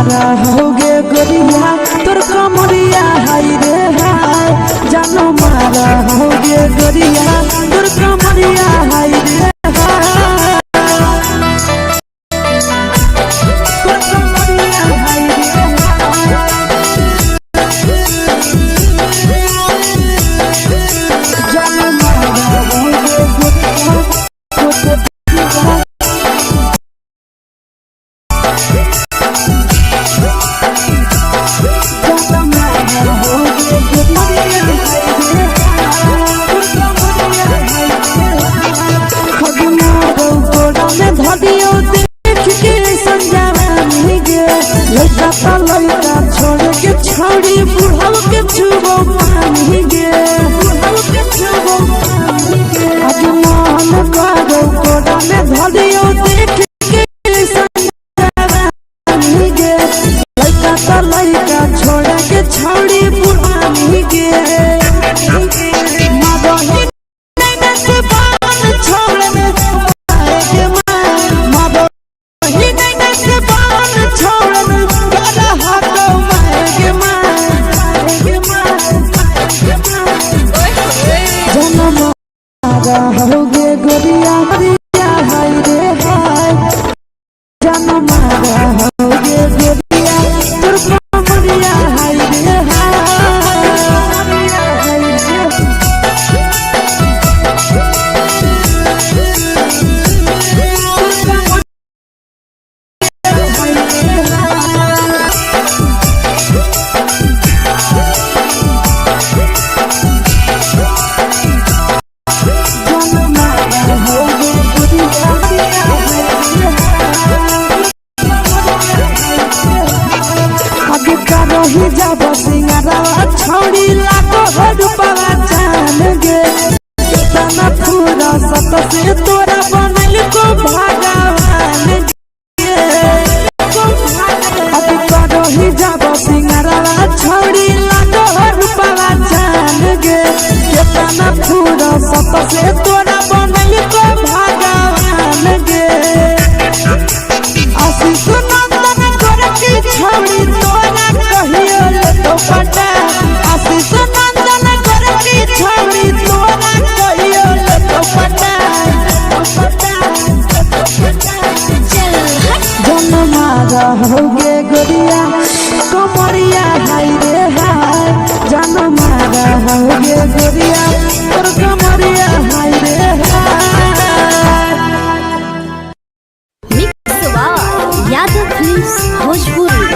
मारा होगे गोरिया तोर कमरिया हाय रे हाय जानो मारा होगे गोरिया तोर कमरिया हाय रे छोड़ के छौड़ी बुढ़ाव के छुबो पानी गे आज मन करो कोड़ा में धरियो देख के संजानी गे लइका त लइका छोड़ के छौड़ी बुढ़ानी गे मदही नैना से बान छोड़ में के मदही नैना से बान छोड़ में गला हाथ होगे गोरिया गोरिया हाय रे हाय जानो मारा होगे गोरिया तोर कमरिया हाय रे रही जब सिंगारा छौड़ी लाखो रुपया जान गे तना पूरा सत से तोरा बनल को भगवान गे अब रही जब सिंगारा छौड़ी लाखो रुपया जान गे तना पूरा सत से तोरा बनल को भगवान गे आशीष नंदन करके छौड़ी तोरा कहियो तो पटा आशीष नंदन करके छौड़ी तोरा कहियो तो पटा जन मारा होगे गोरिया कमरिया हाय रे हाय जन मारा होगे गोरिया तोर कमरिया हाय रे हाय। मिक्स यादव फिल्म्स भोजपुरी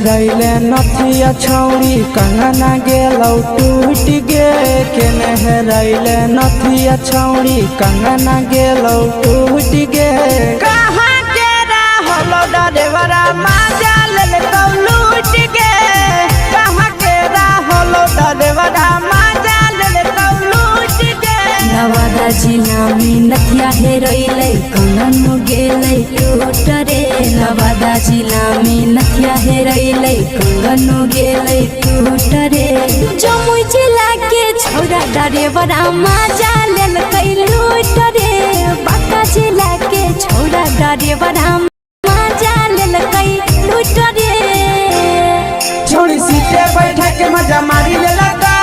रैले नथिया छौड़ी कंगना गेलौ टूट गे केने रैले नथिया छौड़ी कंगना गेलौ टूट गे कहाँ के रहलो डरेवरा माजा लेलकौ लूट गे कहाँ के रहलो डरेवरा माजा लेलकौ लूट गे नवादा जिला में नथिया हेरैलै कंगन गेलै टूट रे नवादा जिला में नथिया हेरैलै कंगन गेलै टूट रे जमुई जिला के छौरा डरेवरा माजा लेलकै लूट रे बांका जिला के छौरा डरेवरा माजा लेलकै लूट रे छोड़ी सीटे बैठा के मजा मारी लेलकौ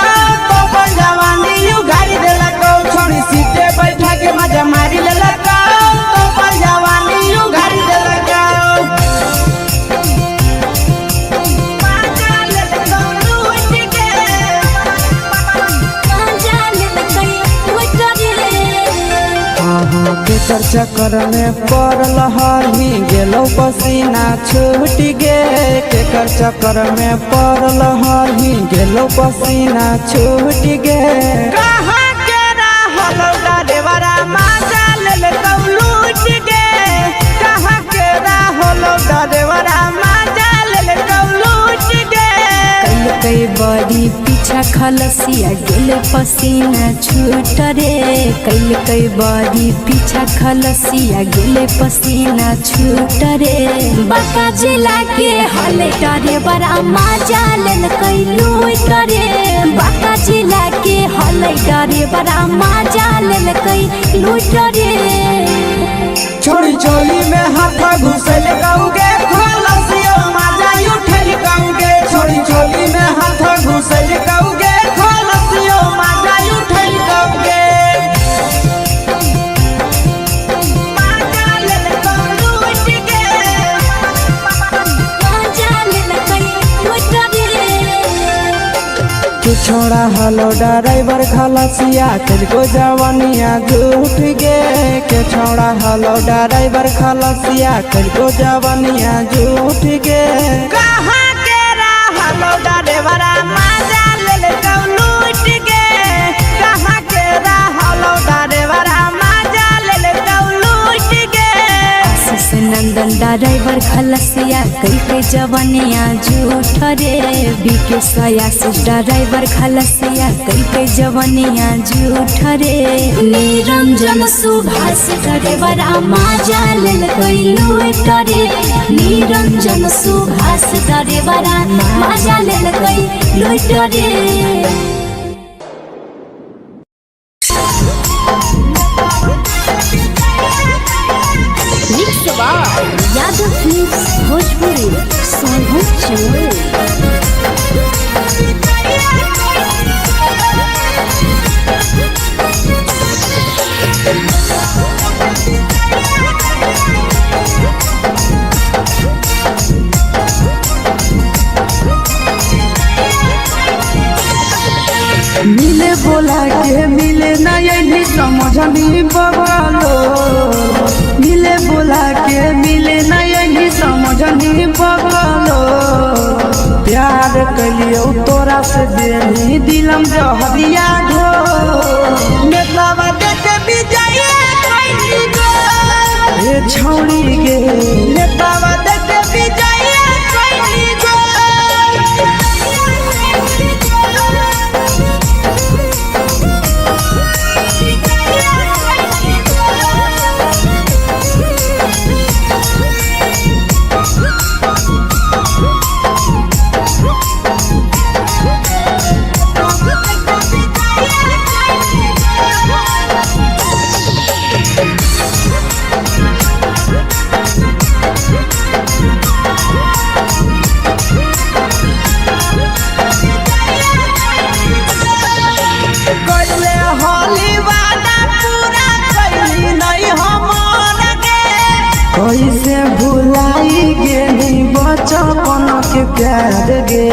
तो जवानी यू गाड़ी देलकौ छोड़ी सीटे बैठा के मजा मारी लेलकौ तो जवानी यू गाड़ी देलकौ केकर चक्कर में पड़ल हही गेलौ पसीना छूट गे केकर चक्कर में पड़ल हही गेलौ पसीना छूट गे कहाँ के रहलो डरेवरा माजा लेलकौ लूट गे कहाँ के रहलो डरेवरा माजा लेलकौ लूट गे कई बड़ी पीछा खल खलसिया गेले पसीना छूट रे कैल कई बारी पीछा खलसिया गेले पसीना छूट रे बाका जिला के हले डरे बड़ा मजा लेल कई लूट रे बाका जिला के हले डरे बड़ा मजा लेल कई लूट रे छोड़ी चोली में हाथ घुसल कहूँगे खलसिया मजा उठल कहूँगे छोड़ी चोली में हाथ घुसल कहूँगे खलसिया मजा उठल कहूँगे छोड़ा हलो ड्राइवर खलसिया तुझको जवानिया झूठ गे के छोड़ा हलो ड्राइवर खलसिया तुझको जवानिया झूठ गे कहाँ के हलो ड्राइवर मजा ले लूट गे कहाँ के हलो ड्राइवर मजा ले लूट गे नंदन ड्राइवर खलसिया कई के जवानिया झूठ रे बीके सयासी ड्राइवर खलसिया कई के जवानिया झूठ रे निरंजन सुभाष ड्राइवर मजा लेल कई लूट रे निरंजन सुभाष ड्राइवर मजा लेल कई लूट रे यादव फिल्म्स भोजपुरी सोनभद्र चौल मिले बोला के मिले नहीं समझनी बगलो मिले बोला के मिले नहीं समझनी बगलो प्यार कलियो तोरा से देनी दिलम जहरिया घो नेतावा देखे विजय कैली गो ए छौड़ी गे नेतावा देखे विजय कैली गो कैसे भुलाई गे बचपन के प्यार गे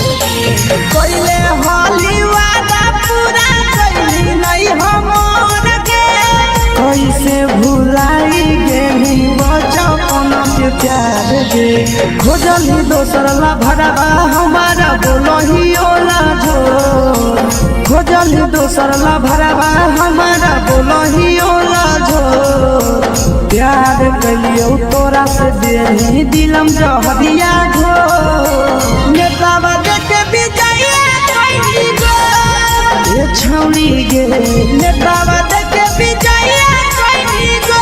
कैले होली वादा पूरा कैली नहीं हमर गे कैसे भुलाई गे बचपन के प्यार गे खोजली दोसर ला भरवा हमारा बोलही ओला जो खोजली दोसर ला भरवा हमारा बोलही ओला जो प्यार कलियो तोरा से देनी दिलम जहरिया घो नेतावा देखे विजय कैली गो ए छौड़ी गे नेतावा देखे विजय कैली गो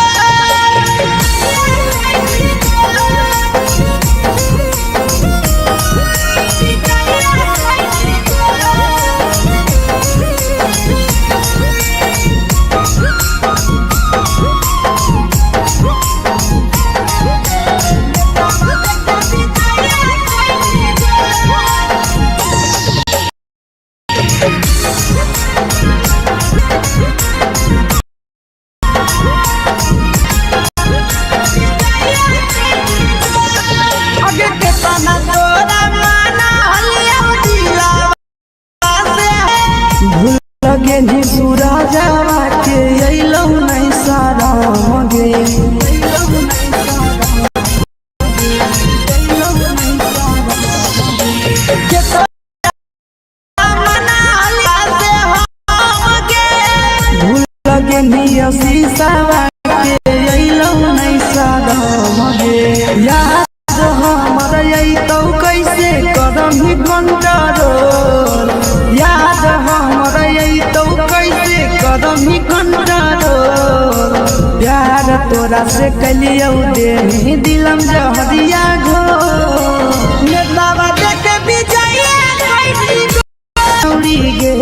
गेली सूरजवा के अइलौ नहीं सारा गे भूल गेली शीशवा के अइलौ नहीं सारा गे याद हमर तो कैसे करही कंट्रोल, याद हमर तो कैसे करही कंट्रोल। प्यार तोरा से कलियो दे दिलम जहरिया घो, नेतावा देखे विजय दौड़ी गे,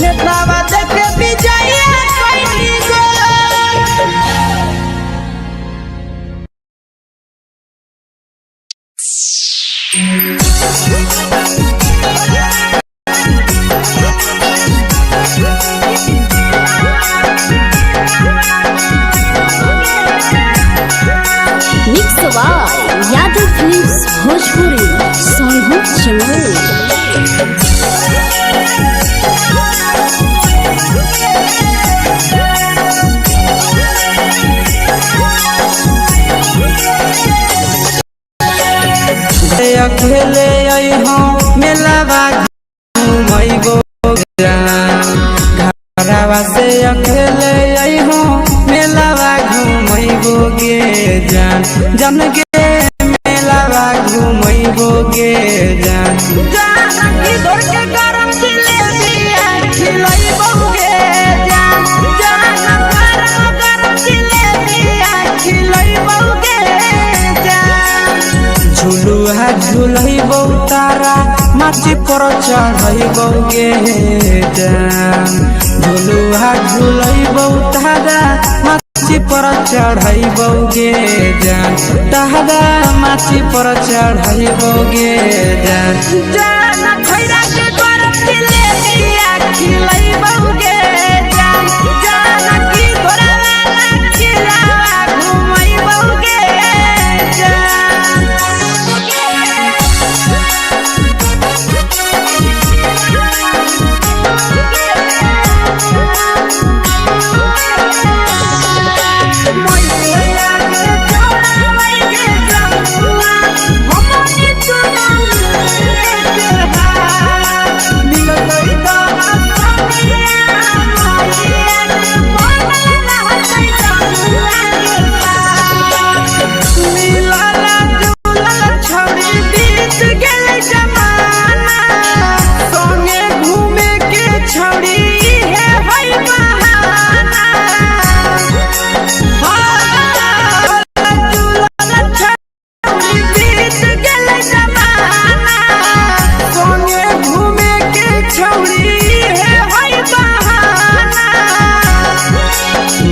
नेतावा देखे विजय दौड़ी गे। Mix by Yadav films Bhojpuri Sonu चमन। अकेले मेलावा घूमैबो घरवा से अकेले मेलावा घूमैबो गे जान, जन गे मेलावा घूमैबो गे जान। झुलुआ झुलैबौ तारा माटी पर चढ़ैबौ गे जान, झुलुआ झुलैबौ तारा माटी पर चढ़ैबौ गे जान, तारा माटी पर चढ़ैबौ गे जान। जान खैरा के गरम जिलेबिया खिलैबौ गे जान, जान की घोड़ावाला खिलावा घुमैबौ गे जान।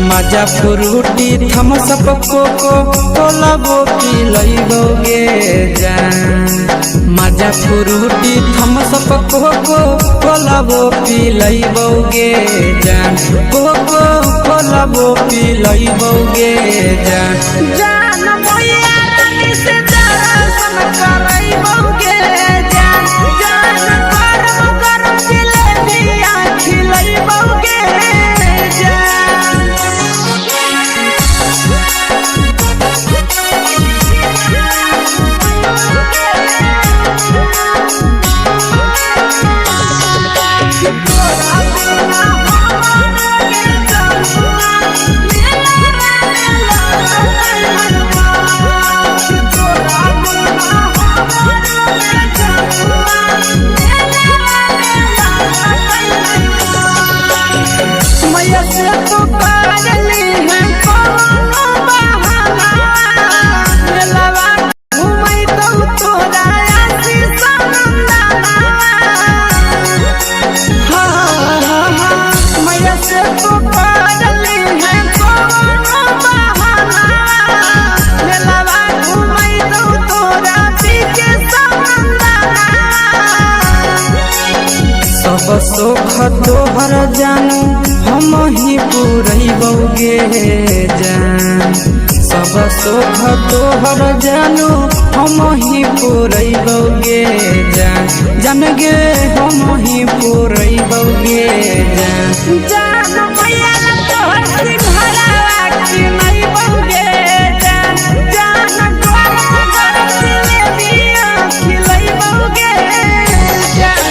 मजा फ्रूटी थम्सअप कोको कोलाबो पिलैबौ गे जान, मजा फ्रूटी थम्सअप कोको कोलाबो पिलैबौ गे जान, कोको कोलाबो पिलैबौ गे जान। जान मोया रानी से दर्शन करैबौ गे जान, जान गरम गरम जिलेबिया खिलैबौ गे जान। सब सुख तोहर जानू हम ही पूरैबौ गे जान, सब सुख तोहर जानू हम ही पूरैबौ गे जान, जान गे हम ही पूरैबौ गे जान। जान मैया तोहर सिंघरावा खिलैबौ गे जान, जान गरम गरम जिलेबिया खिलैबौ गे जान।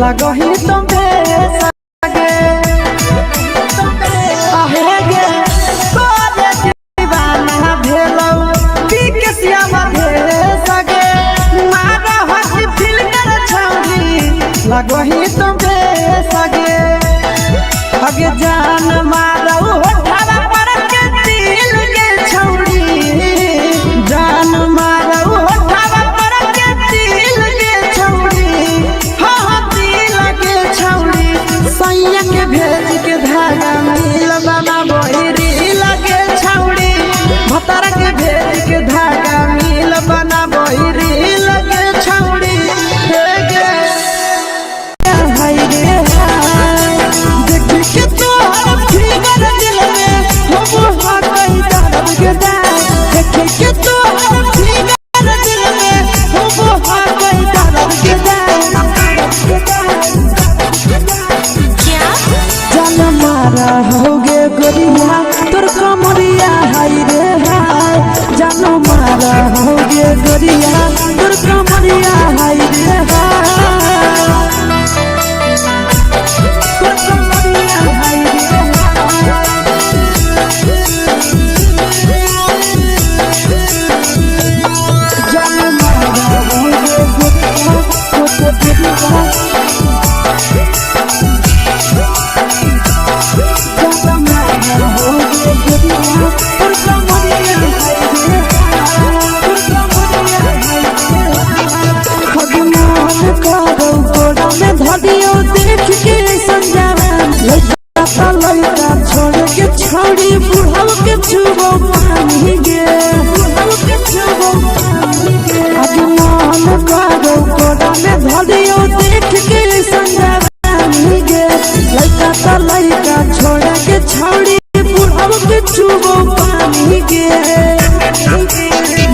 लगो ही तुम्हे सगे आहे गे तोरे दीवाना भेलो बिकसिया मधे सगे मारा हसी फिल कर छौरी लगो ही तुम्हे सगे अगे जान मारो होठा पर के दिल के छौरी जान मारो होठा पर के दिल के छौरी हाँ दिल के छौरी सैया के भेज के धागा मिल बना बोहरी लगे छौरी भतारा के भेज के धागा मिल बना बोहरी लगे छौरी हे गे हाय रे हाय देख के तो फिगर दिल में हो हा कहीं दर्द के दाग देख के तो फिगर दिल में हो हा कहीं दर्द के दाग जान मारा होगे गोरिया तोर कमरिया हाय रे हाय जान मारा होगे गोरिया तोर कमरिया हाय रे हाय तोर कमरिया हाय रे जान मारा होगे गोरिया तोर कमरिया धरियो देख के समझावा लइका लइका छोड़ के छौड़ी बुढ़ाव के छुबो पानी गे बुढ़ाव के छुबो पानी गे आगे मन करो कोड़ा में धरियो देख के समझावा गे लइका लइका छोड़ के छौड़ी बुढ़ाव के छुबो पानी गे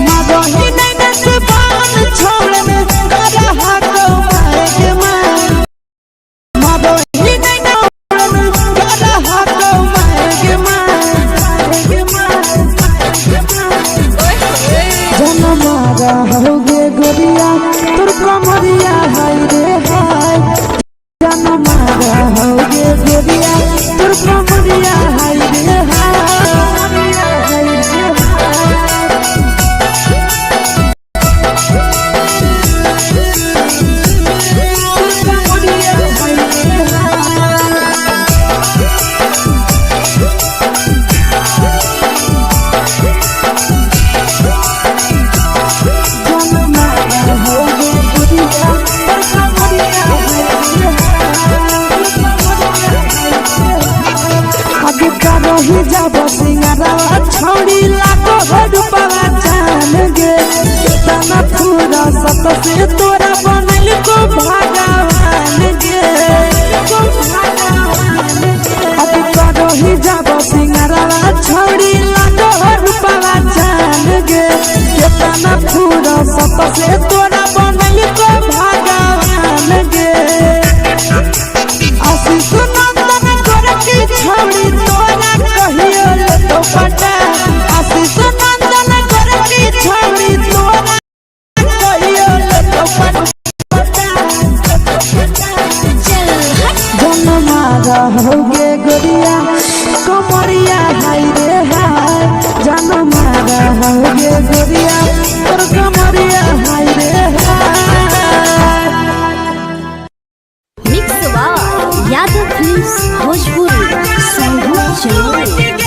मदही नहीं से बान छोड़ में करा हाथो मारे के मां मदही नहीं करा हाथो मारे के मां जन मारा होगे गोरिया तोर कमरिया हाय रे हाय जन मारा होगे गोरिया तोर कमरिया हाय रे रही जब सिंगारा छौड़ी लागो रुपवा जान गे तना पूरा सत से तोरा बनल को भगवान गे अब रही जब सिंगारा छौड़ी लागो रुपवा जान गे तना पूरा सत से तोरा बनल को भगवान गे आशीष नंदन गोरखी छौड़ी तोरा कहियो तो पटा आशीष नंदन गोरखी छौड़ी तोरा कहियो तो पटा जन मारा होगे गोरिया कमरिया हाय रे हाय जन मारा होगे गोरिया तोर कमरिया हाय रे हाय मिक्स यादव फिल्म्स भोजपुरी संगीत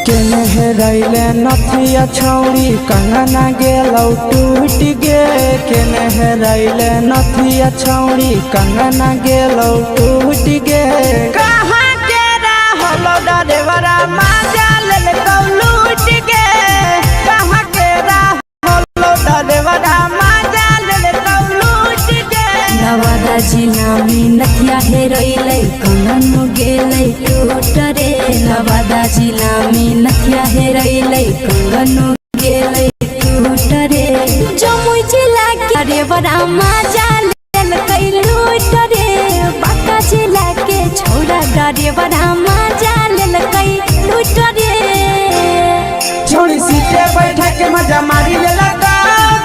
चलो रैले नथिया छौड़ी कंगना गेलौ टूट गे केने रैले नथिया छौड़ी कंगना गेलौ टूट गे कहाँ के रहलो डरेवरा माजा ले कौ लूट गे कहाँ के रहलो डरेवरा माजा ले कौ लूट गे नवादा जिला में नथिया हेरैलै कंगन गेलै टूट रे नवादा जिला में नथिया हेरैलै कंगन गेलै टूट रे जमुई जिला के रे बड़ा मजा पूरा ड्राइवर मजा लेलकै लूट रे। छोड़ी सीटे बैठा के मजा मारी लेलका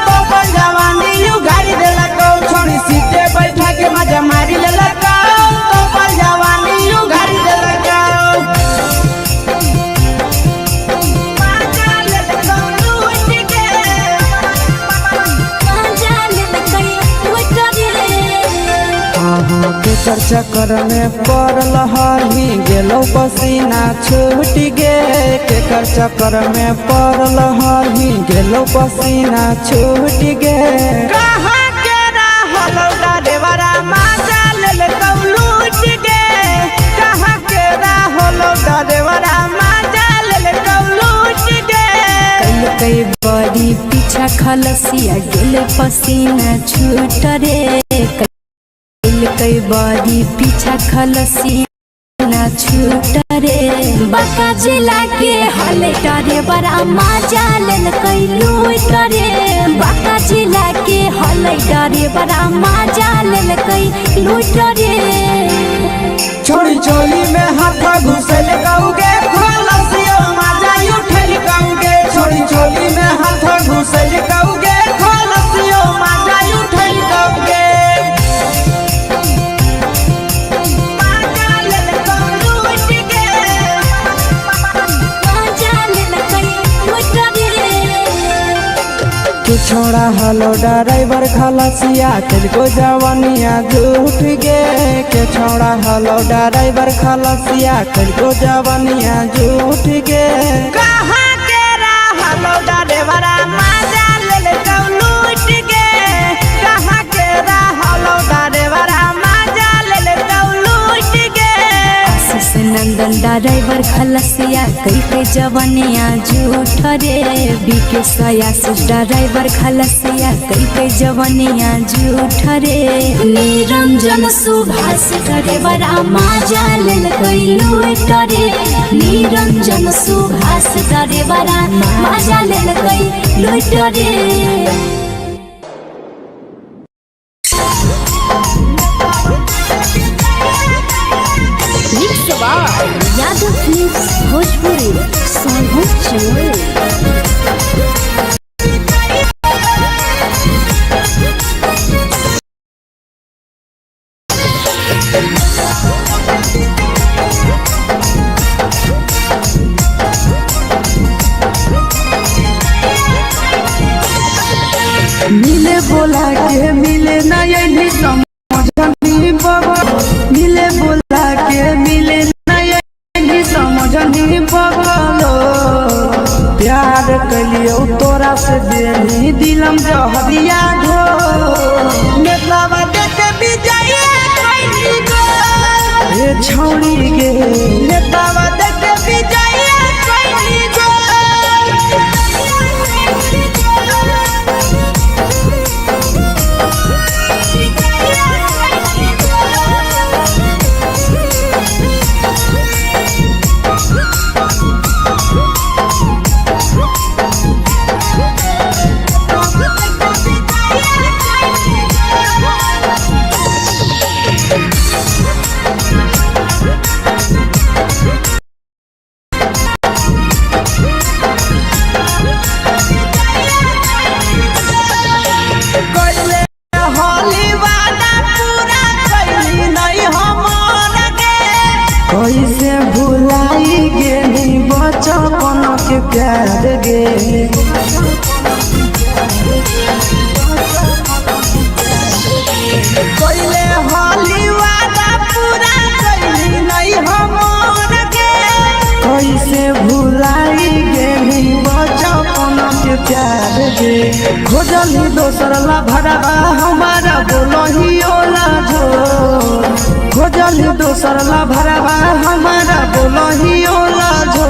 तो अपन जवानी यू गाड़ी देलका। छोड़ी सीटे बैठा के मजा मारी लेलका तो अपन जवानी यू गाड़ी देलका। केकर चक्कर में पड़ल हही गेलो पसीना छूट गे। केकर चक्कर में पड़ल हही गेलो पसीना छूट गे। कहाँ के रहल ड्राइवर मजा लेलकौ लूट गे। कहाँ के रहल ड्राइवर मजा लेलकौ लूट गे। कई बड़ी पीछा खलसिया गेल पसीना छूट रे। कई बड़ी पीछा खलसिया छूट रे। बाका जिला के हले ड्राइवर मजा लेलकै लूट रे। बाका जिला के हले ड्राइवर मजा लेलकै लूट रे। छोड़ी चोली में हाथ घुसल कौगे खलसियो मजा उठल कौगे। छोड़ी चोली में हाथ घुसल कौगे खलसियो मजा उठल कौगे। छोड़ा हलो ड्राइवर खलसिया तेलको जवानिया झूठ गे। के छोड़ा हलो ड्राइवर खलसिया तेलको जवानिया झूठ गे। कहाँ के रहलो ड्राइवर मजा लेलकौ लूट गे। कहाँ के रहलो ड्राइवर मजा लेलकौ लूट गे। आशीष नंदन ड्राइवर खलसिया कई जवानिया झूठ रे। बीके आशीष ड्राइवर खलसिया कई जवानिया झूठ रे। निरंजन सुभाष ड्राइवर मजा लेलकै लूट रे। निरंजन सुभाष ड्राइवर मजा लेलकै लूट रे। यादव फिल्म्स भोजपुरी मिले बोला के मिले ना यही समझनी बाबा। मिले बोला के मिले ना यही समझनी बगलो। प्यार कलियो तोरा से देनी दिलम जहरिया घो। नेतावा देखे विजय कैली गो। ए छौड़ी गे नेतावा देखे विजय कैली गो। कैसे भुलाई गेली बचपन के प्यार गे। कैले होली वादा पूरा कैली नहीं हमर गे। कैसे भुलाई गेली बचपन के प्यार गे। खोजली दोसर ला भरवा हमारा बोलही ओला झो। खोजली दोसर ला भरवा हमारा बोलही ओला झो।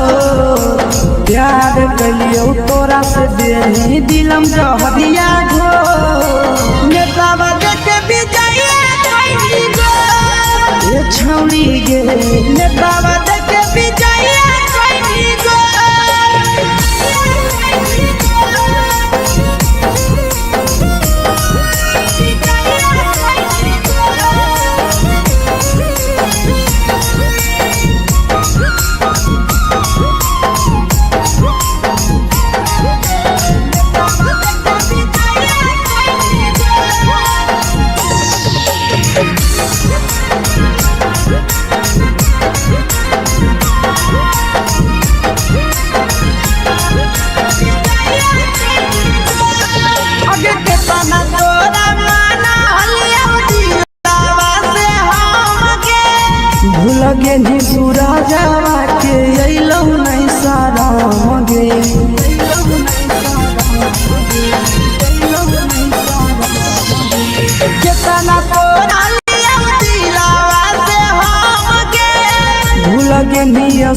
प्यार कलियो तोरा से देनी दिलम जहरिया घो। नेतावा देखे विजय कैली गो। ए छौड़ी गे नेतावा देखे विजय कैली गो।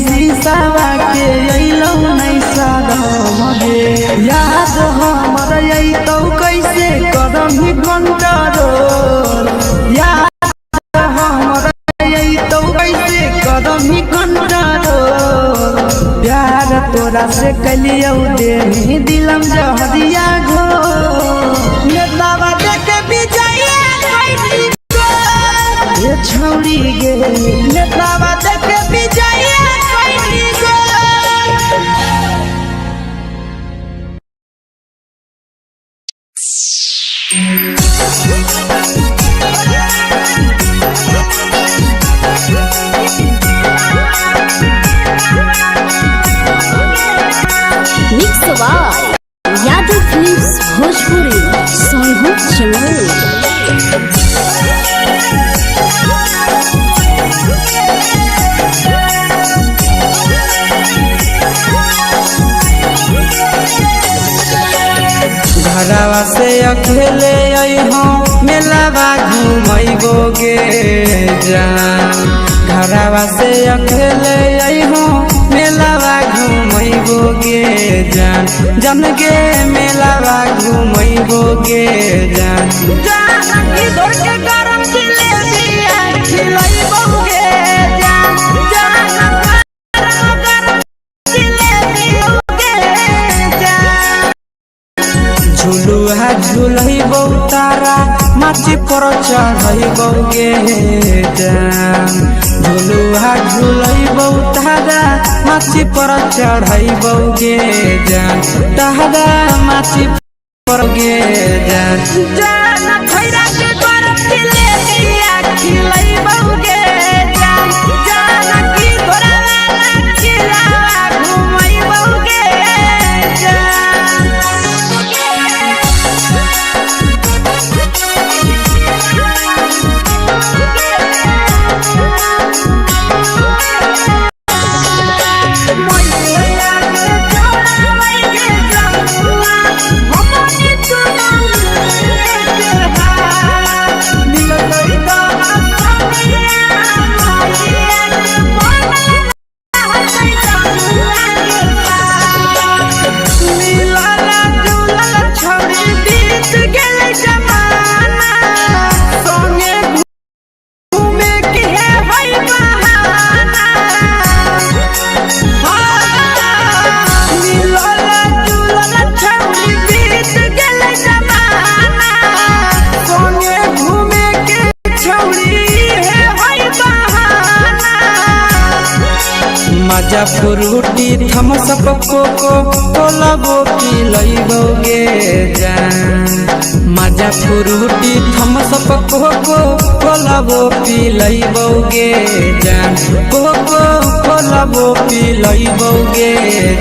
शीशावा के अइलौ नहीं सादम गे याद हमर अइतौ कैसे करम ही कंट्रोल याद हमर अइतौ कैसे करम ही कंट्रोल प्यार तोरा से कलियौ दे दिलम जहरिया घो नेतावा देखे विजया कैसी ये छौड़ी गे नेतावा देखे विजया कैसी गो mix by Yadav films Bhojpuri सोनू चमल। घरवा से अकेले अइहो मेलावा घूमैबो गे जान घरवा से अकेले अइहो मेलावा घूमैबो गे जान जन गे मेलावा घूमैबो गे जान जान की दौड़ के गरम जिलेबिया खिलैबो गे जान जान गरम जिलेबिया गे जान झुलुहा झुलैबो तारा माची पर चढ़ैबो गे जान झुलुहा झुलैबो तारा माची पर चढ़ैबो गे जान तारा माची पर गे जान जान खैरा के गरम जिलेबिया खिलैबो गे जान जान की घोड़ा खिलावा घुमैबो गे जान मजा फ्रूटी थम्स अप कोको कोला वो पी लइबो गे जान मजा फ्रूटी थम्स अप कोको कोला वो पी लइबो गे जान कोको कोला वो पी लइबो गे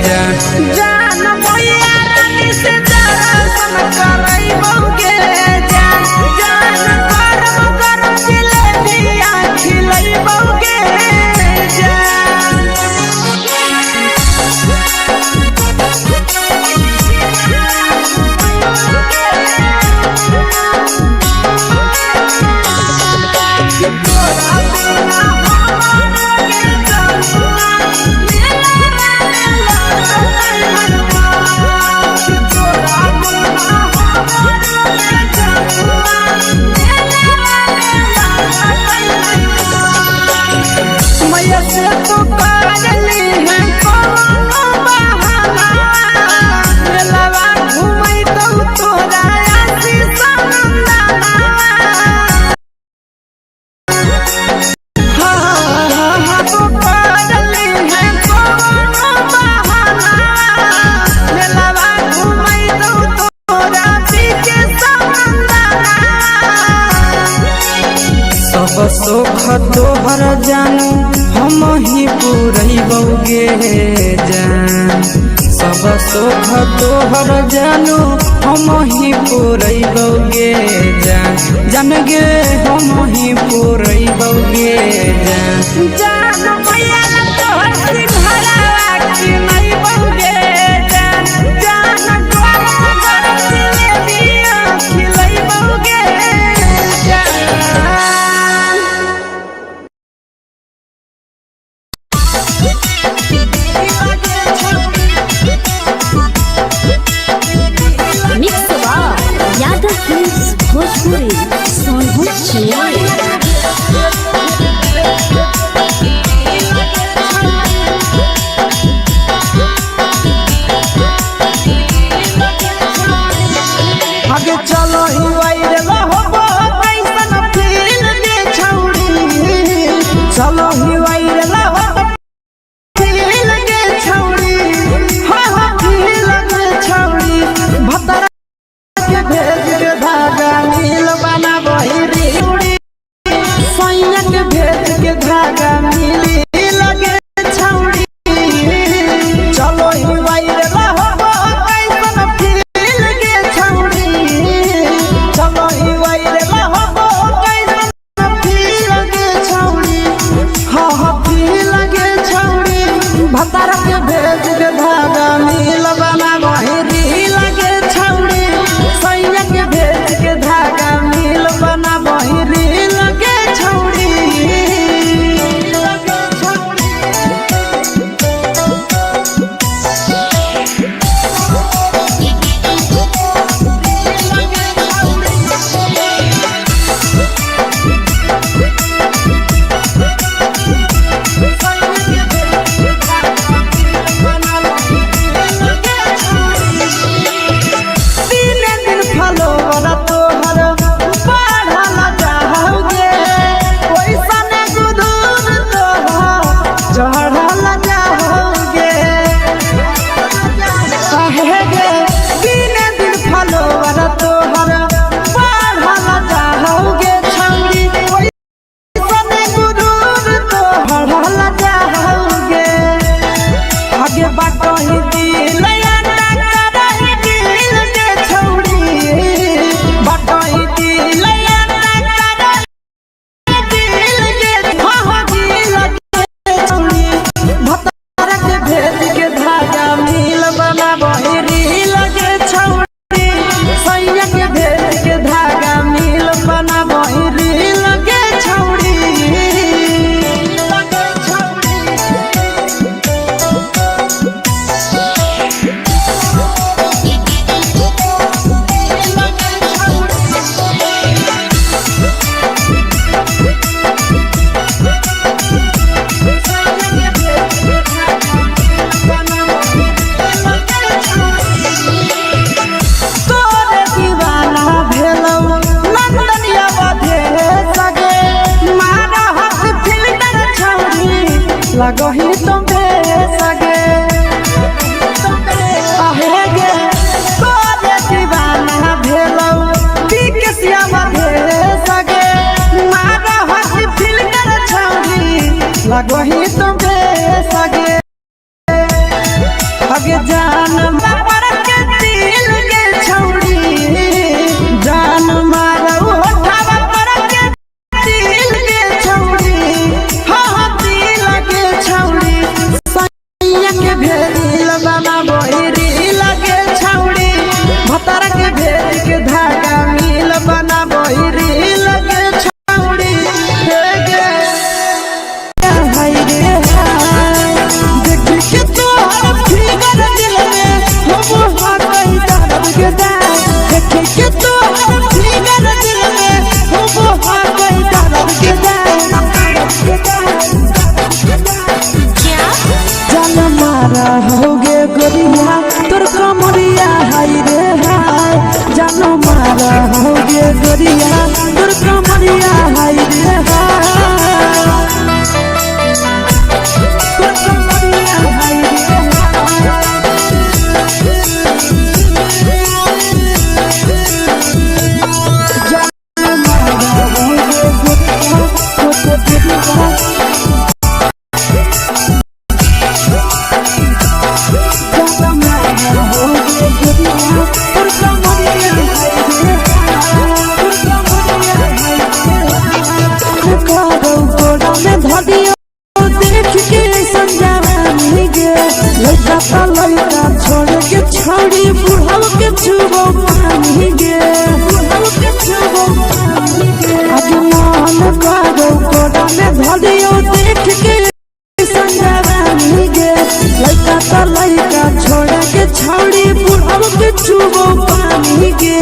जान जान मोया रानी से दर्शन करैबो गे जान जान गरम गरम जिलेबिया खिलैबो गे जान मैया से तो काजली है कोनो बहाना मेलावा घूमै तो तोरा आसी सनंदाना हाँ तो काजली है कोनो बहाना मेलावा घूमै तो तोरा पीछे सनंदाना सब सुख तोहर जानू हम ही पूरैबो गे जान सब सुख तोहर जानू हम ही पूरैबो गे जान जान गे हम ही पूरैबो गे जान जान मैया तोहर सिंघरावा खिलैबो गे जान जान गरम गरम जिलेबिया खिलैबो गे जान भोजपुरी सोनू आगे चलो ही वायरल होबो कैसन फील दे छौड़ी चलो ही वायरल होबो फील दे छौड़ी हाँ फील दे छौड़ी भतरा के भेज के धागा मिल बना बहिरी सैया के भेज के धागा मिली लगे छौड़ी चलो ही वायरल होबो कैसन फील दे छौड़ी चलो ही वायरल होबो कैसन फील दे छौड़ी हाँ फील दे छौड़ी भतरा के भेज के धागा मिल बना बहिरी लगे छौड़ी सैया के भेज के धागा मिल बना बहिरी लगे छौड़ी लगे छौड़ी दिन दिन फलोवर तोहर बढ़ल जाओगे ओइसन गुदूर तोहर चढ़ल जाओगे कहे गे दिन दिन फलोवर तोहर बढ़ल जाओगे छौड़ी ओइसन गुदूर तोहर जाओगे आगे बाटो ही दिल लगो ही तुम्हें सगे आहे गे तोरे दीवाना भेलो बिकसिया मधे सगे मारा हसी फिल्टर छौड़ी लगो ही तुम्हें सगे अगे जान पर के दिल के छौड़ी जान मारा उठावा पर के दिल के छौड़ी हाँ दिल के छौड़ी सैया के भेल बना बहिरी लगे छौड़ी भतरा के भेज के धागा मिल बना बहिरी लगे छौड़ी हे गे हाय रे हाय देख के तोहर फिगर दिल में हम हाथ दर्द के दाग देख के तोहर फिगर दिल में हम हाथ दर्द के दाग जान मारा होगे गोरिया तोर कमरिया हाय रे हाय जान मारा होगे गोरिया तोर कमरिया हाय रे हाय तोर कमरिया हाय रे जान मारा होगे गोरिया तोर कमरिया छोड़ के छौड़ी बुढ़ाव के छुबो पानी गे बुढ़ाव के छुबो पानी गे आज मन करो कोड़ा में धरियो देख के संजवानी गे लइका त लइका छोड़ के छौड़ी बुढ़ाव के छुबो पानी गे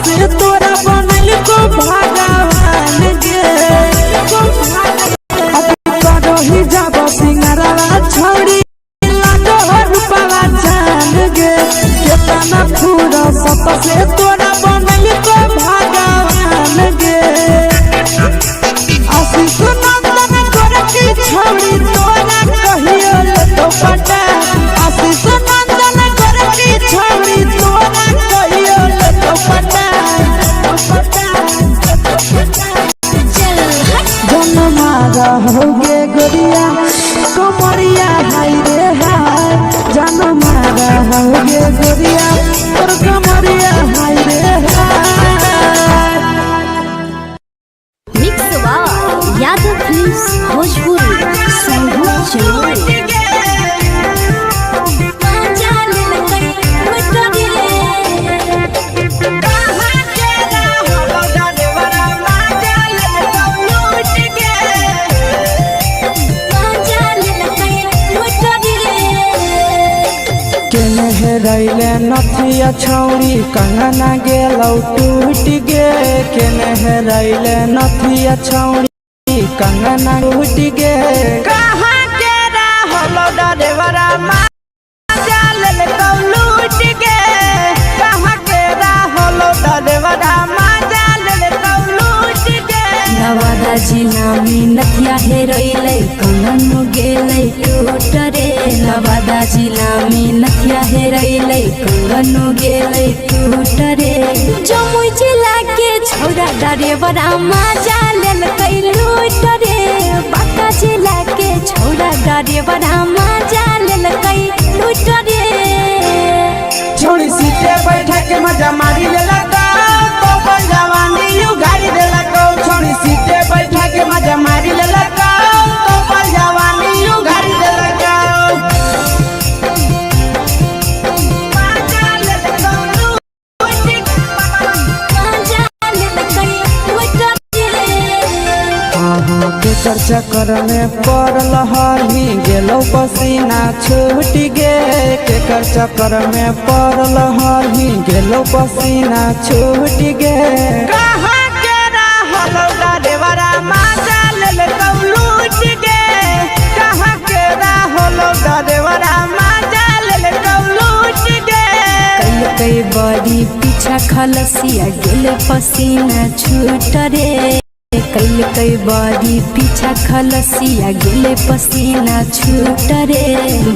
से तोरा बनल को भगवान गे करही जब सिंगारवा छौड़ी लाडो रूपवा जान गे केतना फूरा सप से तोरा बनल को भगवान गे आशीष नंदन करके छौड़ी तोरा कहियो तो पटा आशीष नंदन करके छौड़ी तोरा कहियो तो पटा जन्मा रहोगे गोरिया कमरिया हाय रे हाय जन्मा रहोगे गोरिया और कमरिया हाय रे हाय। Mix by Yadav films Bhojpuri संगीत चैनल। रैले नथिया छौड़ी कंगना गेलौ टूट गे केने रैले नथिया छौड़ी कंगना टूट गे कहाँ के रहलो डरेवरा माजा लेलकौ लूट गे कहाँ के रहलो डरेवरा माजा लेलकौ लूट गे नवादा जिला में नथिया हेरोइले कंगन गेले टूट रे नवादा जिला में नथिया हेरोइले कंगन गेले टूट रे जमुई जिला के छौरा डरेवरा माजा लेलकै लूट रे बांका जिला के छौरा डरेवरा माजा लेलकै लूट रे छोड़ी सीटे बैठा के मजा मारी लेला तो जवानी यू गाड़ी देला को छोड़ी सीटे बैठा के मजा मारी लेला तो जवानी यू गाड़ी देला केकर चक्कर में पड़ल हही गेलो पसीना छूट गे केकर चक्कर में पड़ल हही गेलो पसीना छूट गे कहाँ के रहलो डरेवरा माजा लेलकौ लूट गे कहाँ के रहलो डरेवरा माजा लेलकौ लूट गे कई बड़ी पीछा खलसिया गेले पसीना छूट रे कई बड़ी पीछा खलसिया गेले पसीना छूट रे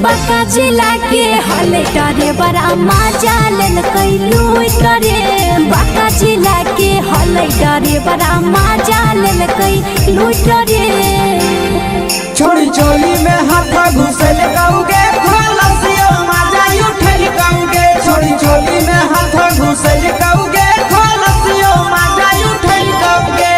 बांका जिला के हले डरे बड़ा माजा लेलकै लूट रे बांका जिला के हले डरे बड़ा माजा लेलकै लूट रे छोड़ी चोली में हाथ घुसल गाऊंगे खलसियो माजा उठल गाऊंगे छोड़ी चोली में हाथ घुसल गाऊंगे खलसियो माजा उठल गाऊंगे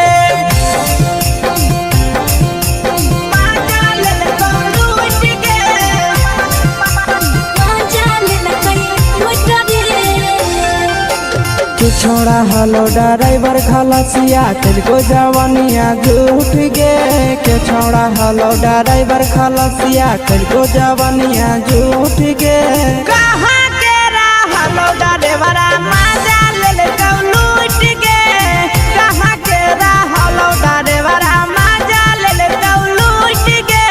छोड़ा हलो ड्राइवर खलसिया तेलको जवानिया झूठ गे के छोड़ा हलो ड्राइवर खलसिया तेलको जवानिया झूठ गे कहाँ के रहलो ड्राइवरा माजा लेलकौ लूट गे कहाँ के रहलो ड्राइवरा माजा लेलकौ लूट गे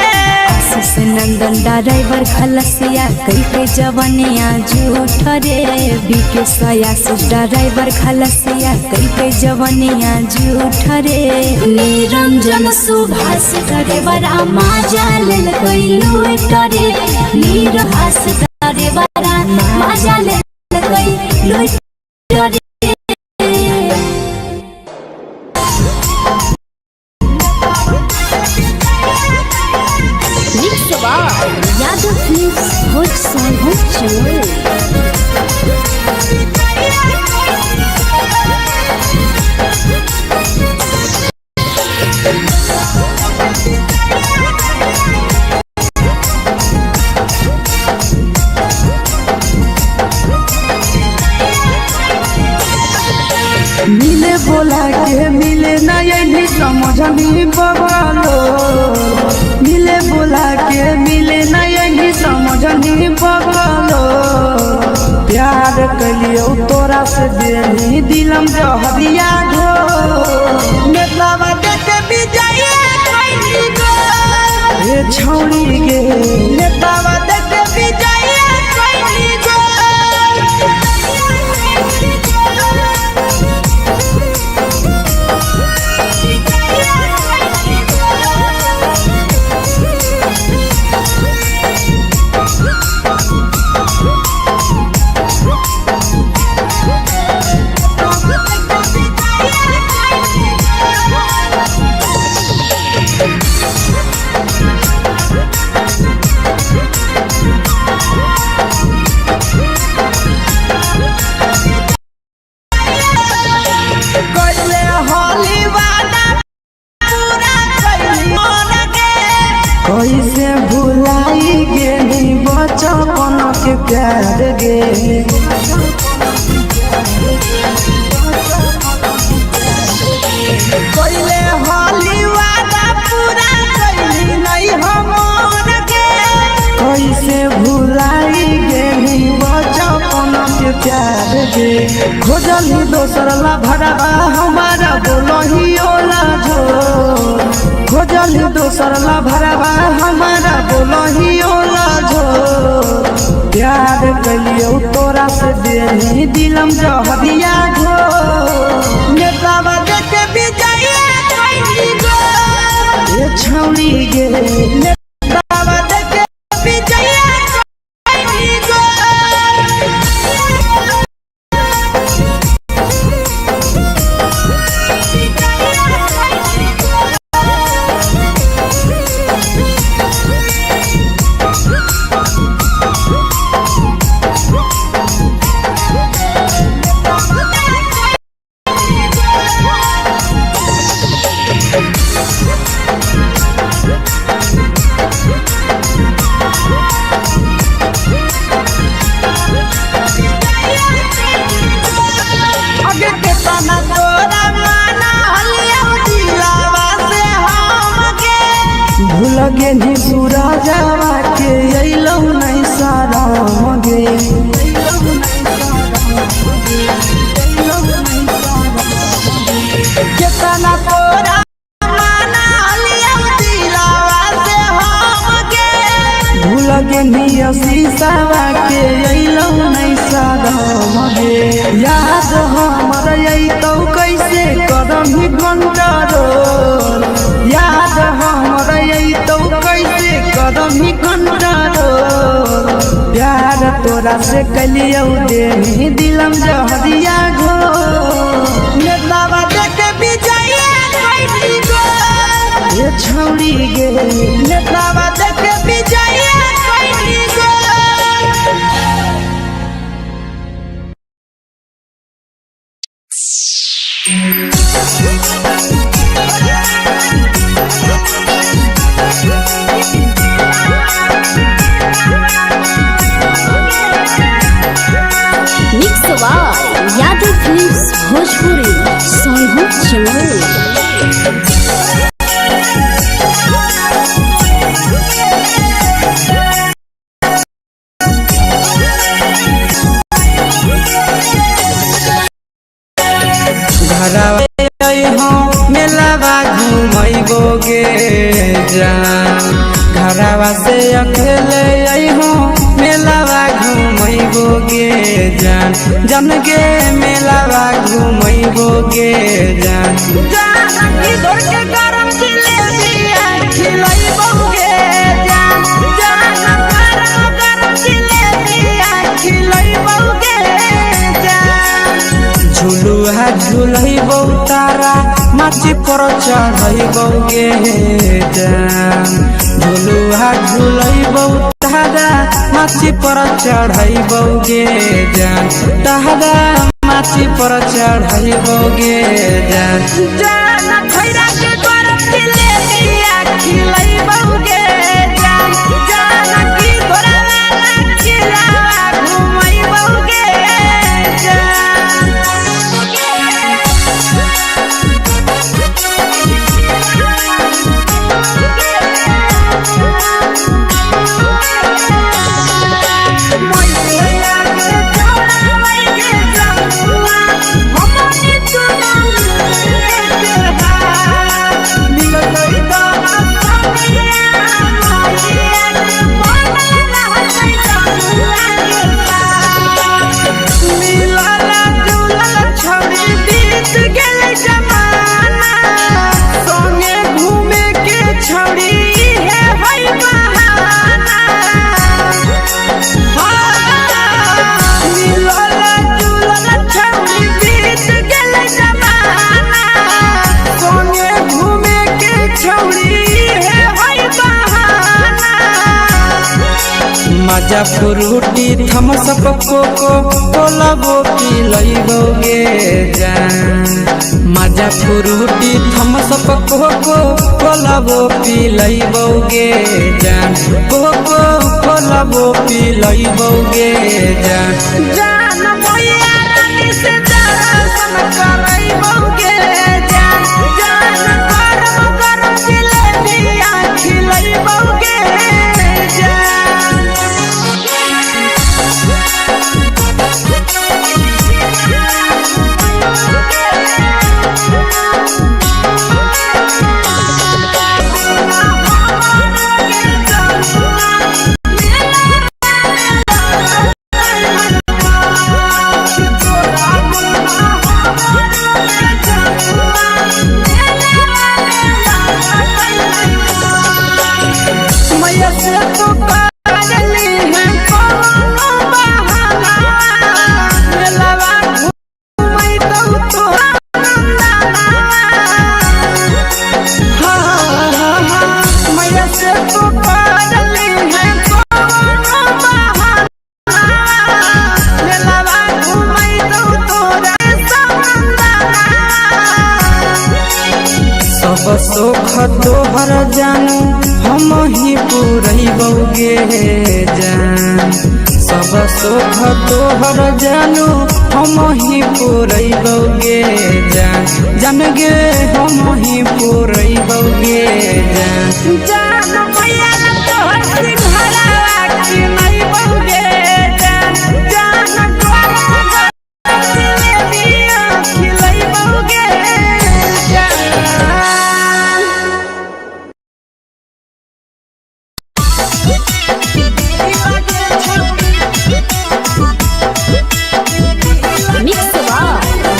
आशीष नंदन ड्राइवर खलसिया कई के जवानिया झूठ रे बीके आशीष ड्राइवर खलसिया कई के जवानिया झूठ रे निरंजन सुभाष ड्राइवरा माजा लेलकै लूट रे निरहास ड्राइवरा माजा लेलकै लूट रे यादव फिल्म्स भोजपुरी मिले बोला के मिले ना यही समझनी बवालो मिले बोला के मिले ना यही समझनी बवालो प्यार कलियो तोरा से देनी दिलम जहरिया घो नेतावा देखे विजय कैली गो ए छौरी गे नेतावा देखे विजय कैली गो कैसे भुलाई गेली बचपन के प्यार गे कैले होली वादा पूरा कैली नहीं हमर के कैसे भुलाई गेली बचपन के प्यार गे खोजली दोसर ला भरवा हमारा बोलही ओला झो खोजली दोसर ला भरवा हमारा बोलही ओला झो प्यार कलियो तोरा से देनी दिलम जहरिया घो नेतावा देखे विजय कैली गो ए छौरी गे नेतावा देखे विजय कैली गो आगे के तना तोरा माना हलिया दिलावा से हमके भूल गेली सूरजवा के अइलौ नहीं सारा गे केतना तोरा माना हलिया दिलावा से हमके भूल गेली शीशावा के अइलौ नहीं सारा गे याद हमर अइतौ कैसे करम कंट्रोल याद हमर अइतौ कैसे करम कंट्रोल प्यार तोरा से कलियो देनी दिलम जहरिया घो नेतावा देखे विजय कैली गो ए छौरी गे नेतावा देखे विजय कैली गो mix by Yadav films Bhojpuri Sonu चमन घरवा मेलावा घूमैबो गे जान घरवा से अकेले अइहो मेलावा घूमैबो गे जान जन गे मेलावा घूमैबो गे जान जाना की दौड़ के गरम जिलेबिया खिलैबो गे जान जाना गरम जिलेबिया खिलैबो गे जान झुलुहा झुलैबो तारा माची पर चढ़ैबो गे जान झुलुहा झुलैबो तारा माची पर चढ़ैबो गे जान तारा माची पर चढ़ैबो गे जान जाना खैरा के गरम जिलेबिया खिलैबो गे जान जाना की तोरा वाला खिलावा घुमैबो गे जान मजा फ्रूटी थम्स अप कोको कोला वो पी लइबोगे जान मजा फ्रूटी थम्स अप कोको कोला वो पी लइबोगे जान कोको कोला वो पी लइबोगे जान जान भैया रानी से दर्शन करइबोगे जान जान गरम गरम जिलेबिया खिलइबोगे जान सब सुख तोहर जानू हम ही पूरइबोगे जान सब सुख तोहर जानू हम ही पूरइबोगे जान जान गे हम ही पूरइबोगे जान जान भैया तोहर सिंघाड़ा खिलइबोगे जान जान गरम गरम जिलेबिया खिलइबोगे जान मिक्स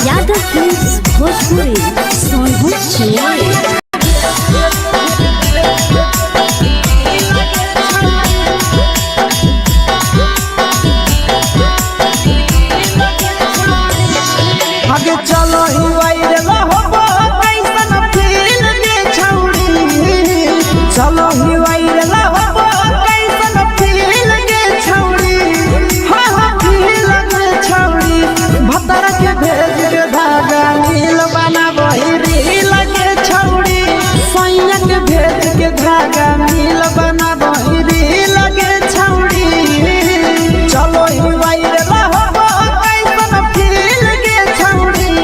यादव फिल्म्स भोजपुरी सोनभद्र छिया आगे चलो ही वायरल होबो कैसन फील के छौड़ी चलो ही वायरल होबो कैसन फील के छौड़ी हां हां फील के छौड़ी भतर के भेज के धागा नील बनाबो रील के छौड़ी सैया के भेज के धागा नील बनाबो रील के छौड़ी चलो ही वायरल होबो कैसन फील के छौड़ी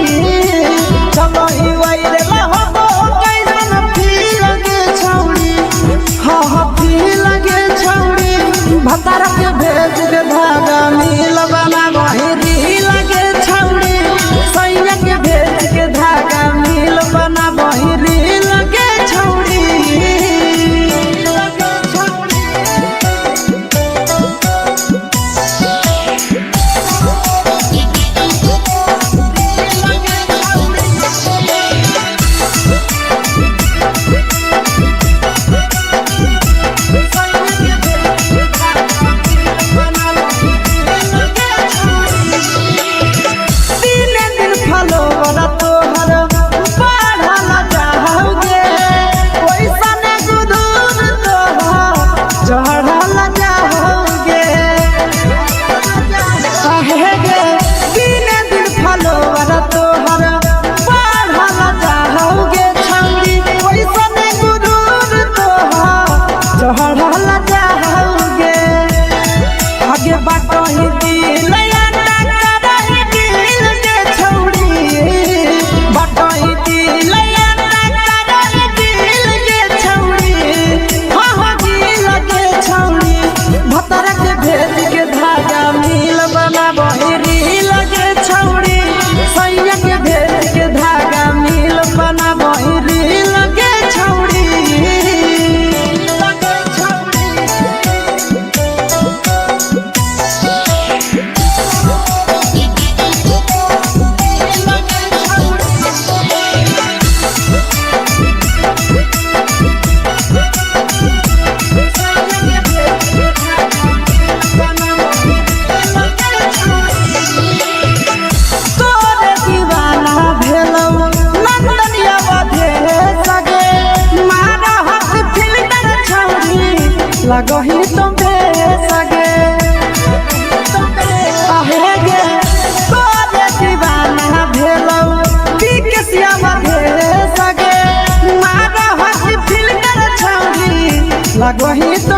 कहीं तो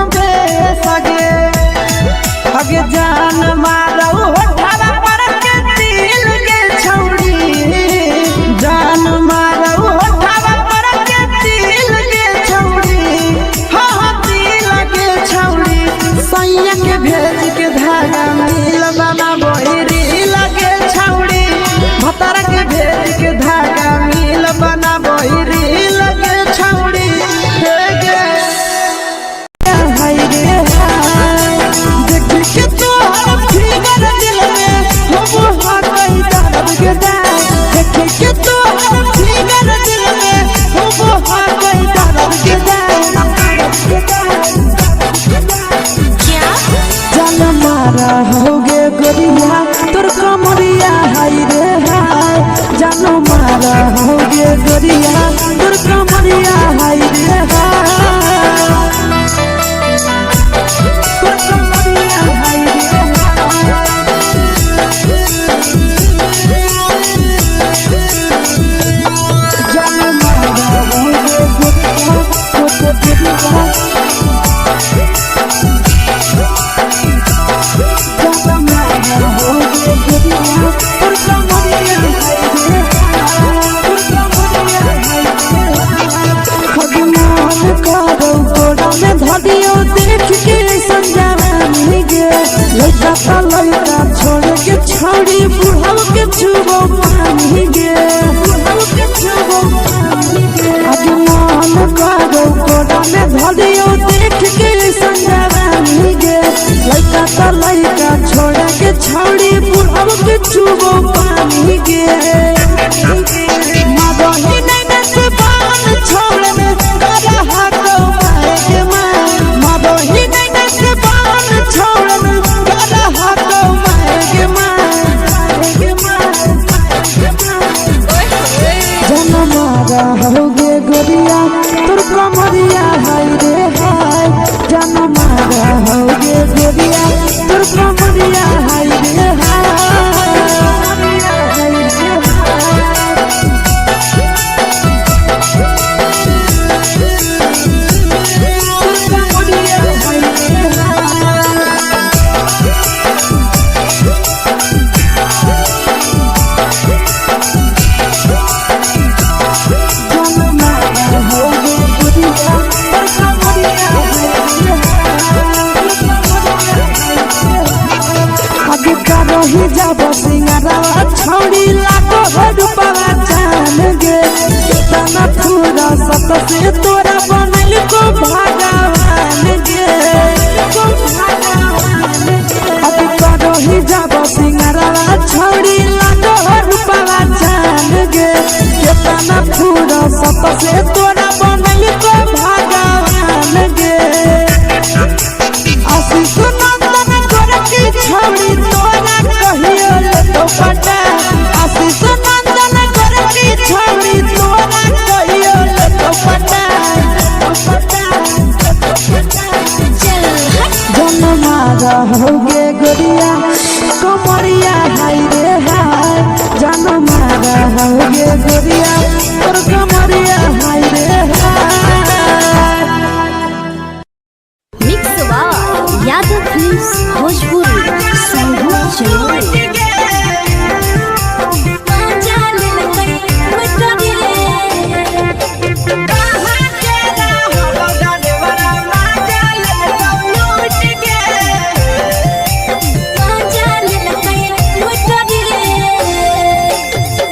सगे अगे जान मारो होठवा पर के दिल के छौड़ी जान मारो होठवा पर के दिल के छौड़ी हाँ दिल के छौड़ी सैया के भेज के धागा मिल बना बहिरी लगे छौड़ी भतर के भेज के धागा मिल बना बहिरी लगे छौड़ी के तो फिगर दिल में हो हाथ कहीं दर्द के देखे के तो फिगर दिल में हो हाथ कहीं दर्द के जान मारा होगे गोरिया तोर कमरिया हाय रे हाय जान मारा होगे गोरिया तोर कमरिया हाय रे हाय लड़का छोड़ के छौड़ी बुढ़ाव के छुबो पानी गे आगे मन करो कोड़ा में धरियो देख के संजवानी गे लड़का छोड़ के छौड़ी बुढ़ाव के छुबो पानी गे मदही नहीं से बान छोड़ में करा हाथ मारे के मां मदही नहीं से बान छोड़ में करा हाथ मारे के मां जन मारा होगे गोरिया तोर कमरिया हाय रे हाय जन मारा होगे गोरिया तोर कमरिया हाय रे ही जब सिंगारवा छौड़ी लाखों रुपवा जान गे कितना पूरा सत से तोरा बनल को भगवान गे अब करो ही जब सिंगारवा छौड़ी लाखों रुपवा जान गे कितना पूरा सत से तोरा बनल को भगवान गे आशीष नंदन करती छौड़ी तोरा कहियो तो पटा आशीष नंदन करती छौड़ी तोरा कहियो तो पटा जन मारा होगे गोरिया कमरिया हाय रे हाय जन मारा होगे गोरिया तोर कमरिया हाय रे हाय मिक्स यादव फिल्म्स भोजपुरी संगीत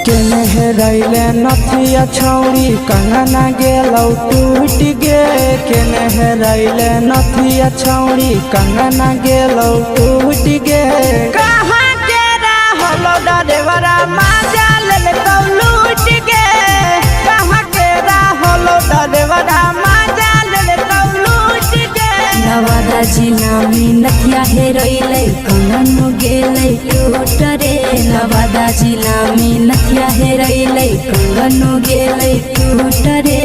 चलो रैले नथिया छौड़ी कंगना गेलौ टूट गे केने रैले नथिया छौड़ी कंगना गेलौ टूट गे कहाँ के रहलो डरेवरा माजा लेलकौ लूट गे कहाँ के रहलो डरेवरा माजा लेलकौ लूट गे नवादा जिला में नथिया हेरैले कंगन गेलै टूट रे नवादा जिला में नथिया हेरैले कंगन गेलै टूट रे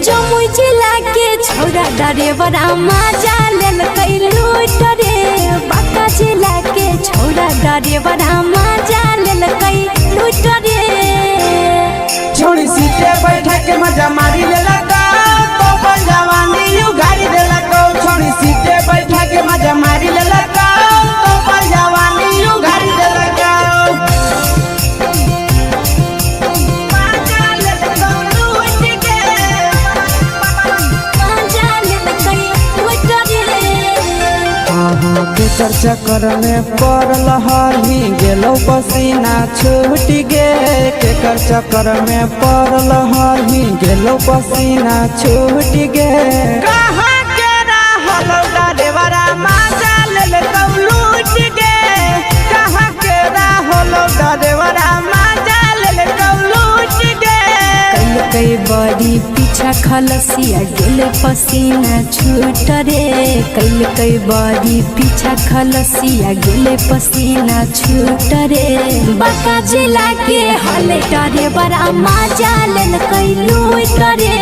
जमुई जिला के छौरा डरेवरा माजा लेलकै लूट रे बांका जिला के छौरा डरेवरा माजा लेलकै लूट रे छोड़ी सीटे बैठा के मजा मारी लेलका तो जवानी यू गाड़ी देलका छोड़ी केकर चक्कर में पड़ल हही गेलो पसीना छूट गे केकर चक्कर में पड़ल हही गेलो पसीना छूट गे कहाँ के रहल डरेवरा माजा ले लूट गे कहाँ के रहल डरेवरा माजा ले लूट गे कई बड़ी पीछा खलसिया गेले पसीना छूट रे कई बड़ी पीछा खलसिया गेले पसीना छूट रे बाका जिला के हले डरे बड़ा मजा लेल कई लूट रे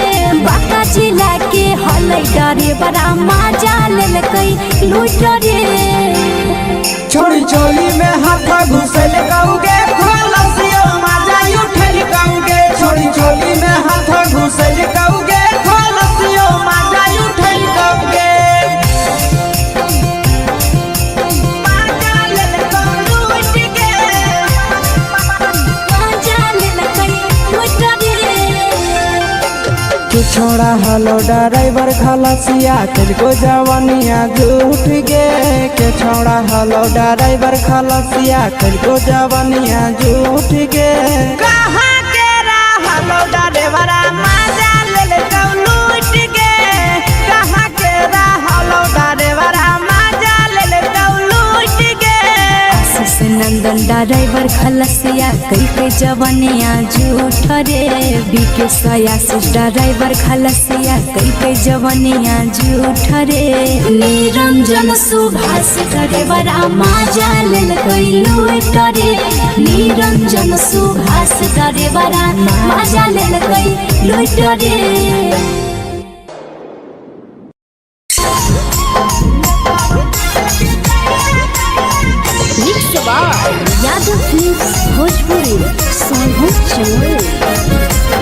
बाका जिला के हले डरे बड़ा मजा लेल कई लूट रे छोड़ी चोली में हाथ घुसल गाऊगे खलसिया मजा उठल गाऊगे छोड़ी चोली में हाथ घुसल गाऊगे खलसिया मजा उठल गाऊगे मजा लेल कई लूट रे तू छोड़ा हलो ड्राइवर खलसिया तुझको जवानिया झूठ गे के छोड़ा हलो ड्राइवर खलसिया तुझको जवानिया झूठ गे कहाँ के हलो ड्राइवर मजा ले लूट गे कहाँ के हलो ड्राइवर मजा ले लूट गे आशीष नंदन ड्राइवर खलसिया कई जवनिया झूठ रे बीके आशीष ड्राइवर खलसिया कई जवनिया झूठ रे निरंजन सुभाष ड्राइवर मजा लेल कई लूट रे निरंजन सुभाष ड्राइवर मजा लेल कई लूट रे यादव फिल्म्स भोजपुरी सोनू चोर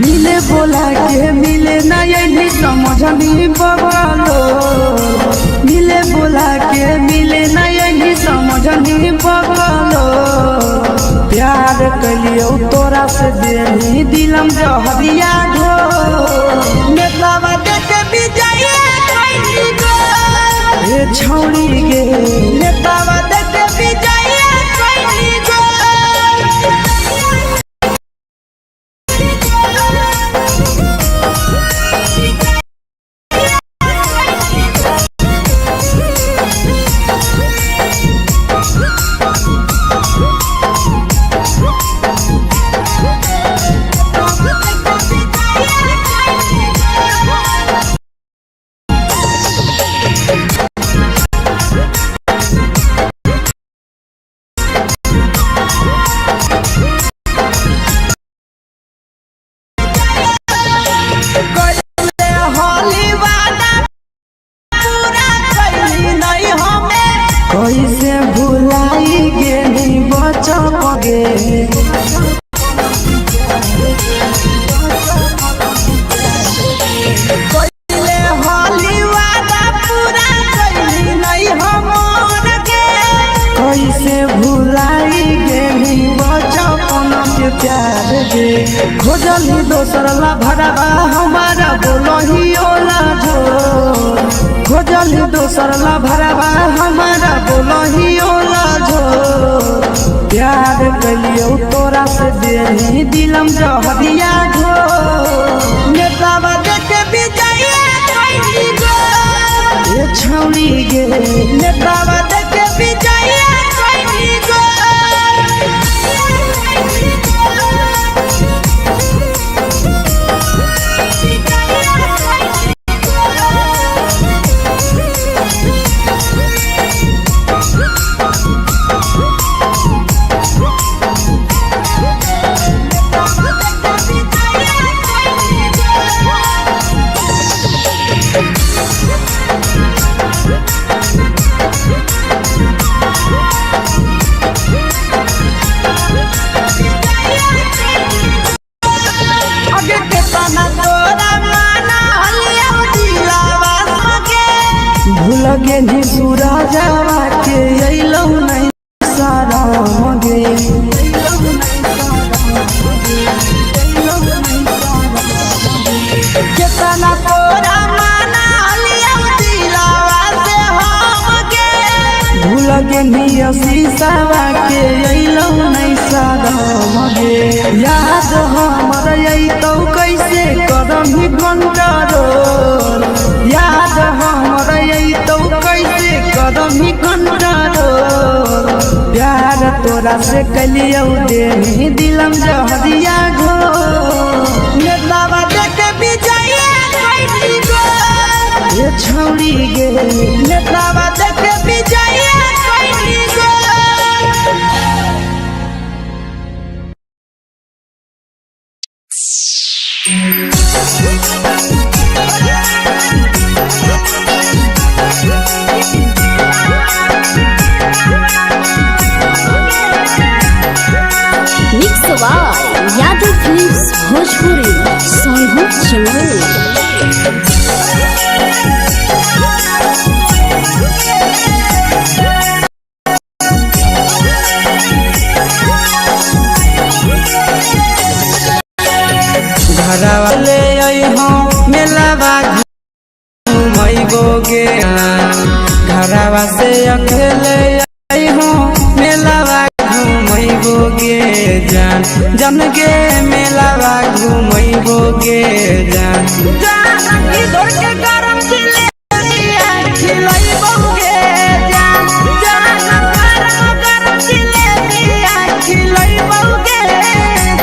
मिले बोला के मिले ना यही समझनी बगलो मिले बोला के मिले ना यही समझनी बगलो प्यार कलियो तोरा से देनी दिलम जहरिया घो नेतावा देखे विजय कैली गो ए छौड़ी गे नेतावा देखे विजय कैली गो कैसे भुलाई गेली बचप गे कैले हलीवादा पूरा कैली नहीं हमर गे कैसे भुलाई गेली बचपन के प्यार गे खोजली दोसर ला भरवा हमारा बोलही ओला झो खोजली दोसर ला भरवा हमारा बोलही ओला झो प्यार कलियो तोरा से देनी दिलम जहरिया झो नेतावा देखे विजय कैली गो ए छौड़ी गे नेतावा देखे विजय कैली गो शीशावा के अइलौ नहीं सादम गे याद हमर अइतौ कैसे करही कंट्रोल याद हमर अइतौ कैसे करही कंट्रोल प्यार तोरा से कलियौ देही दिलम जहरिया घो नेतावा देखे विजया कैली गो ये छौड़ी गे नेतावा देखे विजया कैली गो mix by Yadav films Bhojpuri संगीत चैनल। घरवा ले अइहो मेलावा घुमैबो गे घरवा से अकेले अइहो मेलावा घुमैबो गे जान जन गे मेलावा घुमैबो गे जान जान की दौड़ के गरम जिलेबिया खिलैबो गे जान जान गरम जिलेबिया खिलैबो गे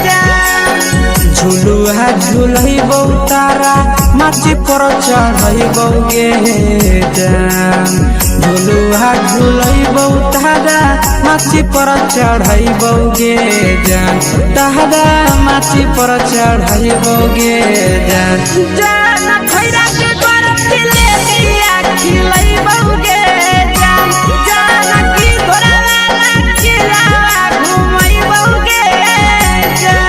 जान झुलुहा झुलैबो तारा माची पर चढ़ैबो गे जान झुलुहा झुलैबो तारा माची पर चढ़ैबो गे जान तारा माची पर चढ़ैबो गे जान जान खैरा के गरम जिलेबिया खिलैबो गे जान जान की घोड़ावा खिलावा घुमैबो गे जान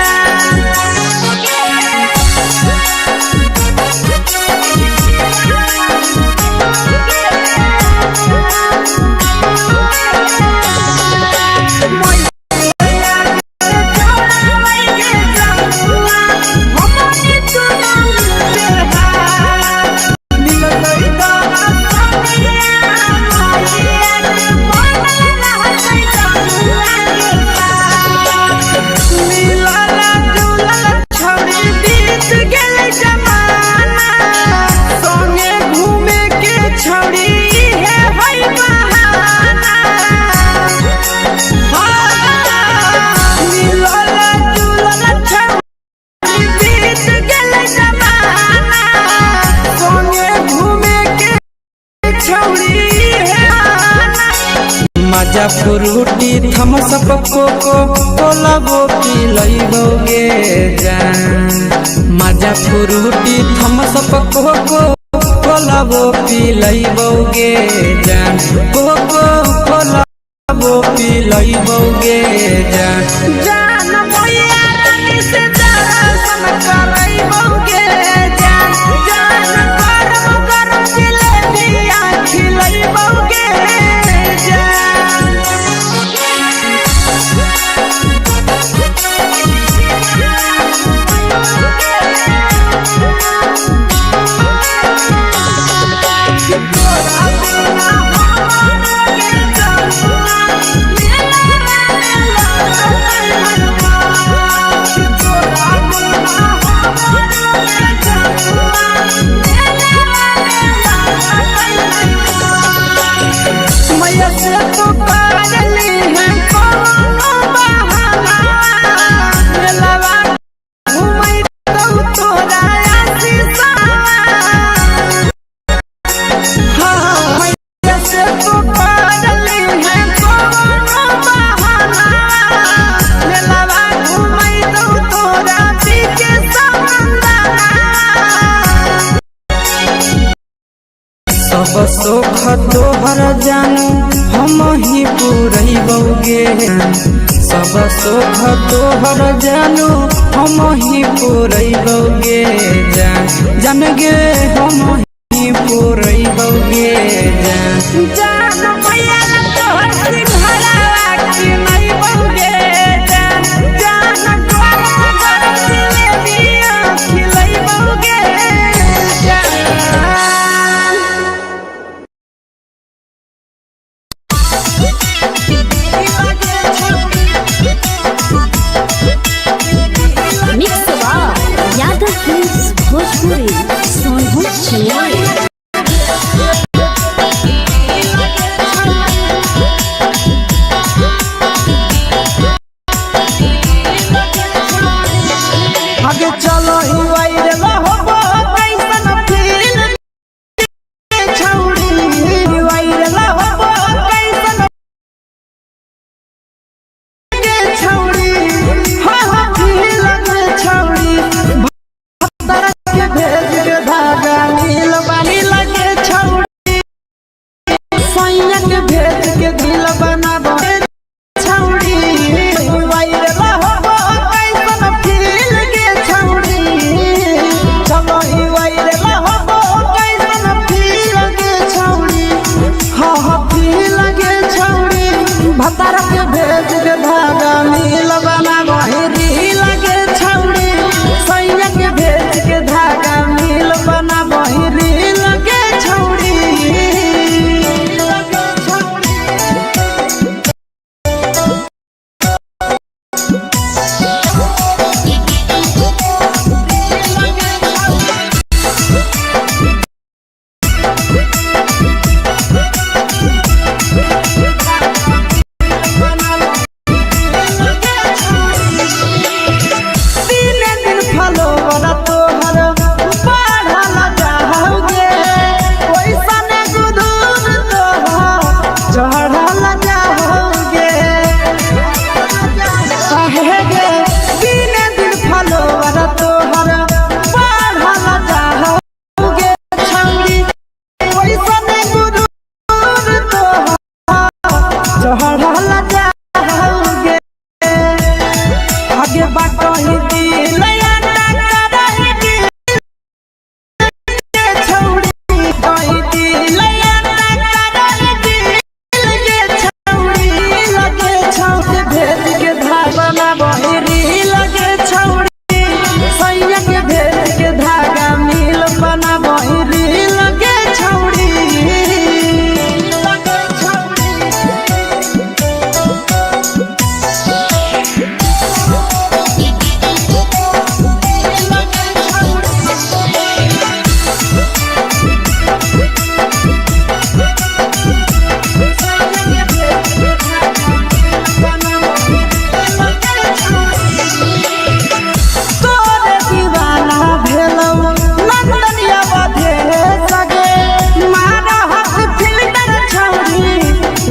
मजा फ्रूटी थम्स अप कोको कोला वो पी लइबो गे जान मजा फ्रूटी थम्स अप कोको कोला वो पी लइबो गे जान कोको कोला वो पी लइबो गे जान जान मोया रानी से दर्शन करइबो गे जान जान गरम गरम जिलेबिया खिलइबो गे जान सब सुख तोहर जानू हम ही पूरैबो गे सब सुख तोहर जानू हम ही पूरैबो गे जान गे हम ही पूरैबो गे जान मैया तोहर सिंघारा की नहीं बगे जान गरम जिलेबिया खिलैबो गे जान के भेज के धागा मिल बना बहिरी लगे छौड़ी सैया के भेज के धागा मिल बना बहिरी लगे छौड़ी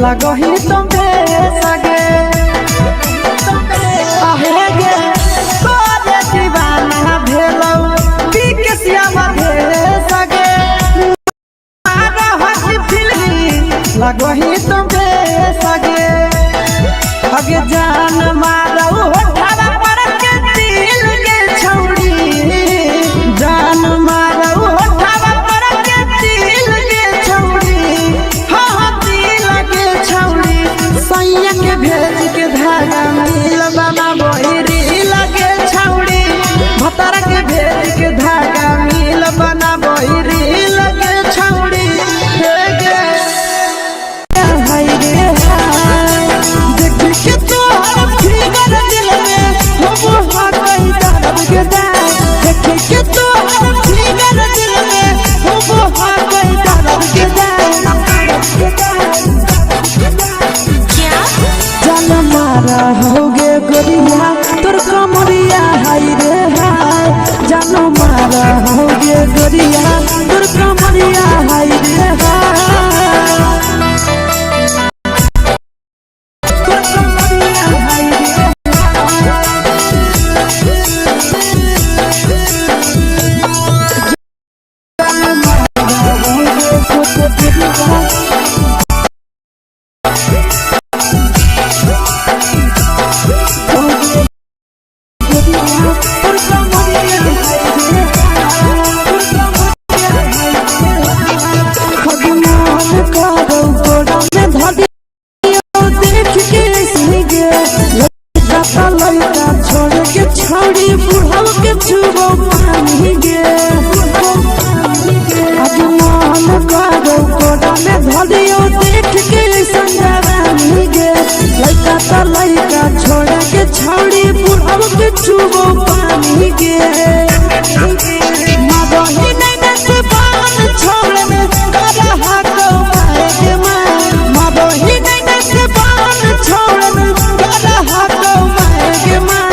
लगही तुम्हे सगे आहे गे तोरे दीवाना भेलौ बिकसिया मधे सगे मारा हसी फिल्मी लगही तुम्हे सगे अगे जान मारौ होठवा पर के दिल के छौड़ी जान मारौ होठवा पर के दिल के छौड़ी सैया के भेज के धागा मिल बना बहिरी लगे छौड़ी भतार के भेज के धागा मिल बना बहिरी लगे छौड़ी देख के तोहर फिगर दिल में हो कहीं दर्द के देख के तोहर फिगर दिल में हो कहीं दर्द के मारा होगे गोरिया तोर कमरिया हाय रे हाय जानो मारा होगे गोरिया तोर कमरिया हाय रे हाय तोर कमरिया हाय रे छौड़ी बुढ़ाव के छुबो पानी गे आज मन करो कोड़ा में धरियो देख के संजवानी गे लइका त लइका छोड़ के छौड़ी बुढ़ाव के छुबो पानी गे मगही नहीं से बान छोड़ में करा हाको माए के मां मगही नहीं से बान छोड़ में करा हाको माए के मां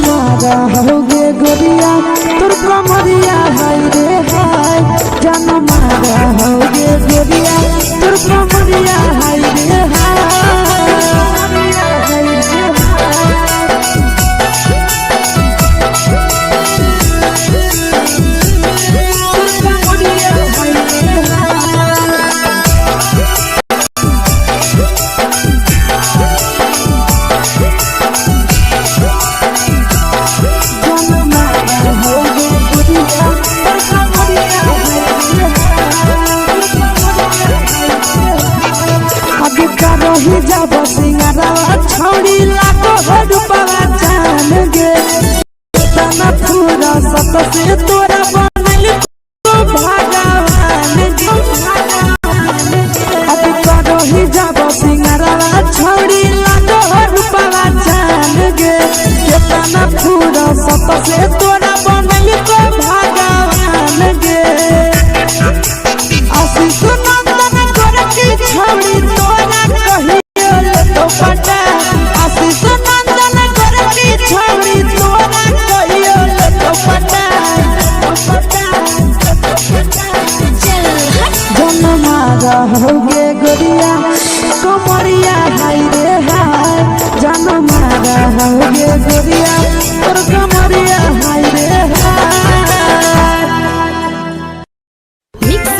मारा होगे गोरिया तोर कमरिया हाय रे हाय जान मारा होगे गोरिया तोर कमरिया हाय रे हाय रही जब सिंगारवा छौड़ी लाखों रुपवा जान गे तना पूरा सत से तोरा बनल को भगवान गे अब रही जब सिंगारवा छौड़ी लाखों रुपवा जान गे तना पूरा सत से तोरा बनल को भगवान गे आशीष नंदन गोरखी छौड़ी तोरा कहियो तो पटा आशीष नंदन गोरखी छौड़ी तोरा कहियो तो पटा जन्मा रहोगे गोरिया कमरिया हाय रे हाय जन्मा रहोगे गोरिया और कमरिया हाय रे हाय। मिक्स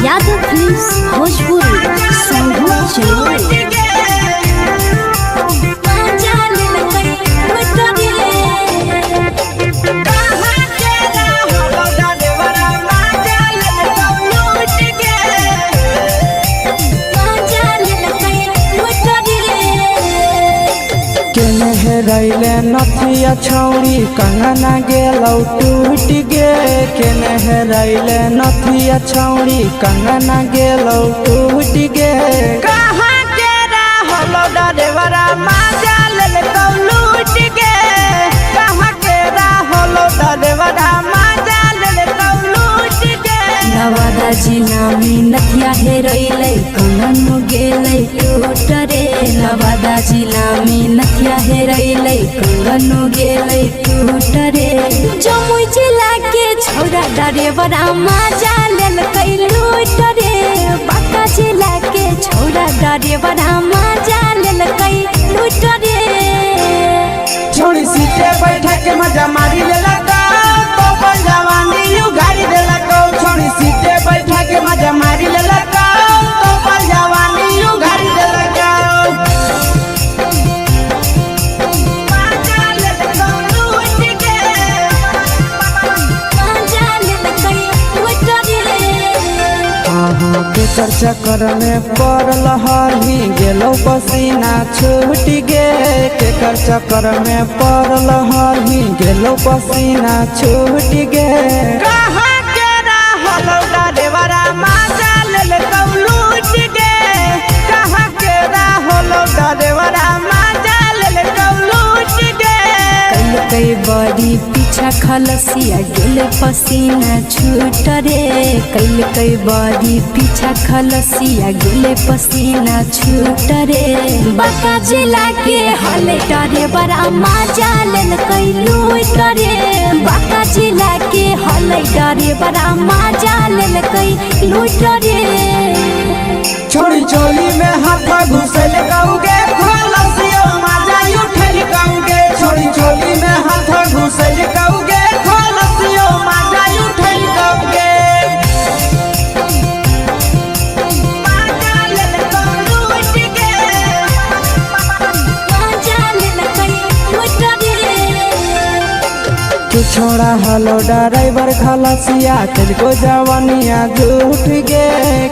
यादव फिल्म्स भोजपुरी संगीत चैनल। रैले नथिया छौड़ी कंगना गेलौ टूट गे केने रैले नथिया छौड़ी कंगना गेलौ टूट गे कहाँ के रहलो डरेवरा माजा लेलकौ लूट गे कहाँ के रहलो डरेवरा माजा लेलकौ लूट गे नवादा जिला में नथिया हेरैलै कंगन गेलै टूट रे नवादा जिला में नथिया हेरैलै कंगन गेलै टूट रे जमुई जिला के छौरा डरेवरा माजा लेलकै लूट रे बांका जिला के छौरा डरेवरा माजा लेलकै लूट रे छोड़ी सीटे बैठा के मजा मारी लेलकौ तो जवानी यू गाड़ी देलकौ छोड़ी सीटे बैठा के मजा मारी लेलकौ तो जवानी यू गाड़ी देलकौ माजा लेलकौ लूट गे माजा लेलकै लूट रे केकर चक्कर में पड़ल हली गेलौ पसीना छूट गे केकर चक्कर में पड़ल हली गेलौ पसीना छूट गे कहाँ के रहलो डरेवरा माजा लेलकौ लूट गे कहाँ के रहलो डरेवरा माजा लेलकौ लूट गे कई बड़ी पीछा खलसिया गेले पसीना छूट रे कई बड़ी पीछा खलसिया गेले पसीना छूट रे बांका जिला के हले डरे बड़ा माजा लेलकै लूट रे बांका जिला के हले डरे बड़ा माजा लेलकै लूट रे छोड़ी चोली में हाथ घुसल गौगे खलसियो माजा उठल गौगे छोड़ी चोली में हाथ घुसल गौगे खलसियो माजा उठल गौगे माजा लेलकौ लूट गे माजा लेलकै लूट रे तू छोड़ा हलो ड्राइवर खलसिया तुझको जवानिया झूठ गे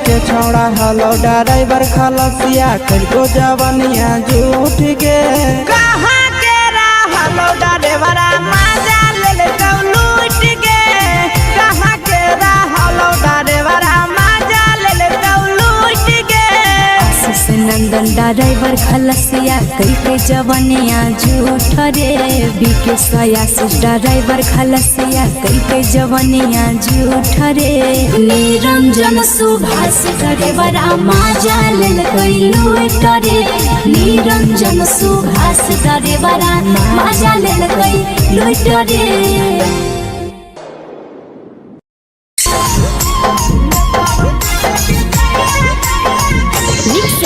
के छोड़ा हलो ड्राइवर खलसिया तुझको जवानिया झूठ गे कहाँ के रहलो डरेवरा माजा लेलकौ लूट गे कहाँ के रहलो डरेवरा माजा लेलकौ लूट गे आशीष नंदन ड्राइवर खलसिया कई जवनिया झूठ रे बीके आशीष ड्राइवर खलसिया कई जवनिया झूठ रे निरंजन सुभाष ड्राइवरा माजा लेलकै लूट रे निरंजन सुभाष ड्राइवरा माजा लेलकै लूट रे मिक्स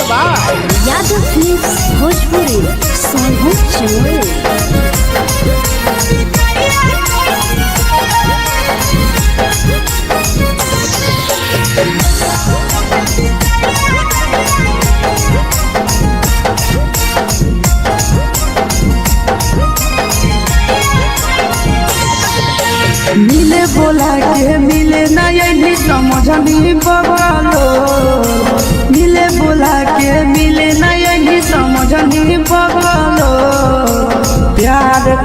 यादव फिल्म्स भोजपुरी संगीत चैनल। मिले बोला के मिले ना समझनी बगलो मिले बोला के मिले ना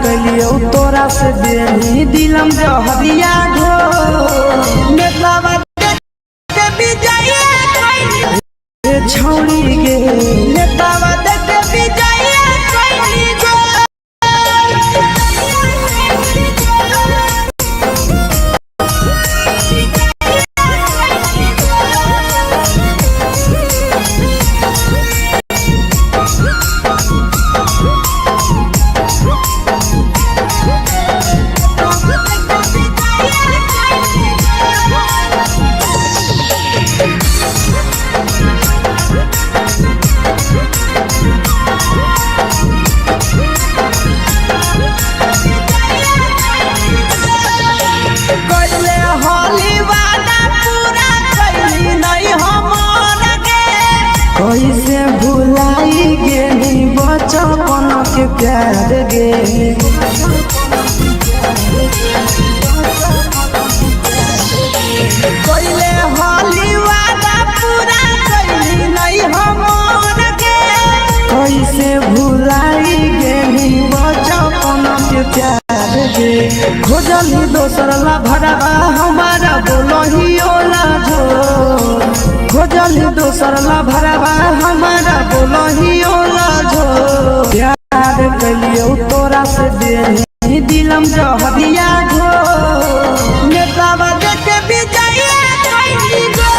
कलियो तोरा से देनी दिलम जहरिया घो नेतावा के विजय छौड़ी गे नेतावा के विजय गो कैसे भुलाई गेली बचपन के प्यार गे कैले होली वादा पूरा कैली नहीं हमर गे कैसे भुलाई गेली बचपन के प्यार गे खोजली दोसर ला भरवा हमारा बोलही ओला जो खोजली दोसर ला भरवा हमारा बोलही ओला जो प्यार कलियो तोरा से देनी दिलम जहरिया घो नेतावा के विजय गो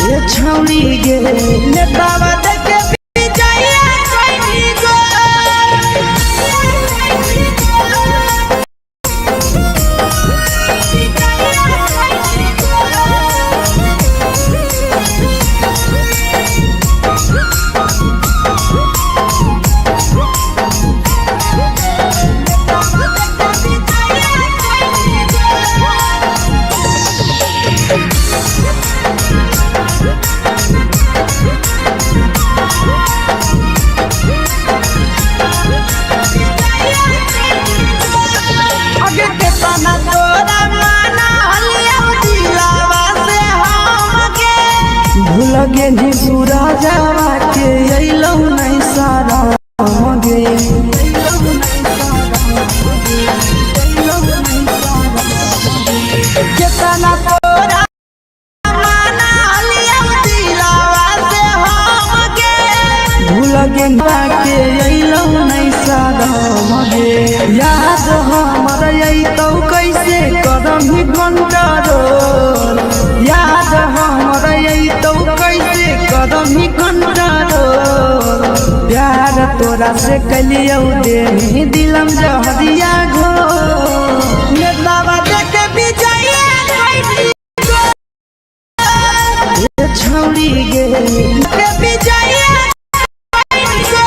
ये छौड़ी गे नेतावा के विजय गो भूल गेली सूरजवा के अइलौ नहीं सारा गे केतना तोरा माना लिया दिलावा से हम गे भूल गेला के अइलौ नहीं सारा गे याद हमर अइतौ कैसे करमही कंट्रोल याद हमर अइतौ कैसे करमही कंट्रोल प्यार तोरा से कलियो देनी दिलम जहरिया घो नेतावा के विजय गो छौड़ी गे के विजय गो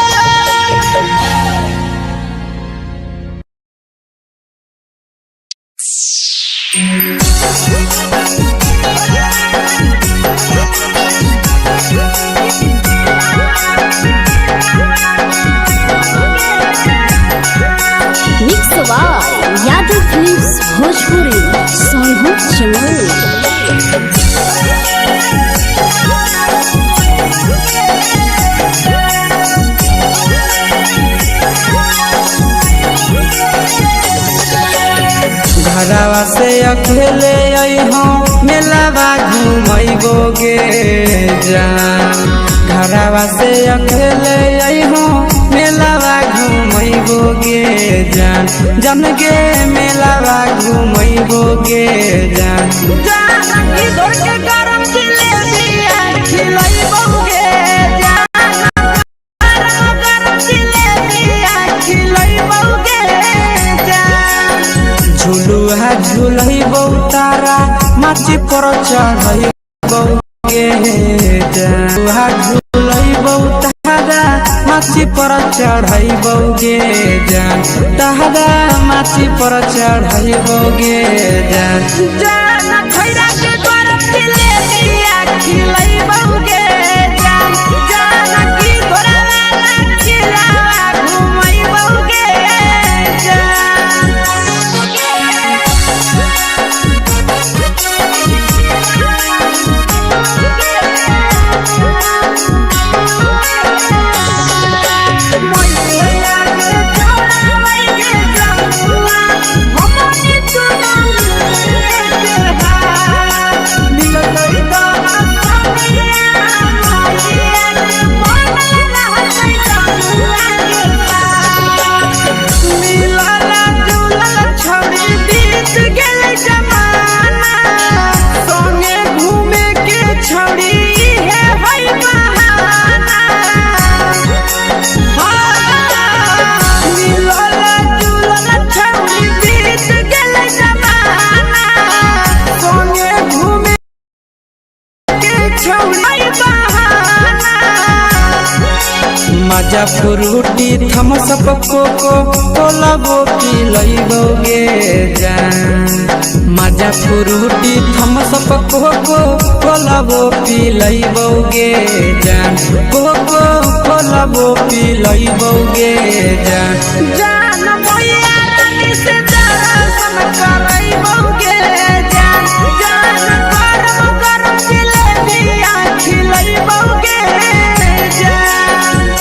यादव फिल्म्स भोजपुरी सोनू चमन घरवा से अकेले अइहो मेलावा घूमैबो गे जान घरवा से अकेले अइहो मेलावा घूमैबो गे जान जन गे मेलावा घूमैबो गे जान जान की दौड़ के गरम जिलेबी खिलैबो गे जान गरम जिलेबी खिलैबो गे जान झुलुहा झुलैबो तारा माची पर चढ़ैबो गे जान झुलैबो तारा माची पर चढ़ैबो गे जान तारा माची पर चढ़ैबो गे जान जान खैरा के गरम जिलेबी खिलैबो गे जान जान की घोड़ा वाला खिलावा घुमैबो गे जान मैया के छोड़ा मजा फ्रूटी थमसप कोको कोला वो पी लइबोगे जान मजा फ्रूटी थमसप कोको कोला वो पी लइबोगे जान कोको कोला वो पी लइबोगे जान जान मोया रानी से दर्शन करइबोगे जान जान गरम गरम जिलेबी खिलइबोगे जान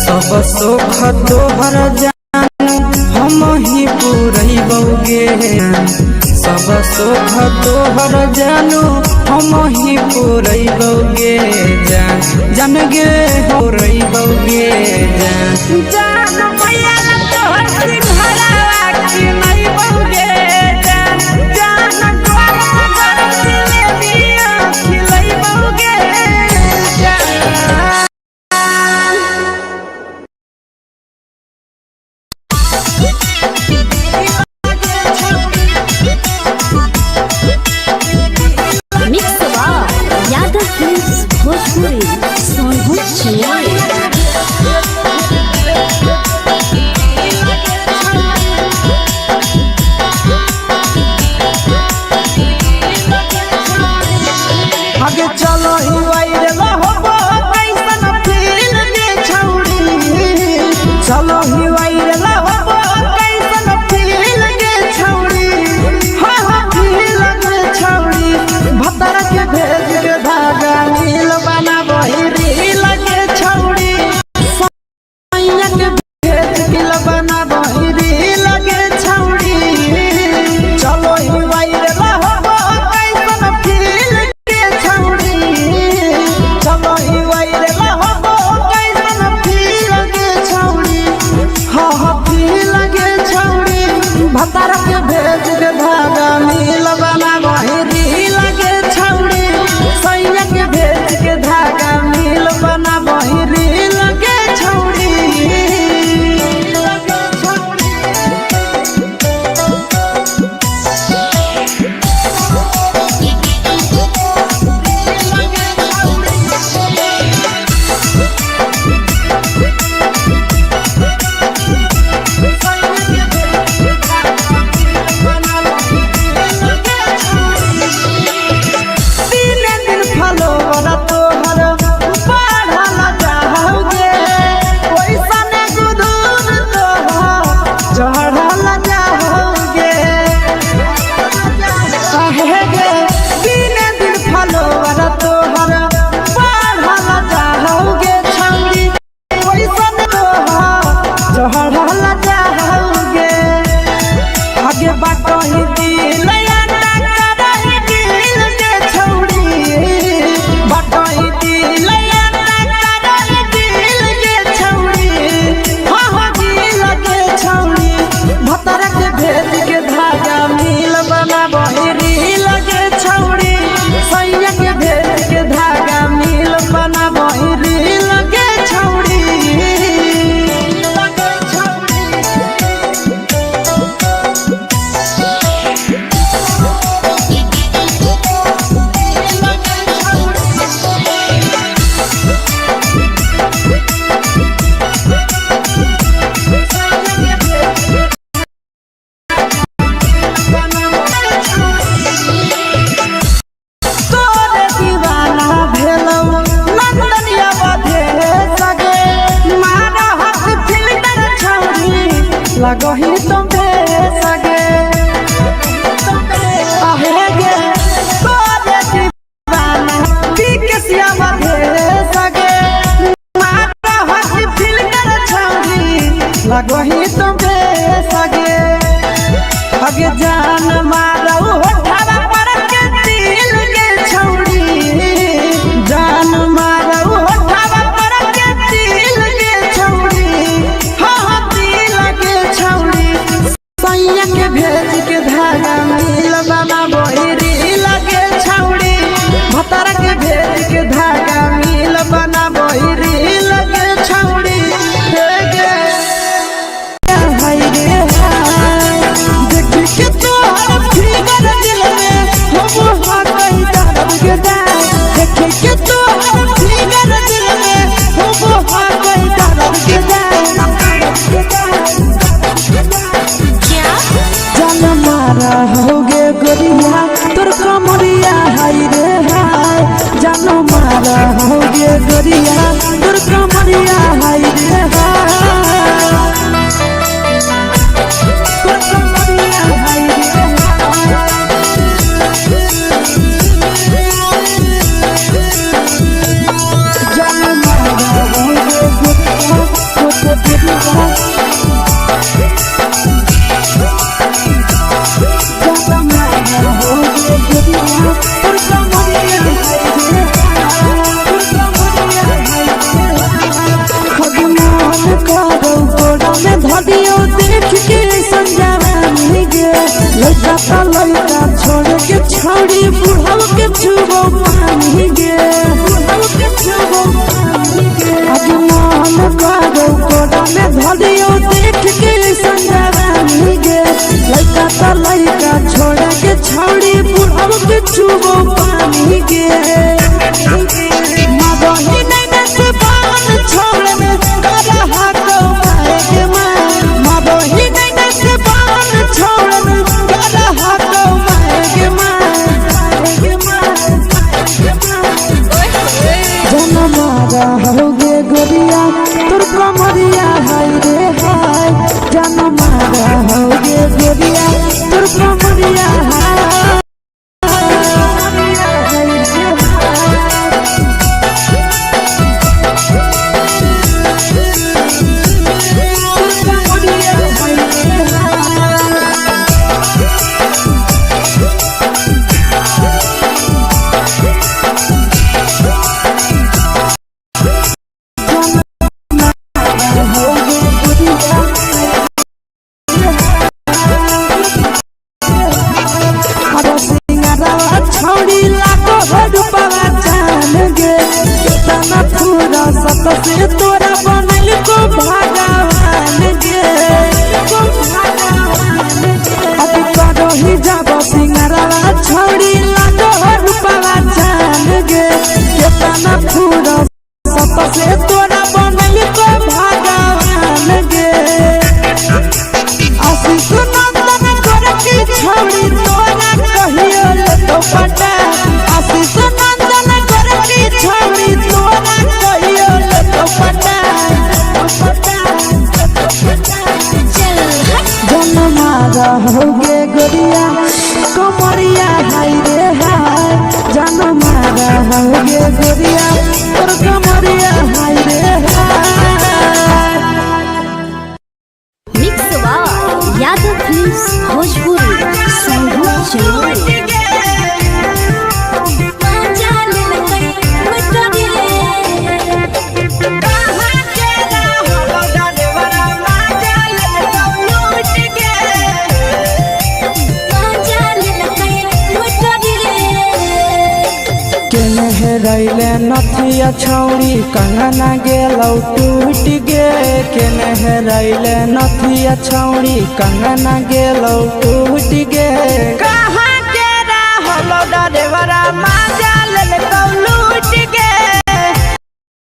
सब सुख तोहर जान हम ही पूरइबोगे सब सुख तोहर जानू हम ही पूरइबोगे जान जान गे पूरइबोगे जान जान मैया तोहर सिंघाड़ा खिलइबोगे जान जान गरम गरम जिलेबी खिलइबोगे जान मिक्स यादव फिल्म्स भोजपुरी सोनू आगे चलो ही वायरल होबो कैसन फील दे छौड़ी चलो ही वायरल होबो कैसन फील दे छौड़ी हा हा फील दे छौड़ी भतर के भेज के धागा नील बना वही रील के छौड़ी सैया के भेज के बना वही रील के छौड़ी चलो ही वायरल होबो कैसन फील के छौड़ी चलो ही वायरल होबो कैसन फील के छौड़ी हा हा फील के छौड़ी भतर के भेज के धागा नील बना वही रील के छौड़ी सैया के भेज के धागा नील बना वही रील के छौड़ी लगही तो सगे आहे गे तोरे दीवाना की कसिया मधे सगे मारा हसी फिल्टर छौरी लगही तुमे सगे अगे जान मारो होठवा पर के दिल के छौरी जान मारो होठवा पर के दिल के छौरी हाँ दिल के छौरी सैया के भेज के धागा मिल बाबा बोहिरी लगे छौरी भतारा के भेज के धागा मिल बना बोहिरी लगे छौरी हे गे हाय रे हाय देखी के तोहर फिगर दिल में हो हा कहीं दर्द के जाए देखी के तोहर फिगर दिल में हो हा कहीं दर्द के जाए जान मारा होगे गोरिया तोर कमरिया हाय रे हाय जान मारा होगे गोरिया तोर कमरिया हाय रे हाय तोर कमरिया हाय रे हाय जान मारा होगे गोरिया तोर कमरिया लड़का छोड़ के छौड़ी बुढ़ाव के छुबो पानी गे बुढ़ाव के छुबो पानी गे आज मन करो कोड़ा में धरियो देख के संजवानी गे लड़का छोड़ के छौड़ी बुढ़ाव के छुबो पानी गे मगही नहीं से बान छोड़ में करा हाथों मारे के मां मगही नहीं से बान छोड़ में करा हाथों मारे के मां जन मारा होगे गोरिया तोर कमरिया हाय रे हाय जन मारा होगे गोरिया तोर कमरिया हाय से तोरा बनल को भगवान गे अति करो ही जब सिंगरवा छोड़ी लागो रूपवा जान गे केतना फूल सत से तोरा बनल को भगवान गे आशीष नंदन कर की छोड़ी तोरा कहियो ले तो पटा आशीष नंदन कर की छोड़ी तोरा कहियो ले तो पटा जन मारा होगे गोरिया कमरिया हाय रे हाय जन मारा होगे गोरिया तोर कमरिया हाय रे हाय mix by Yadav films Bhojpuri संगीत चलो रैले नथिया छौड़ी कंगना गेलौ टूट गे केने रैले नथिया छौड़ी कंगना गेलौ टूट गे कहाँ के रहलो डरेवरा माजा लेल कौ लूट गे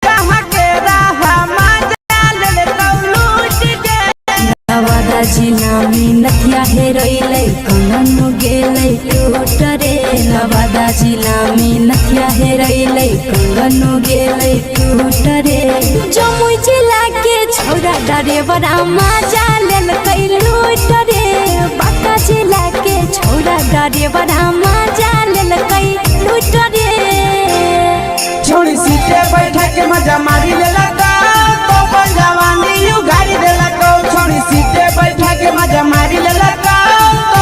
कहाँ के रहा माजा लेल कौ लूट गे नवादा जिला में नथिया हेरैलै कंगन गेलै टूट रे नवादा जिला में नथिया हेरैलै कंगनो गेलै टूट रे जमुई जिला के छौरा ड्राइवरा मजा लेलकै लूट रे बांका जिला के छौरा ड्राइवरा मजा लेलकै लूट रे छोड़ी सीटे बैठा के मजा मारी लेला तो अपन जवानी यू गाड़ी देला को छोड़ी सीटे बैठा के मजा मारी लेला तो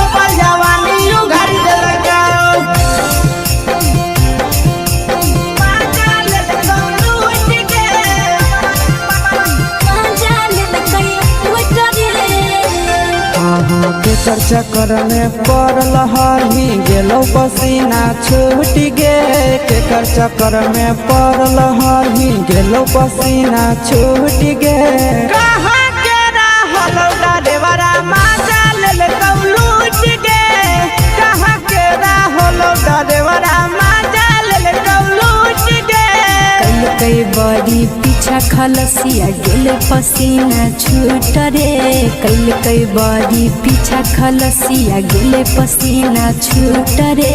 अपन जवानी यू गाड़ी देला को केकर चक्कर में पड़ल हही गेलो पसीना छूट गे केकर चक्कर में पड़ल हही गेलो पसीना छूट गे कहाँ के रहल ड्राइवरा मजा लेलकौ लूट गे कहाँ के रहल ड्राइवरा मजा लेलकौ लूट गे कई बड़ी पीछा खलसिया गेले पसीना छूट रे कई बड़ी पीछा खलसिया गेले पसीना छूट रे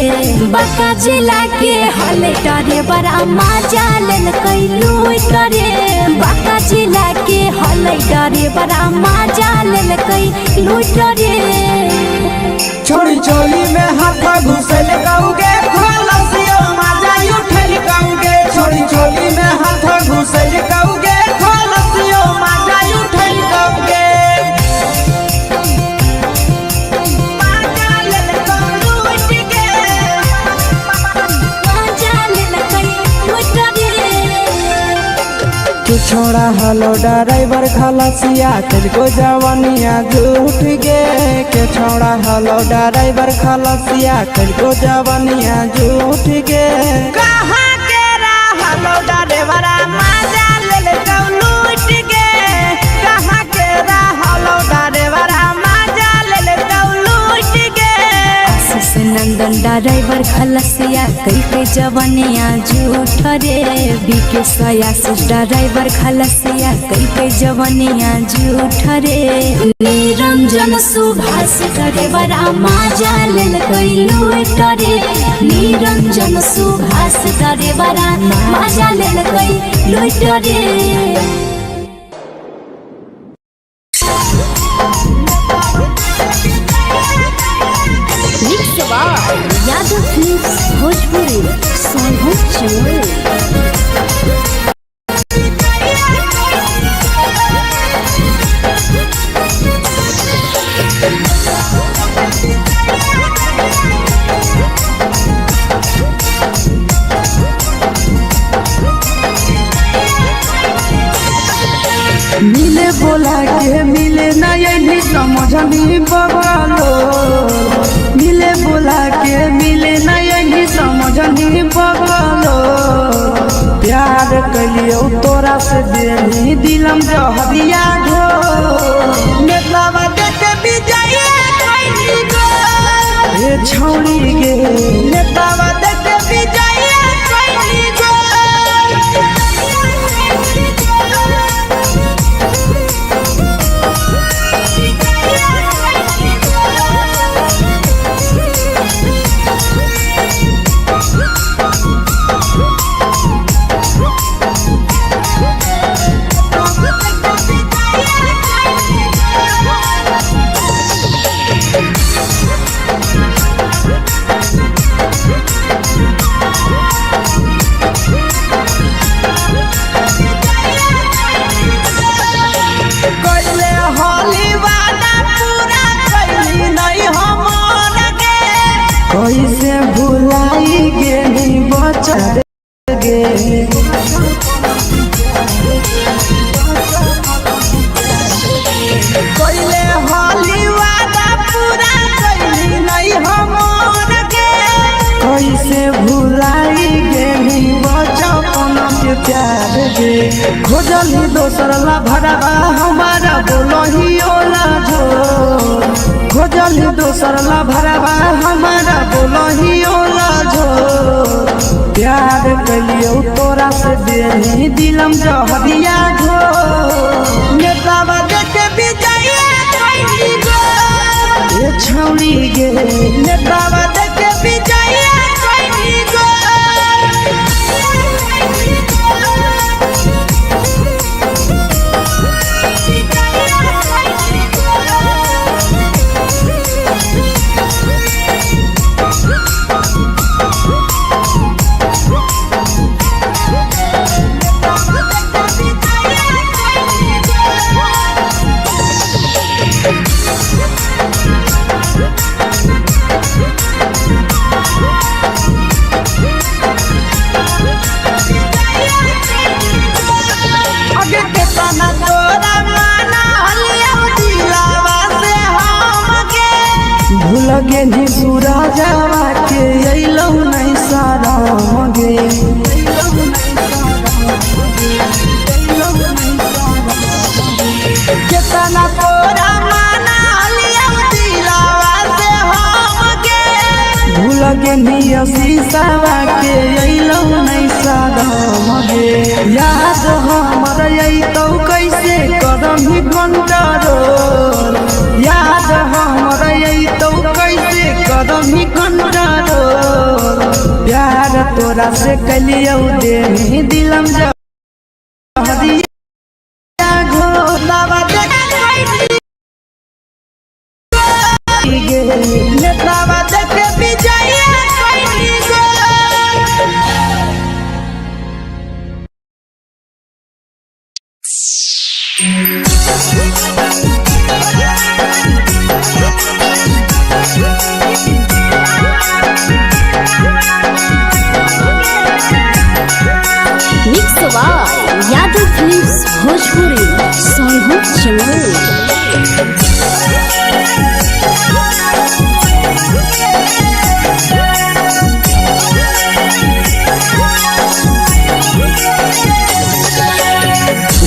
बांका जिला के हले डरे बड़ा मजा लेलकै लूट रे बांका जिला के हले डरे बड़ा मजा लेलकै लूट रे छोड़ी चोली में हाथ घुसल गौगे खलसियो मजा उठल गौगे छोड़ी चोली में हाथ घुसल गौगे खलसियो मजा उठल गौगे छोड़ा हलो ड्राइवर खलसिया तेरे जवानिया झूठ गे के छोड़ा हलो ड्राइवर खलसिया तेरे जवानिया झूठ गे कहाँ के रहलो ड्राइवरा मजा लेलकौ लूट गे कहाँ के रहलो ड्राइवरा मजा लेलकौ लूट गे आशीष नंदन ड्राइवर खलसिया कई जवानिया झूठ रे बीके आशीष ड्राइवर खलसिया कई जवानिया झूठ रे निरंजन सुभाष ड्राइवरा मजा लेलकै लूट रे निरंजन सुभाष ड्राइवरा मजा लेलकै लूट रे यादव फिल्म्स भोजपुरी सोनभद्र चौल मिले बोला के मिले नहीं समझनी बगलो मिले बोला के मिले नहीं समझनी बगलो प्यार कलियो तोरा से देनी दिलम जहरिया घो नेतावा देते विजय कैली गो ए छौड़ी गे नेतावा देते विजय कैली गो कैसे भुलाई गेली बचर गे कैले होली वादा पूरा कैली नहीं हमर गे कैसे भुलाई गेली बचपन के प्यार गे खोजली दोसर ला भरवा हमारा बोलही ओला जो खोजली दोसर ला भरवा हमारा बोलही ओला जो प्यार कलियो तोरा से देनी दिलम जहरिया घो नेतावा देखे विजय कैली गो ए छौड़ी गे नेतावा देखे विजय कैली लगे नी पूरा जावा के अइलौ नहीं सारा मगे कितना तोरा माना लिया दिलावा से हमके भूल गे नी शीशावा के अइलौ नहीं सारा मगे याद हमर अइतौ कैसे करम ही कंट्रोल याद हमर अइतौ कैसे करम ही कंट्रोल प्यार तोरा से कलियौ दे दिलम जहरी नेतावा देखे विजया कैली गो मिक्स आवाज यादव फिल्म्स भोजपुरी सोनू चमन।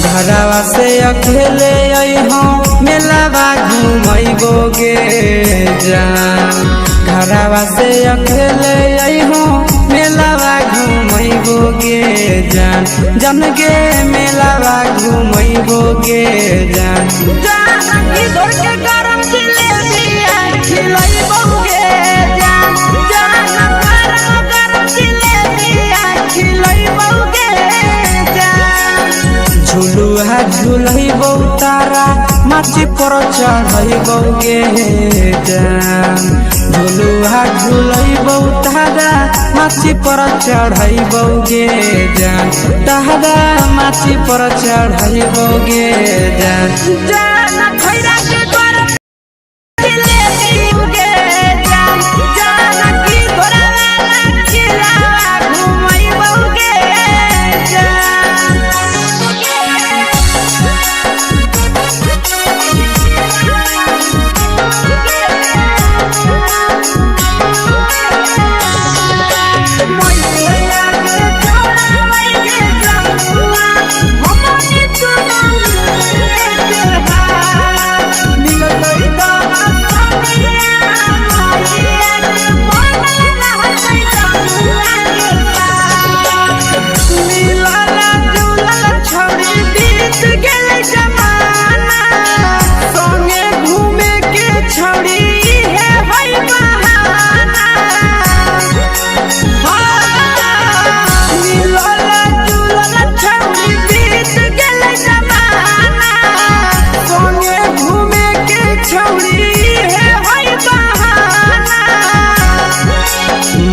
घरवा से अकेले अइहों मेलावा घूमैबोगे जान घरवा से अकेले अइहों मेलावा घूमैबोगे जान जन गे मेलावा घूमैबोगे जान इधर के गरम जिलेबिया खिलैबोगे जान गरम जिलेबिया खिलैबोगे जान झुलुहा झुलैबौ तारा माची पर चढ़ैबोगे जान झुलुहा झुलैबौ तारा माची पर चढ़ैबोगे जान तारा माची पर चढ़ैबोगे जान खैरा के गरम जिलेबिया जान की घोड़ा खिलावा घुमैबोगे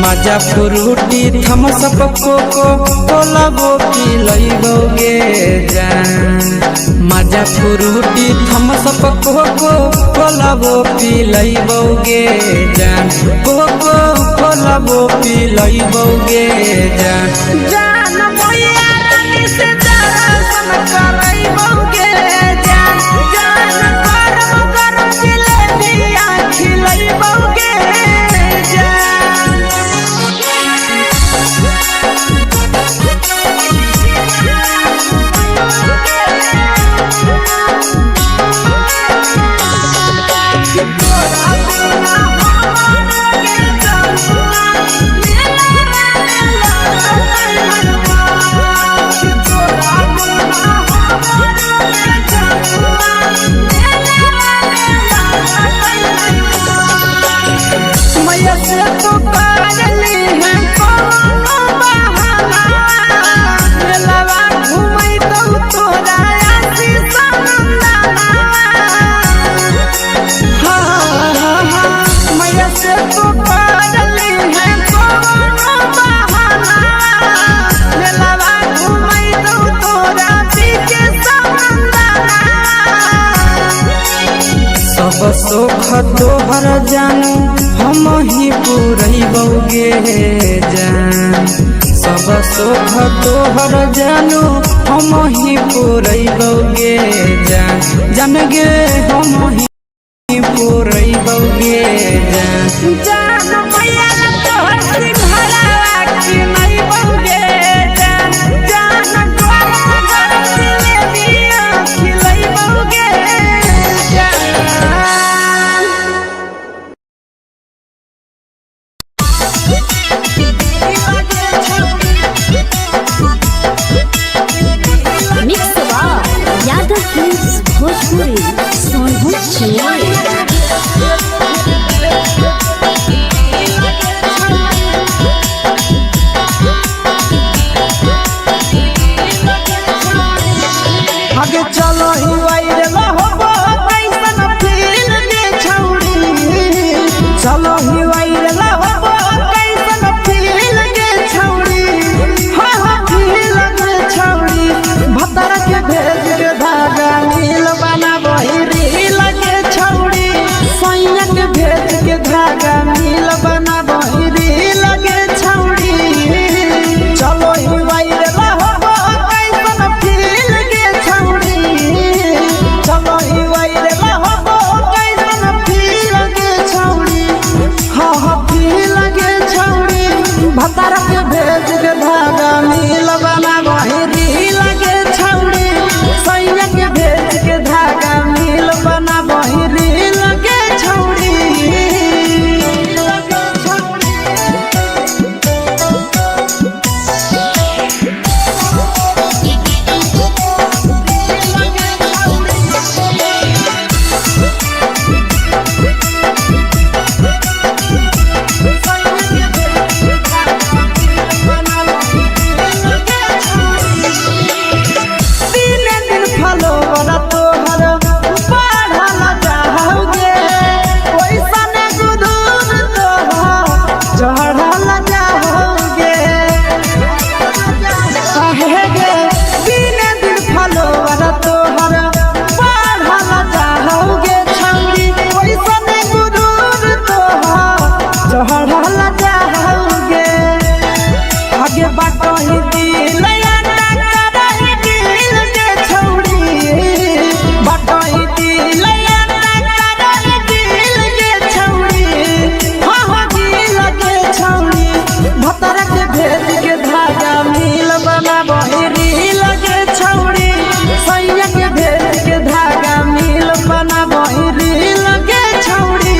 मजा फ्रूटी थमसप कोको कोलाबो पिलैबोगे जान मजा फ्रूटी थमसप कोको कोलाबो पिलैबोगे जान कोको कोलाबो पिलैबोगे जान जान भैया रानी से दर्शन करैबोगे जान गरम जिलेबिया खिलैबोगे सुख तोहर जानू हम ही पुरैबोगे जान सब सुख तोहर जानू हम ही पुरैबोगे जान गे हम ही पुरैबोगे जान जान मैया तोहर सिंघाड़ा की नहीं बहुगे जान द्वार दिले दिया खिलई बहुगे मिक्स यादव फिल्म्स भोजपुरी सोनू चिड़िया आगे चलो ही वायरल होबो कैसन फील दे छौड़ी चलो ही वायरल होबो कैसन फील दे छौड़ी हाँ फील दे छौड़ी भतर के भेज के धागा नील बना बहिरी लगे छौड़ी सैया के भेज के धागा नील बना बहिरी लगे छौड़ी चलो ही वायरल होबो कैसन फील दे छौड़ी चलो ही वायरल होबो कैसन फील दे छौड़ी हाँ फील दे छौड़ी भतर के भेज के धागा नील बना बहिरी लगे छौड़ी सैया के भेज के धागा नील बना बहिरी लगे छौड़ी आगे बाटो ही दिल बाटो ही दिल हाँ दिल के छौड़ी भतर के भेज के धागा मिल बना बहिरी लगे छौड़ी सैया के भेज के धागा मिल बना बहिरी लगे छौड़ी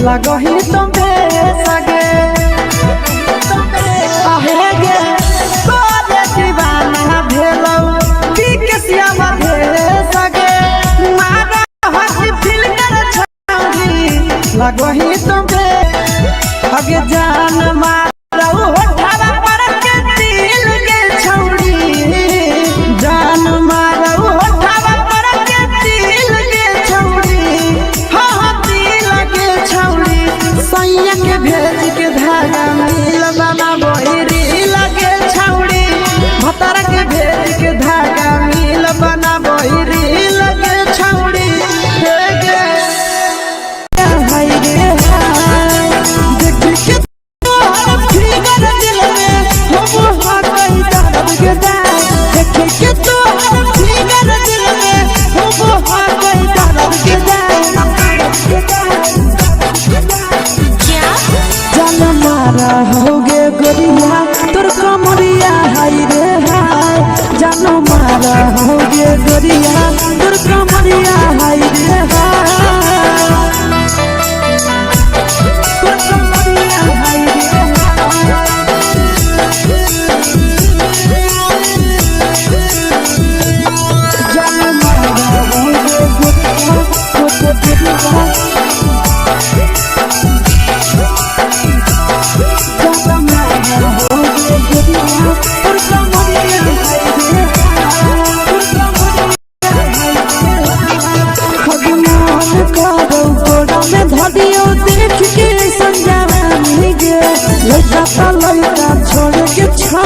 लगो ही तुम सगे आहे गे तोरे दीवाना भेलो की केसिया भे सगे मारा हंसी फिल्टर छौड़ी लगो ही तुम आगे जान मारो होठवा पर के दिल के छौड़ी जान मारो होठवा पर के दिल के छौड़ी हाँ दिल के छौड़ी सैया के भेज के धागा मिल बना बहिरी लगे छौड़ी भतर के भेज के धागा मिल बना बहिरी लगे छौड़ी हे गे हाय गे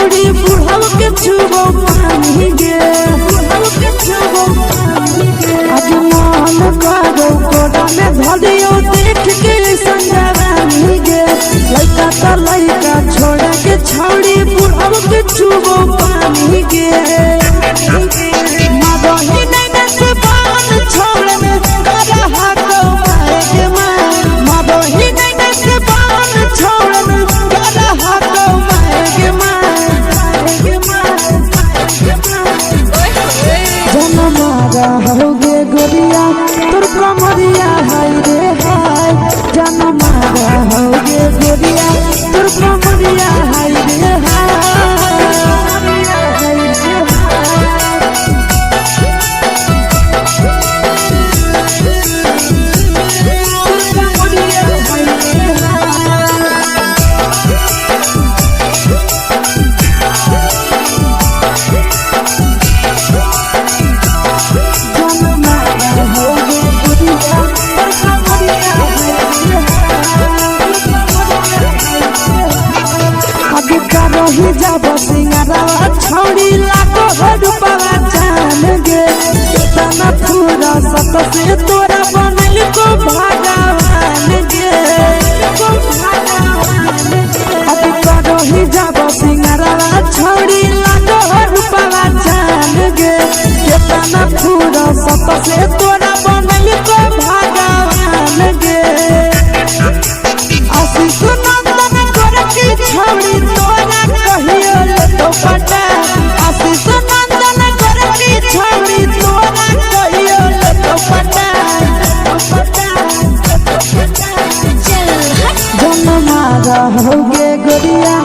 छौड़ी बुढ़ाव के छुबो पानी गे बुढ़ाव के छुबो पानी गे आज मन करो कोड़ा में धरियो देख के संजवानी गे लइका त लइका छोड़ा के छौड़ी बुढ़ाव के छुबो पानी गे मदही नैना से बान छोड़ में करा हाथो माए के माँ मदही नैना से बान छोड़ में करा हाथो माए के माँ जनमारा होगे गोरिया तोर कमरिया हाय रे हाय जनमारा होगे गोरिया तोर कमरिया हाय रे रही जब सिंगारवा छौड़ी लाखो रुपवा जान गे तना पूरा सत से तोरा बनल को भगवान गे अब रही जब सिंगारवा छौड़ी लाखो रुपवा जान गे तना पूरा सत से तोरा बनल को भगवान गे आशीष नंदन गोरखी छौड़ी तोरा कहियो तो पटा आशीष नंदन गोरखी छौड़ी तोरा कहियो तो पटा जनमारा होगे गोरिया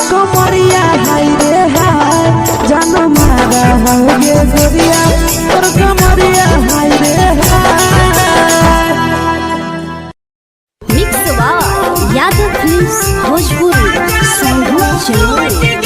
कमरिया हाय रे हाय जनमारा होगे गोरिया तोर कमरिया हाय रे हाय मिक्स यादव फिल्म्स भोजपुरी संगीत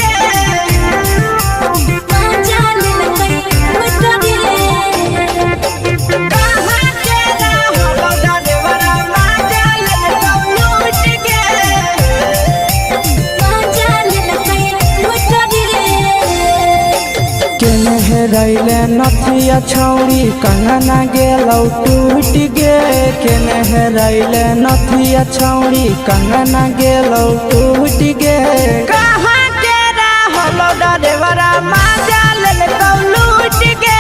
चलो रैले नथिया छौड़ी कंगना गेलौ टूट गे केने रैले नथिया छौड़ी कंगना गेलौ टूट गे कहाँ के रहलो डरेवरा माजा लेलकौ लूट गे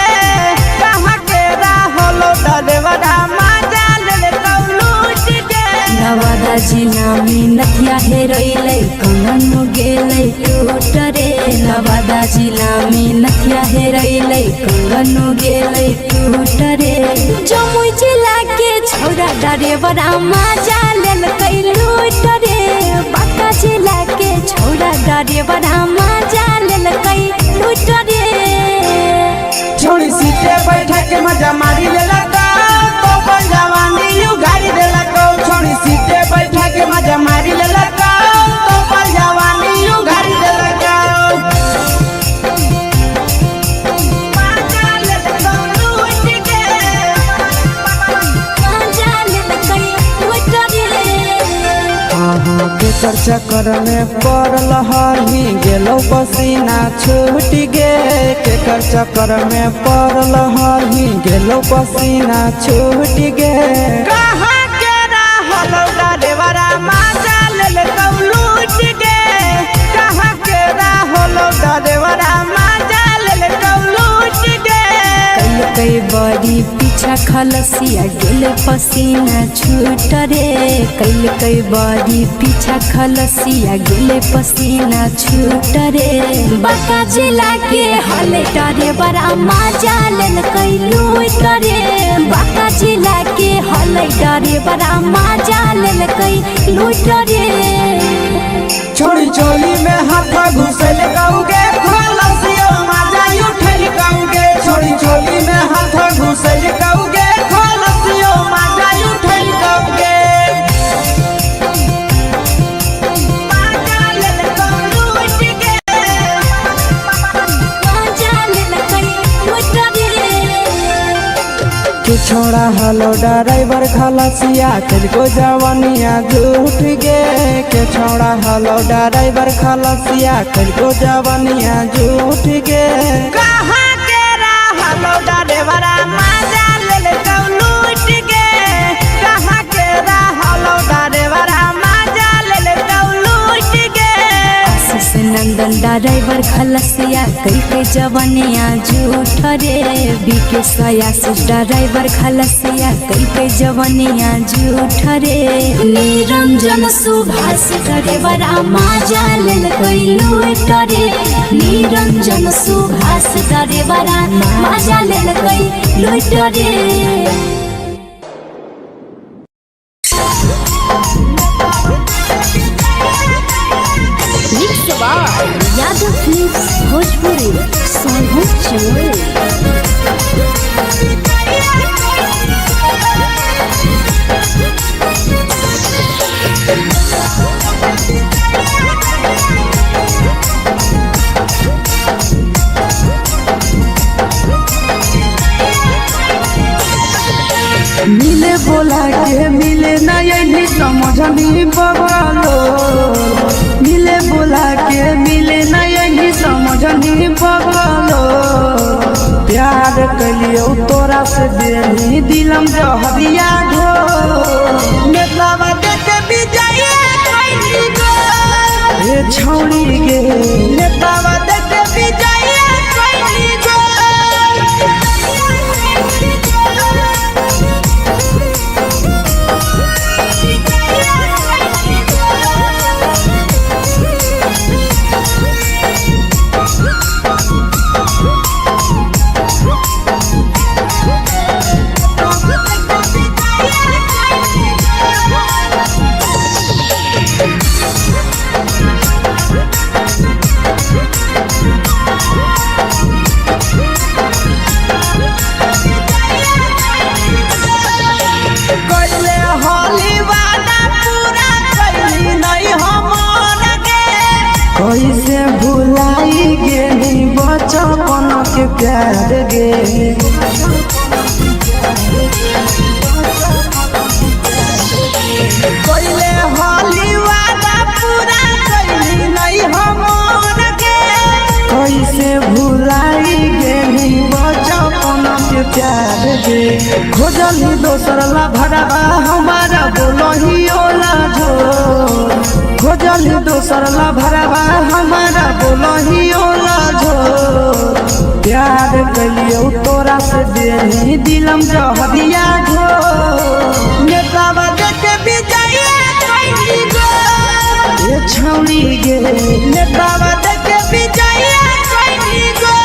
कहाँ के रहलो डरेवरा माजा लेलकौ लूट गे नवादा जिला में नथिया हेरैलै कंगन गेलै टूट रे नवादा जिला में नथिया हेरैलै कंगन गेलै टूट रे जमुई जिला के छौड़ा डरेवरा माजा लेलकै लूट रे बांका जिला के छौड़ा डरेवरा माजा लेलकै लूट रे छोड़ी सीटे बैठा के मजा मारी लेलकौ तो अपन जवानी उगारी देलकौ छोड़ी सीटे बैठा के मजा मारी लेलकौ तो अपन जवानी उगारी देलकौ माजा लेलकौ लूट गे माजा लेलकै लूट रे केकर चक्कर में पड़ल हही गेलौ पसीना छूट गे केकर चक्कर में पड़ल हही गेलौ पसीना छूट गे कहाँ के रहलो डरेवरा माजा लेलकौ लूट गे कहाँ के रहलो डरेवरा माजा लेलकौ लूट गे कई बड़ी पीछा खलसिया गेल पसीना छूट रे कई बड़ी पीछा खलसिया गेल पसीना छूट रे बांका जिला के हले डरे बड़ा माजा लेलकै लूट रे बांका जिला के हले डरे बड़ा माजा लेलकै लूट रे छोड़ी चोली में हाथ घुसल गौगे खलसियो माजा उठल गौगे छोड़ी चोली में हाथ घुसल गौगे खलसियो माजा उठल गौगे माजा लेलकौ लूट गे माजा लेलकै लूट रे छोड़ा हलो ड्राइवर खलसिया तुझको जवानिया झूठ गे के छोड़ा हलो ड्राइवर खलसिया तुझको जवानिया झूठ गे कहाँ के हलो ड्राइवर मजा ले लूट गे कहाँ के हलो ड्राइवर मजा ले लूट गे आशीष नंदन ड्राइवर खलसिया कई के जवानिया झूठ रे बीके आशीष ड्राइवर खलसिया कई के जवानिया झूठ रे निरंजन सुभाष ड्राइवर मजा ले लूट रे निरंजन सुभाष ड्राइवर मजा ले लूट रे यादव फिल्म्स भोजपुरी सोनभद्र मिले बोला के मिले ना यही समझनी बगलो मिले बोला के मिले ना यही समझनी बगलो प्यार कलियो तोरा से देनी दिलम जहरिया घो नेतावा देखे विजय कैली गो ए छौड़ी गे नेतावा देखे विजय कैली गो कैसे भुलाई गेली बचपन के प्यार गे कोइले होली वादा पूरा कैली नहीं हमर के कैसे भुलाई गेली बचपन के प्यार गे खोजली दोसर ला भरवा हमारा बोलही ओला झो खोजली दोसर ला भरवा हमारा बोलही ओला झो प्यार कलियो तोरा से देनी दिलम जहरिया घो नेतावा देखे विजय कैली गो ए छौड़ी गे नेतावा देखे विजय कैली गो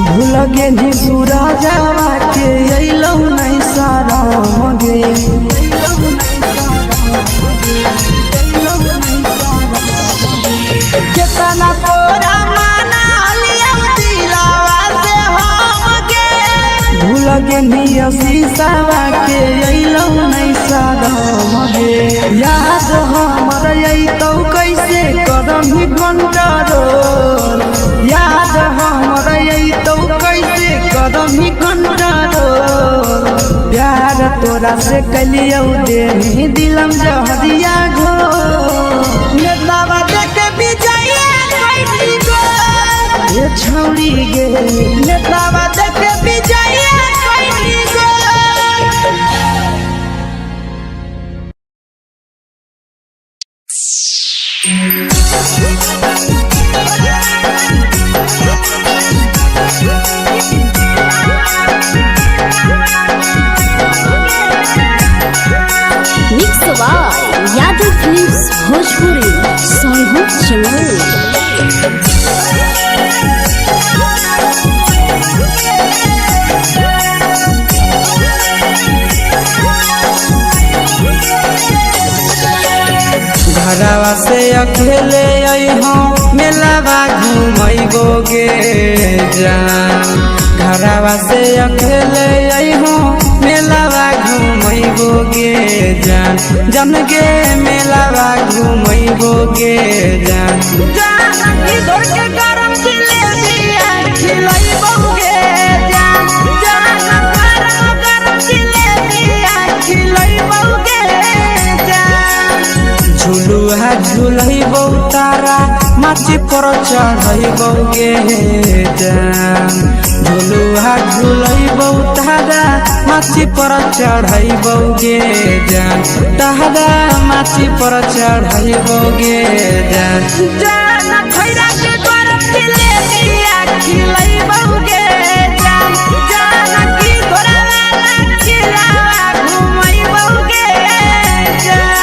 भूल गेली सूरजवा के अइलौ नहीं सारा गे केतना तोरा माना लिया दिलावा से हम गे भूल गेली शीशावा के अइलौ नहीं सारा गे याद हमर अइतौ कैसे करम कंट्रोल याद हमर अइतौ कैसे करम कंट्रोल प्यार तोरा से कलियो देनी दिलम जहरिया घो नेतावा देखे विजय कैली गो ए छौड़ी गे नेतावा देखे विजय कैली गो मिक्स यादव फिल्म्स भोजपुरी सोनू चैनल। घरवा से अकेले अइहो मेलावा घूमैबोगे जान। घरवा से अकेले अइहो मेलावा घूमैबोगे जान। जन गे मेलावा घूमैबोगे जान। जान की दौड़ के गरम जिलेबिया खिलैबोगे जान। जान गरम जिलेबिया खिलैबोगे जान। झुलुहा झुलैबौ तारा माची पर चढ़ैबोगे जान। झुलुहा झुलैबौ तारा माची पर चढ़ैबोगे जान। तारा माची पर चढ़ैबोगे जान। जान खैरा के गरम जिलेबिया खिलैबोगे जान। जान की घोड़ा खिलावा घुमैबोगे जान।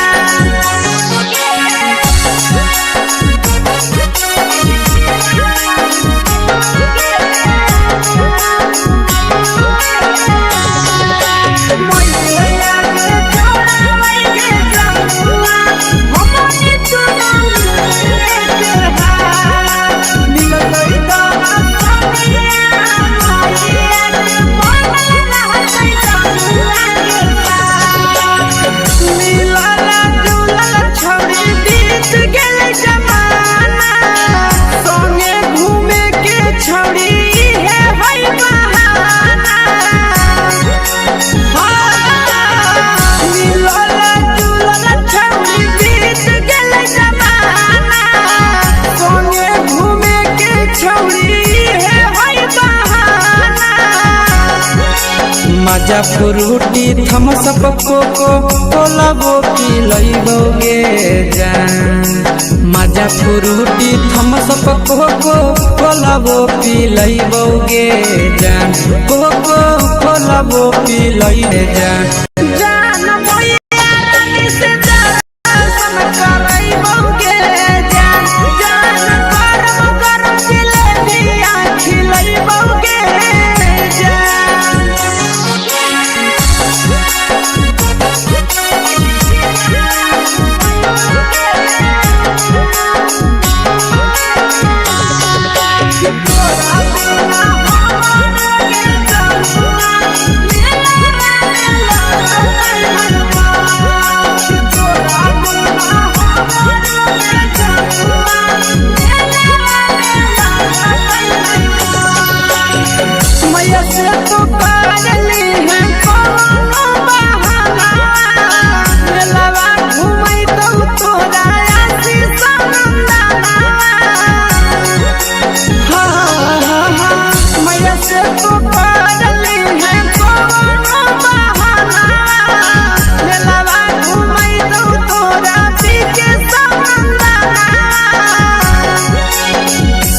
मजा फ्रूटी थम्स अप कोको कोला वो पिलैबोगे जान। मजा फ्रूटी थम्स अप कोको कोला वो पिलैबोगे जान। कोको कोला वो पिलै जान। जान मोया रानी से दर्शन करैबोगे जान। जान गरम गरम जिलेबिया खिलैबोगे जान।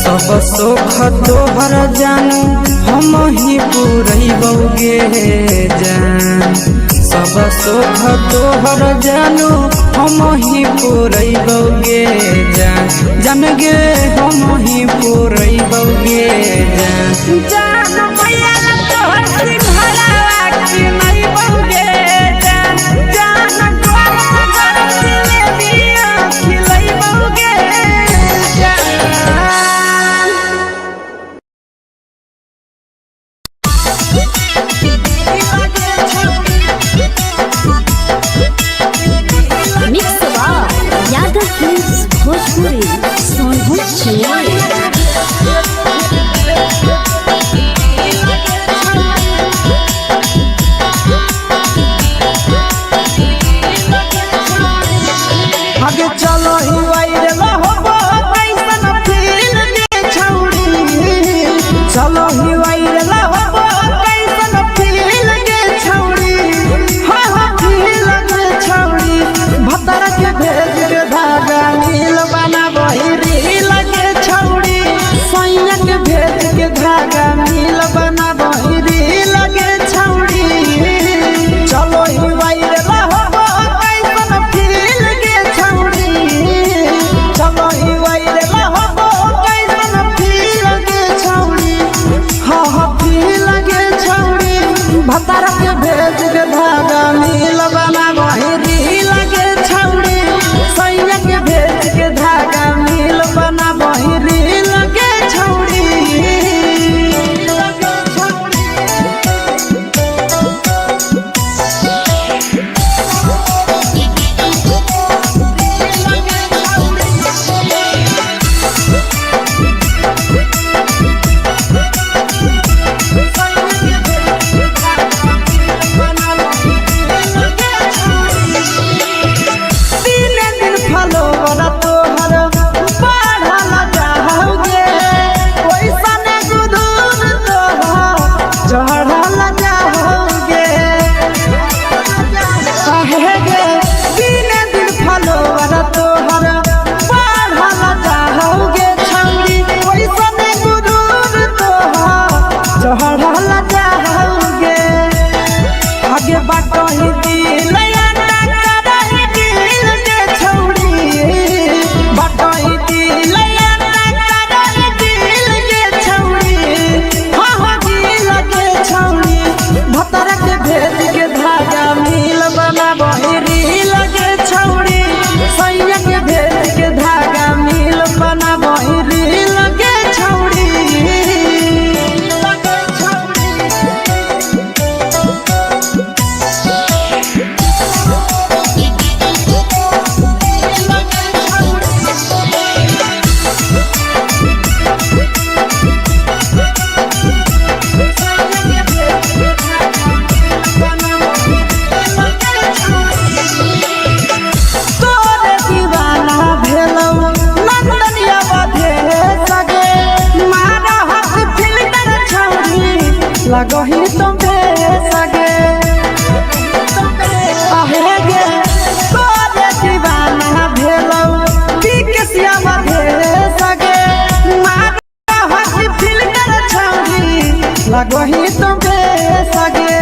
सब सुख तोहर जानू हम ही पुरैबोगे जान। सब सुख तोहर जानू हम ही पुरैबोगे जान। जन गे हम ही पुरैबोगे जान। जान मैया तोहर सिंघाड़ा खिलैबोगे जान। जान गरम गरम जिलेबिया खिलैबोगे जान। मिक्स यादव फिल्म्स भोजपुरी सोनू चैनल। आगे चलो ही वायरल होबो कैसन फील के छौड़ी। चलो ही वायरल होबो कैसन फील के छौड़ी। हा हा फील के छौड़ी। भतर के भेज के धागा नील बनाबो ही रील के छौड़ी। सैया के भेज के धागा नील बनाबो ही रील के छौड़ी। चलो ही वायरल होबो कैसन फील के छौड़ी। लगो ही तुम्हे सगे आहे गे तोरे दीवाना भेलो बिकसिया मधे सगे मारा हसी फील कर छौरी लगो ही तुम्हे सगे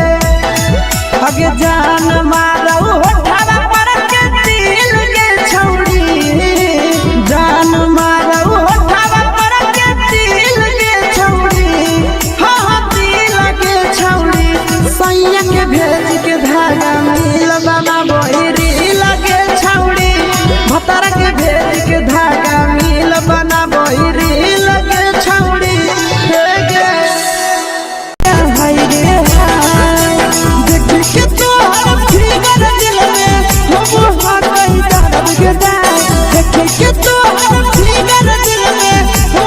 अगे जान मारो होठवा पर के दिल के छौरी जान मारो होठवा पर के दिल के छौरी हाँ दिल के छौरी सैया के भेज के धागा मिल बाबा बोहरी लगे छौरी भतार के भेज के धागा मिल बना बोहरी लगे छौरी हे गे हाय रे हाय देख के तो फिगर दिल में हो हाथ ही दर्द के दाग देख के तो फिगर दिल में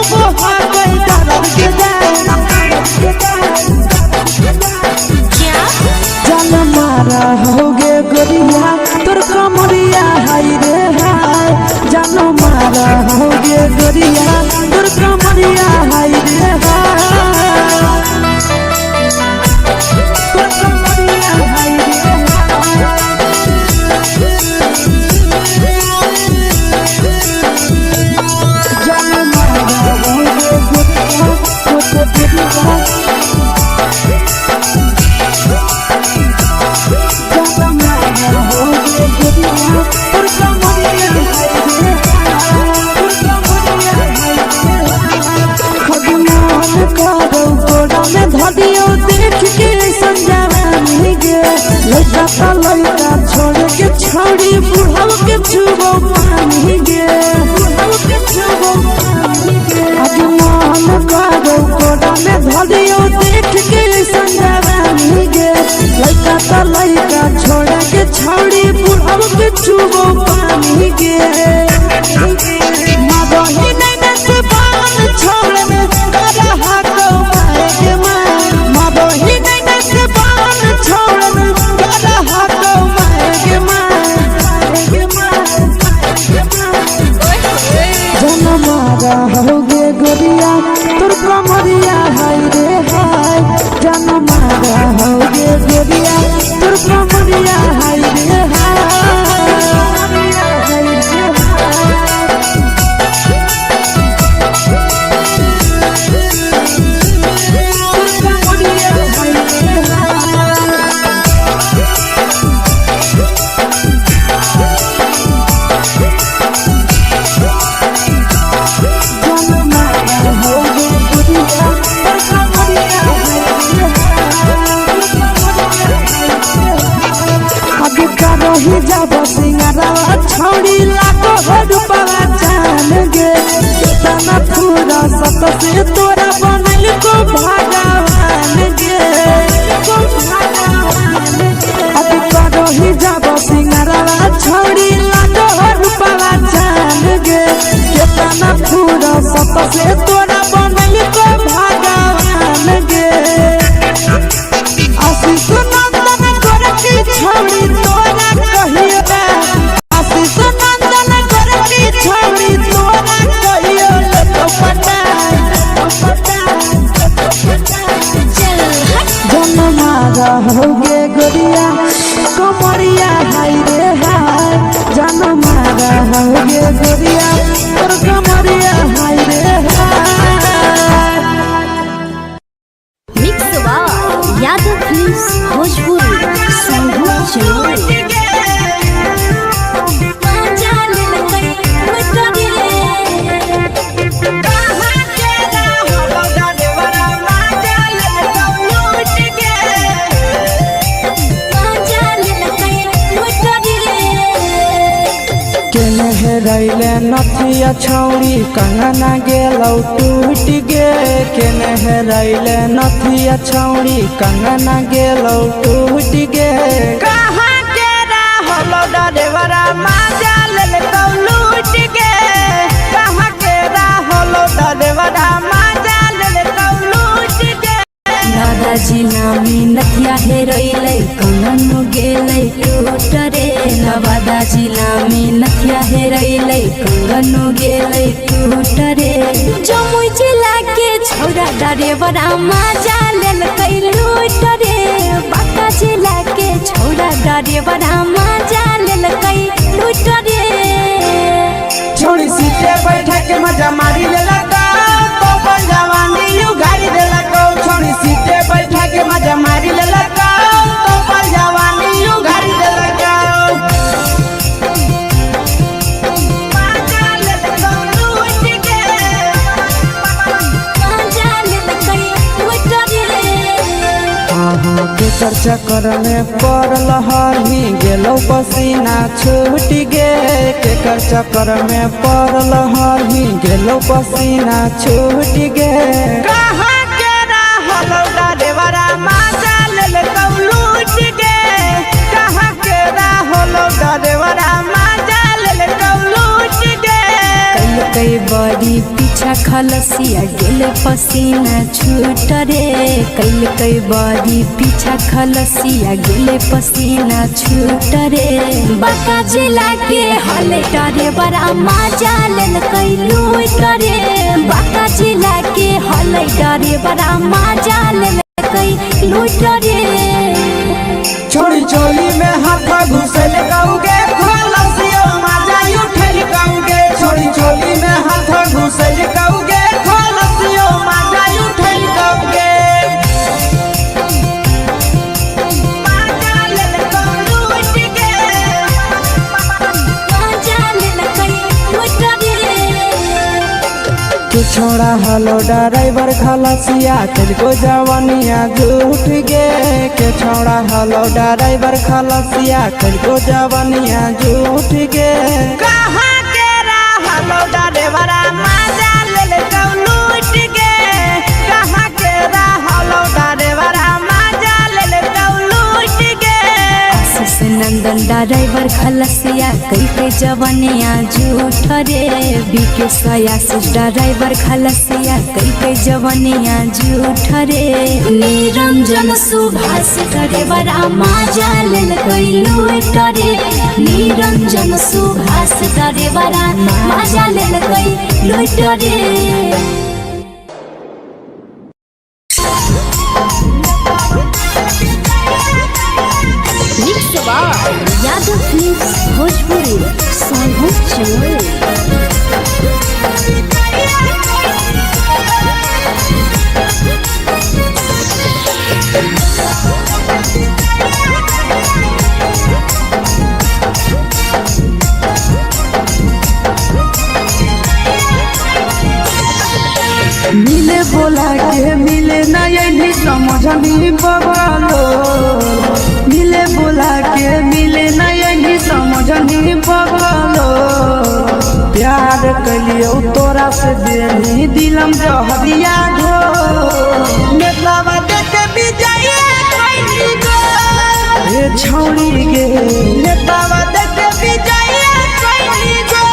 हो हाथ ही दर्द के जान मारा होगे गोरिया तोर कमरिया हाय रे हाय जान मारा होगे गोरिया तोर कमरिया हाय रे हाय तोर कमरिया हाय रे जान मारा होगे गोरिया तोर कमरिया धदियो देख के संजावानी गे लइका ता लइका छोड़ के छौड़ी बुढ़ाव के छुबो पानी गे बुढ़ाव के छुबो पानी गे आगे मन करो कोडा में धदियो देख के संजावानी गे लइका ता लइका छोड़ के छौड़ी बुढ़ाव के छुबो पानी गे मादही नहीं नस बान छोड़ में करा हाको माए गे मादही नहीं नस बान छोड़ में करा हाको माए गे जन मारा होगे गोरिया तोर कमरिया हाय रे हाय जन मारा होगे गोरिया तोर कमरिया हाय रे ही जब सिंगारा छौड़ी लागो हो रूपवा जान गे तना पूरा सत से तोरा बनल को भगवान गे अब करो ही जब सिंगारा छौड़ी लागो हो रूपवा जान गे तना पूरा सत से तोरा बनल को भगवान गे आशीष नंदन कर की छौड़ी तोरा आशीष नंदन कर की छौड़ी तोरा कहियो तो पता जन मारा होगे गोरिया कमरिया हाय रे हाय जन मारा होगे गोरिया तोर कमरिया हाय रे हाय मिक्स वा यादव फिल्म्स भोजपुरी संगीत चैनल रैले नथिया छौड़ी कंगना गेलौ टूट गे केने रैले नथिया छौड़ी कंगना गेलौ टूट गे कहाँ के रहलो डरेवरा माजा ले कौ लूट गे कहाँ के रहलो डरेवरा माजा ले कौ लूट गे दादाजी नामी नथिया हेरैलै कंगन गेलै टूट रे नवादा जिला में नथिया हेरैलै कंगनो गेलै टूट रे जमुई जिला के छौरा डरेबरा मजा लेलकै लूट रे बांका जिला के छौरा डरेबरा मजा लेलकै लूट रे छोड़ी सीटे बैठा के मजा मारी लेलका तो अपन जवानी यू गाड़ी देलका छोड़ी सीटे बैठा के मजा मारी लेलका तो अपन जवानी यू गाड़ी देलका केकर चक्कर में पड़ल हही गेलो पसीना छूट गे केकर चक्कर में पड़ल हही गेलो पसीना छूट गे कहाँ के रहलो डरेबरा मजा लेलकौ लूट गे कहाँ के रहलो डरेबरा मजा लेलकौ लूट गे कई बड़ी पीछा खलसिया गेल पसीना छूट रे कई बड़ी पीछा खलसिया गेल पसीना छूट रे बांका जिला के हले डरेबरा मजा लेलकै लूट रे बांका जिला के हले डरेबरा मजा लेलकै लूट रे छोड़ी चोली में हाथ घुसल गाऊगे खलसियो मजा उठल गाऊगे छोड़ी चोली में हाथ घुसल गाऊगे खलसियो मजा उठल गाऊगे छोड़ा हलो ड्राइवर खलसिया तेरे जवानिया झूठ गे के छोड़ा हलो ड्राइवर खलसिया तेरे जवानिया झूठ गे कहाँ के रहलो ड्राइवरा मजा लेलकौ लूट गे कहाँ के रहलो ड्राइवरा मजा लेलकौ लूट गे नंदन ड्राइवर खलसिया कई जवानिया झूठ रे बीके सयासी ड्राइवर खलसिया कई जवानिया झूठ रे निरंजन सुभाष ड्राइवरा मजा लेलकै लूट रे निरंजन सुभाष ड्राइवरा मजा लेलकै लूट रे यादव फिल्म्स भोजपुरी साहब मिले बोला के मिले ना ये समझनी बगलो मिले बोला के मिले ना ये समझनी बगलो प्यार कलियो तोरा से देनी दिलम जहरिया घो नेतवा देखे बिजय कोई गो ए छौड़ी गे नेतवा देखे बिजय कोई गो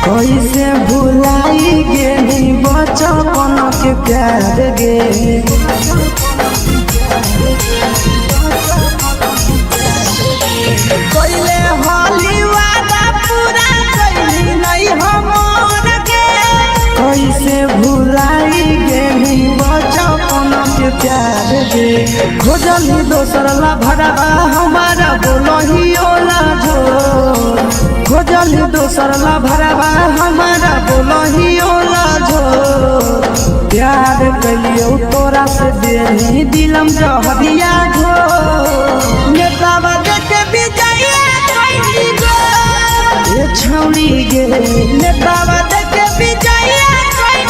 कैसे भुलाई गेली बचपन के प्यार गे कैले होली वादा पूरा कैली नहीं हमर गे कैसे भुलाई गेली बचपन के प्यार गे खोजली दोसर ला भरवा हमारा बोलही ओला जो खोजली दोसर ला भरवा हमारा बोलही ओला जो प्यार कलियो तोरा से देनी दिलम जहरिया घो नेतावा देखे बिजय कोई गो ए छौड़ी गे नेतावा देखे बिजय कोई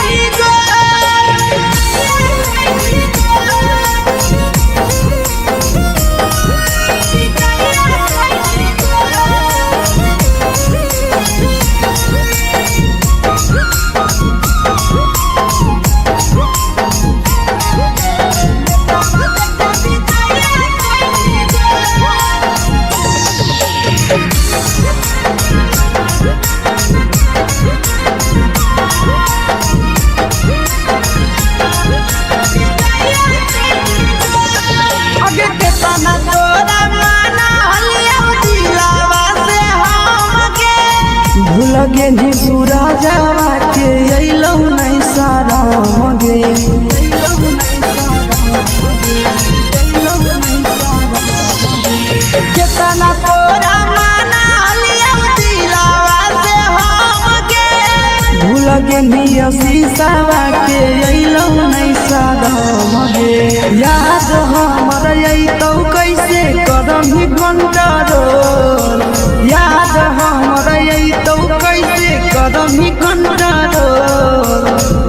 करही कंट्रोल याद हमरा यही तो कैसे करही कंट्रोल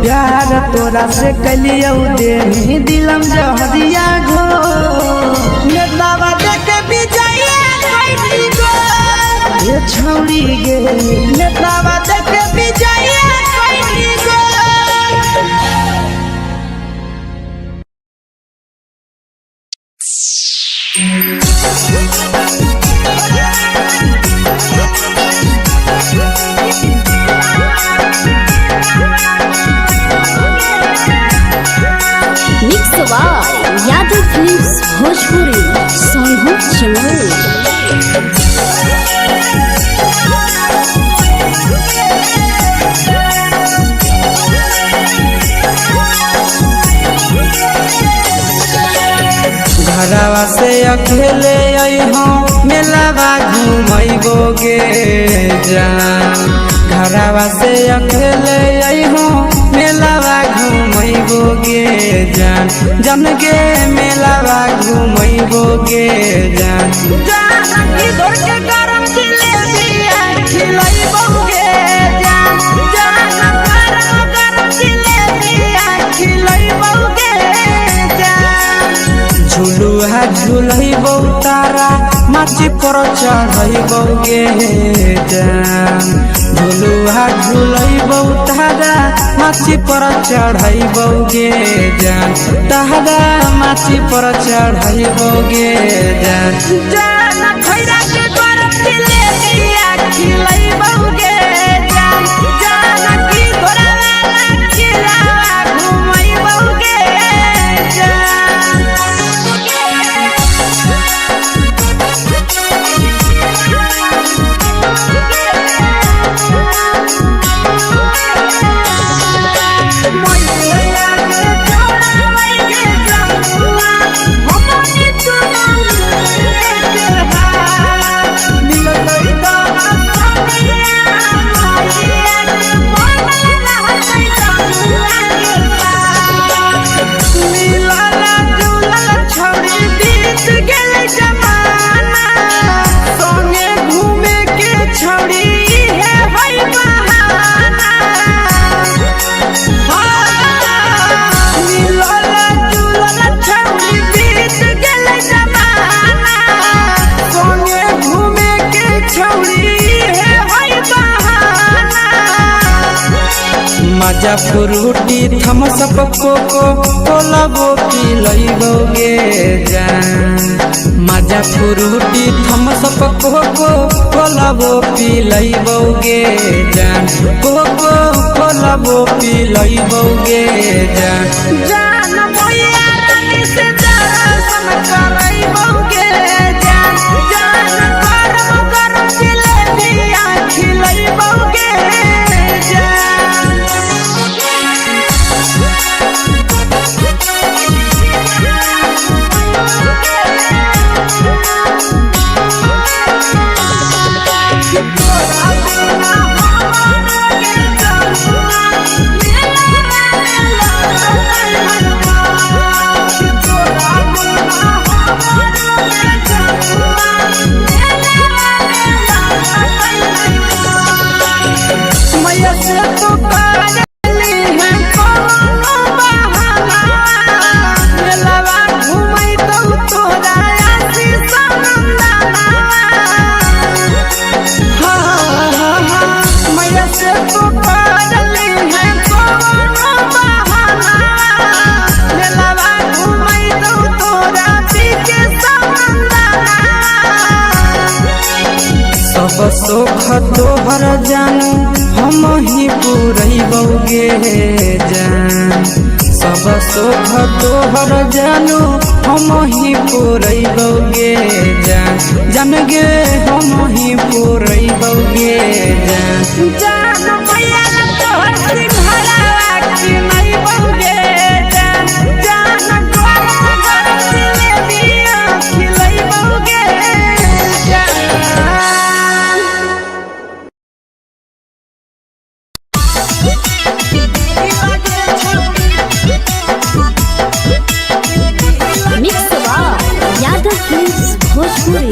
प्यार तोरा से कलियो दे दिलम जहरिया घो नेतावा देख विजय कैली गो ये छौड़ी गे नेतावा देख विजय कैली गो mix by Yadav films Bhojpuri Sonu चमन। घरवा से अकेले अइहो मेलावा घूमैबोगे जान घरवा से अकेले अइहो मेलावा घूमैबोगे जान जन गे मेलावा घूमैबोगे जान जान की दौड़ के गरम जिलेबिया खिलैबोगे जान जान गरम जिलेबिया खिलैबोगे जान झुलुहा झुलैबो तारा माची पर चढ़ैबोगे जान झुलुहा झुलैबो तारा माची पर चढ़ैबोगे जान तारा माची पर चढ़ैबोगे जान जान खैरा के गरम जिलेबिया खिलैबोगे जान जान की घोड़ा खिलावा घुमैबोगे जान मजा फ्रूटी थम्स अप कोको कोला वो पी लइबोगे जान मजा फ्रूटी थम्स अप कोको कोला वो पी लइबोगे जान कोको कोला वो पी लइबोगे जान जान भैया रानी से दर्शन करइबोगे जान जान गरम गरम जिलेबिया खिलइबोगे जान सुख तोहर जानू हम ही पुरैबोगे जान सब सुख तोहर जानू हम ही पुरैबोगे जान जान गे हम ही पुरैबोगे जान जान भैया तोहर सिंघाड़ा खिलैबोगे जान जान गरम गरम जिलेबिया खिलैबोगे जान mix by Yadav films Bhojpuri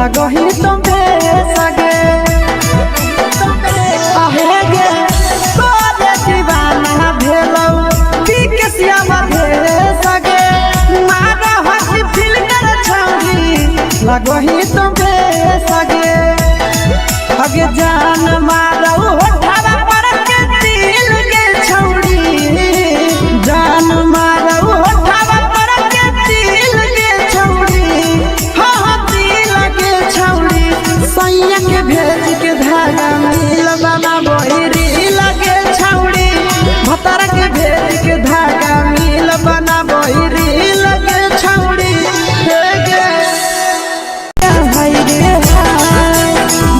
लगही तुम्हे सगे आहे गे तोरे दीवाना भेलौ पीके श्यामा भे सगे मारा हसी फिल कर छौरी लगही तुम्हे सगे अगे जान मारौ होठवा पर के दिल के छौरी जान मारौ होठवा पर के दिल के छौरी हाँ दिल के छौरी सैया के भेज के धागा मिल बाबा बहिरी लगे छौरी भतर के भेज के धागा मिल बना बहिरी लगे छौरी हे गे हाय रे हाय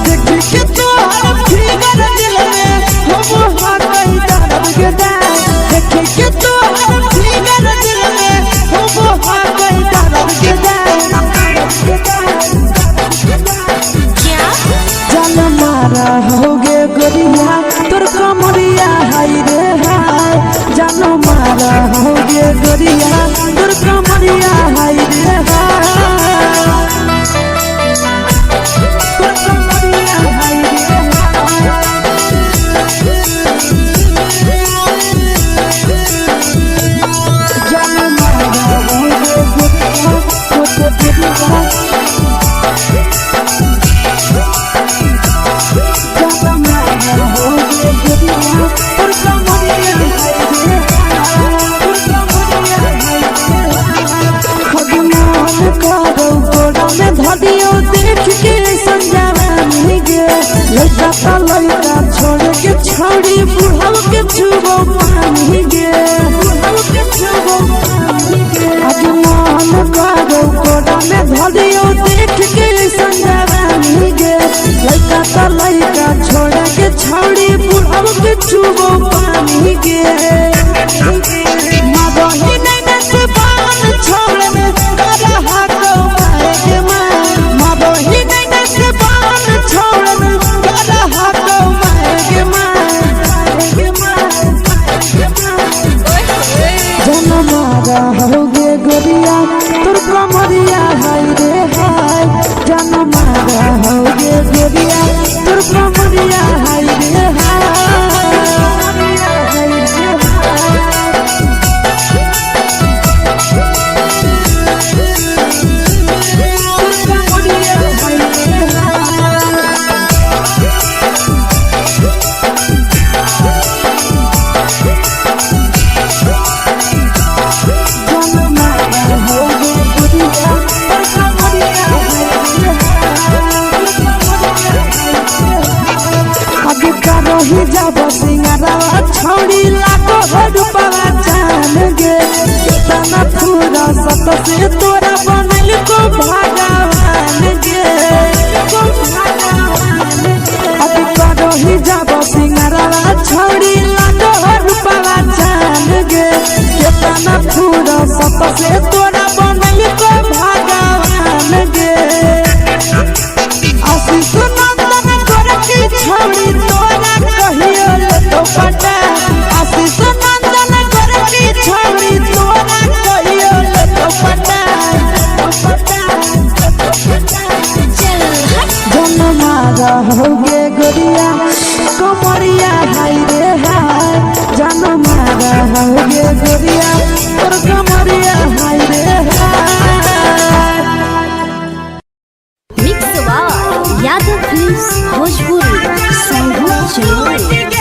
देख के तोहर फिगर दिल में हम हाथ कहीं दर्द के दाए देख के तोहर फिगर दिल में हम हाथ कहीं दर्द के दाए जान मारा होगे गोरिया तोर कमरिया हाय रे हाय जान मारा होगे गोरिया तोर कमरिया हाय रे हाय तोर कमरिया हाय रे जान मारा होगे गोरिया तोर कमरिया धदियो देख के संजावानी गे लड़का लड़का छोड़ के छौड़ी बुढ़ाव के छुबो पानी गे बुढ़ाव के छुबो पानी गे आज मन करो कोड़ा में धदियो देख के संजावानी गे लड़का लड़का छोड़ के छौड़ी बुढ़ाव के छुबो पानी गे मदही नहीं नसे बान छोड़ में करा हाथों मारे के मदही नहीं नसे बान छोड़ में करा हाथों मारे के जन मारा होगे गोरिया तोर कमरिया हाय रे हाय जन मारा होगे गोरिया तोर कमरिया हाय रे ही जब सिंगारा छौड़ी लागो रूपवा जान गे कितना पूरा सत से तोरा बनल को भगवान गे अभी करो ही जब सिंगारा छौड़ी लागो रूपवा जान गे कितना पूरा सत से तोरा बनल को भगवान गे आशीष नंदन कर की छौड़ी तोरा कहियो तो पटा आशीष नंदन कर की छौड़ी तोरा कहियो तो पटा जन मारा होगे गोरिया कमरिया हाय रे हाय जन मारा होगे गोरिया तोर कमरिया हाय रे हाय mix by Yadav films Bhojpuri संगीत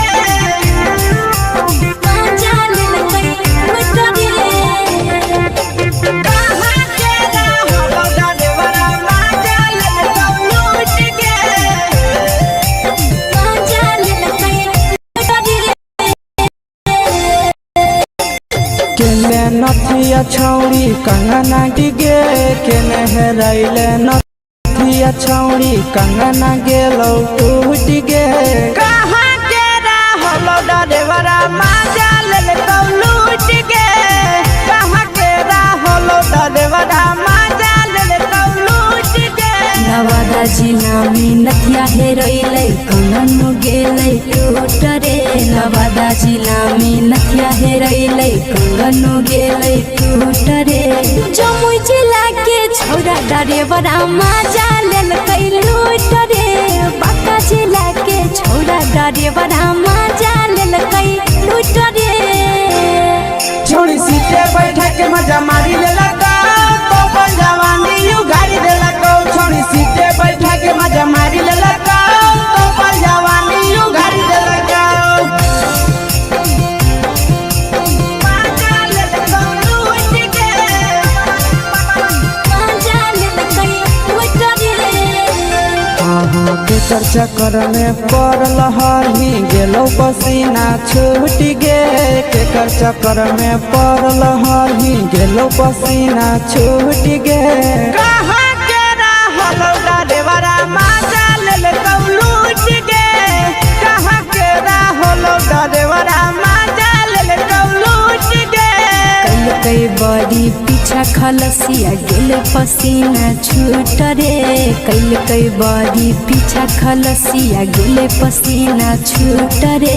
चैनल नथिया छौड़ी कंगना गे केने हेराइले नथिया छौड़ी कंगना गेलो टूट गे कहाँ के रहलो डरेवरा माजा ले तो लूट गे कहाँ के रहलो डरेवरा माजा ले तो लूट गे नवादा जिला में नथिया हेरोइले कंगन गेले टूट रे नवादा जिला में नथिया हेरोइले कंगन गेले टूट रे जमुई जिला के छौरा डरेवरा माजा लेल ड्राइवर मजा लेलकै लूट रे छोड़ी सीटे बैठा के मजा मारी लेलका तो अपन जवानी यू गाड़ी देलका छोड़ी सीटे बैठा के मजा मारी लेलका तो अपन जवानी यू गाड़ी देलका केकर चक्कर में पड़ल हरही गेलो पसीना छूट गे केकर चक्कर में पड़ल हरही गेलो पसीना छूट गे कहाँ के रहल ड्राइवरा मजा लेलकौ लूट गे कहाँ के रहल ड्राइवरा मजा लेलकौ लूट गे कई बड़ी पीछा खलसिया गेल पसीना छूट रे कई बड़ी पीछा खलसिया गेल पसीना छूट रे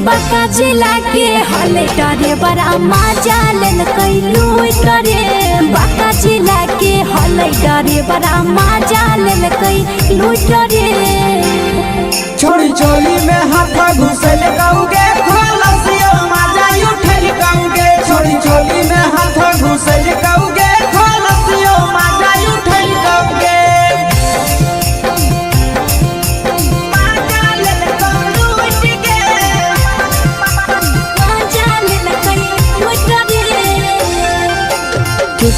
बाका जिला के हले ड्राइवर मजा लेलकै लूट रे बाका जिला के हले ड्राइवर मजा लेलकै लूट रे छोड़ी चोली में हाथ घुसल कौगे खलसिया मजा उठल कौगे छोड़ी चोली में हाथ घुसल कौगे खलसिया मजा उठल कौगे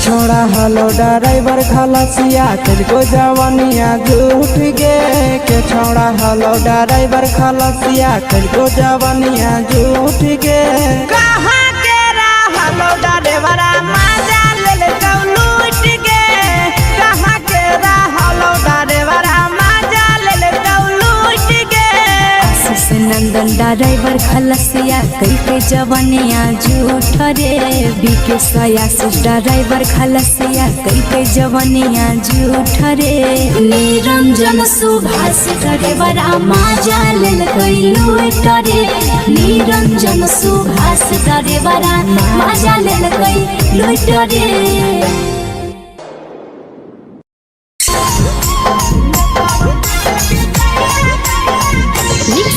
छोड़ा हलो ड्राइवर खलसिया तुझको जवानिया झूठ गे के छोड़ा हलो ड्राइवर खलसिया तुझको जवानिया झूठ गे कहाँ के रहलो ड्राइवर मजा लेलकौ लूट गे कहाँ के रहलो ड्राइवर मजा लेलकौ लूट गे आशीष नंदन ड्राइवर खलसिया कई जवानिया झूठ रे बीके आशीष ड्राइवर खलसिया कई जवानिया झूठ रे निरंजन सुभाष ड्राइवर मजा लेलकै लूट रे निरंजन सुभाष ड्राइवर मजा लेलकै लूट रे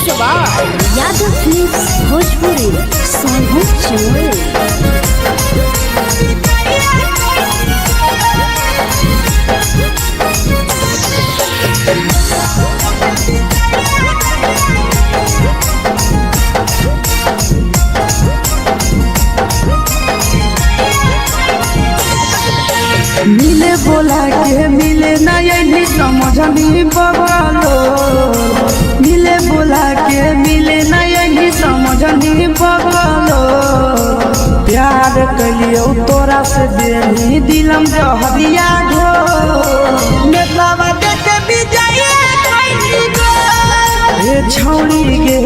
यादव फिल्म्स भोजपुरी सोनू चोर मिले बोला के मिले नहीं समझनी बगलो मिले बोला के मिले नहीं समझनी बगलो प्यार कलियो तोरा से देनी दिलम जहरिया घो नेतावा देखे विजय कैली गो ए छौड़ी गे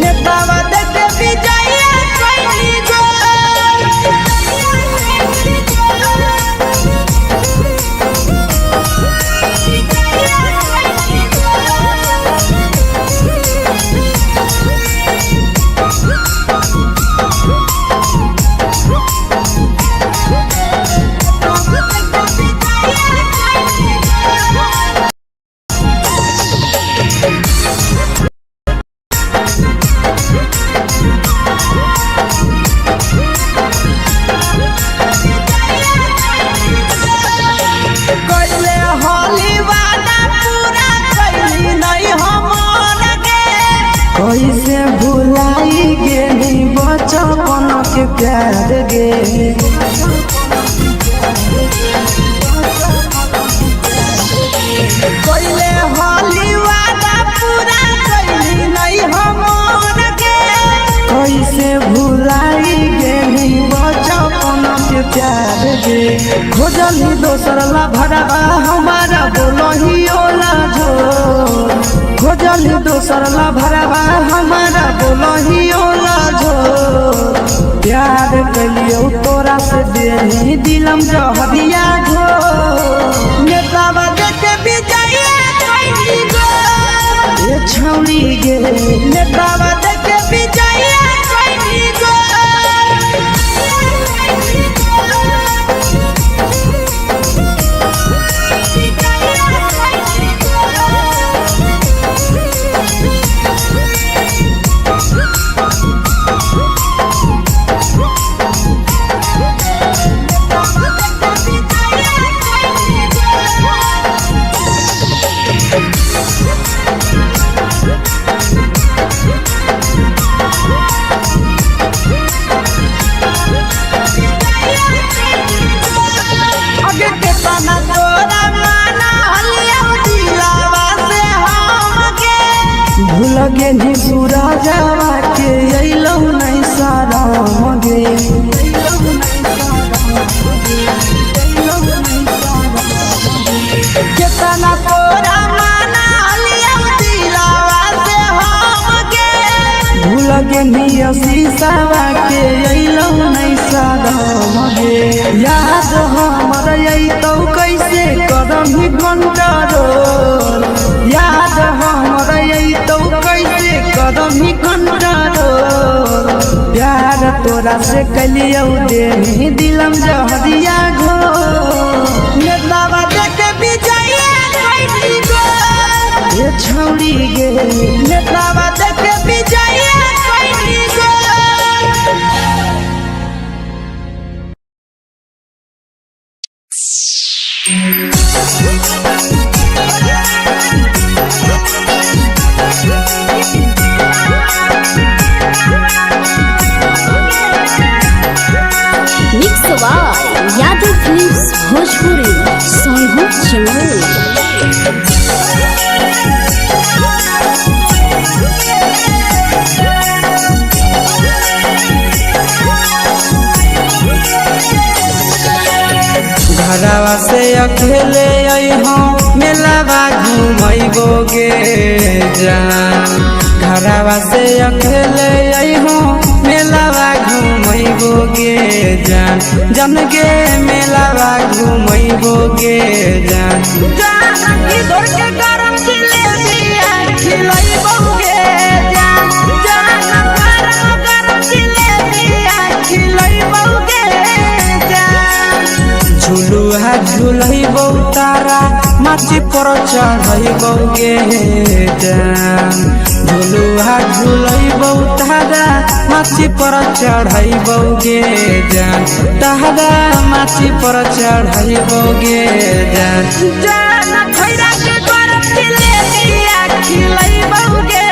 नेतावा देखे विजय कैली गो कैसे भुलाई गेली बचपन के प्यार गे कैले होली वादा पूरा कैली नहीं हमर गे कैसे भुलाई गेली बचपन के प्यार गे खोजली दोसर ला भरवा हमारा बोलही ओला झोर खोजली दोसर ला भरवा हमारा बोलही ओला झोर प्यार कलियो तोरा से देनी दिलम जहरिया घो नेतावा देखे विजय कैली गो ए छौड़ी गे नेतावा देखे विजय कैली गो आगे के तना तोरा माना हलिया दिलावा से हमके भूल गे नी पूरा जावा के अइलौ नहीं सारा मगे केतना तोरा माना हलिया दिलावा से हमके भूल गे नी शीशावा के अइलौ नहीं सारा मगे याद हमर अइतौ कैसे करही कंट्रोल याद हमर अइतौ कैसे करही कंट्रोल प्यार तोरा से कलियौ दे दिलम जहरिया घो नेतावा देखे विजया कैसी गो ये छौड़ी गे नेतावा देखे विजया कैसी गो mix by Yadav films Bhojpuri Sonu चमन। घरवा से अकेले अइहो मेलावा घुमैबो गे जान घरवा से अकेले अइहो मेलावा घुमैबो गे जान जन गे मेलावा घुमैबो गे जान जानकी दौड़ के गरम जिलेबिया खिलैबौगे जान गरम जिलेबिया खिलैबौगे जान झुलुहा झुलैबौ तारा माची पर चढ़ैबौ गे जान झुलुहा झुलैबौ तारा माची पर चढ़ैबौ गे जान तारा माची पर चढ़ैबौ गे जान जान खैरा के गरम जिलेबिया खिलैबौगे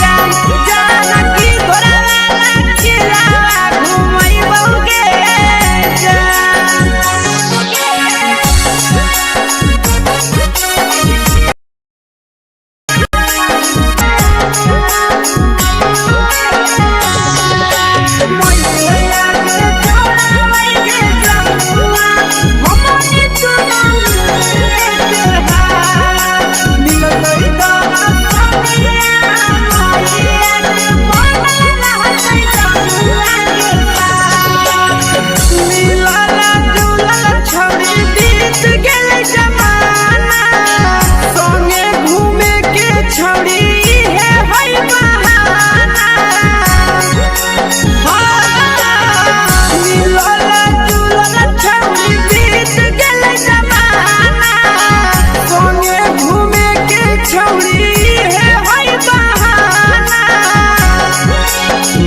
जान जानकी घोड़ावाला खिलावा घुमैबौगे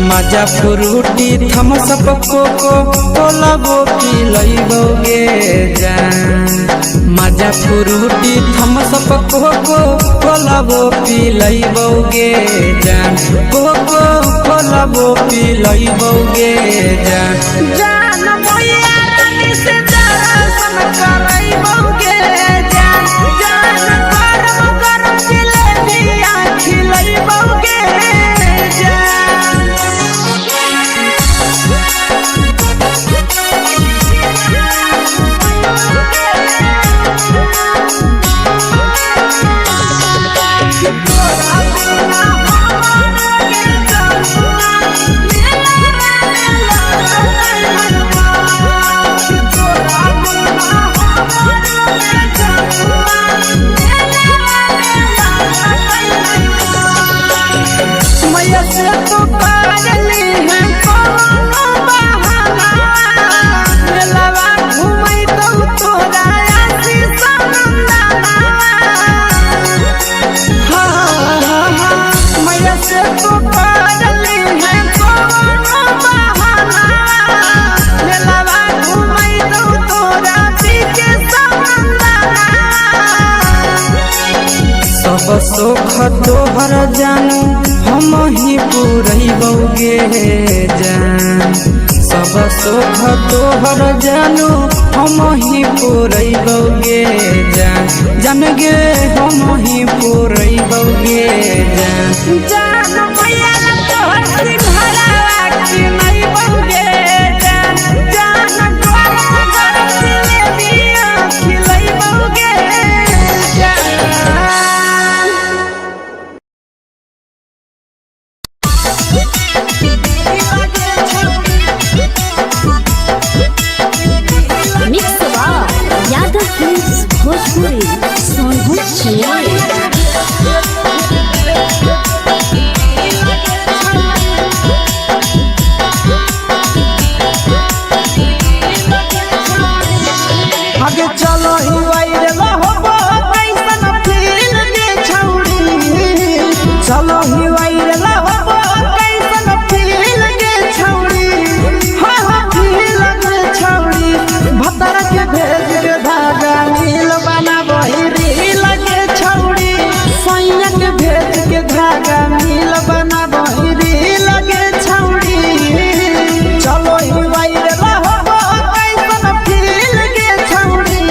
मजा फ्रूटी थमसप कोको कोलाबो पिलैबौगे जान मजा फ्रूटी थमसप कोको कोलाबो पिलैबौगे जान कोको कोलाबो पिलैबौगे जान जान मैया रानी से दर्शन करैबौगे जान गरम गरम जिलेबिया खिलैबौगे जान सब सुख तोहर जानू हम ही पूरैबौगे जान सब सुख तोहर जानू हम ही पुरैबौगे जान जान गे हम ही पुरैबौगे जान जान मैया तोहर सिंहरावा की नहीं बौगे जान जान तोहर घर जिलेबिया खिलै बौगे जान मिक्स यादव फिल्म्स भोजपुरी सोनू छियाली। आगे चलो ही वायरल होबो कैसन फील के छौड़ी चलो ही वायरल होबो कैसन फील के छौड़ी हाँ हाँ फील के छौड़ी भतर के भेज के धागा मिल बना बहिरी लगे छौड़ी सैया के भेज के धागा मिल बना बहिरी लगे छौड़ी चलो ही वायरल होबो कैसन फील के छौड़ी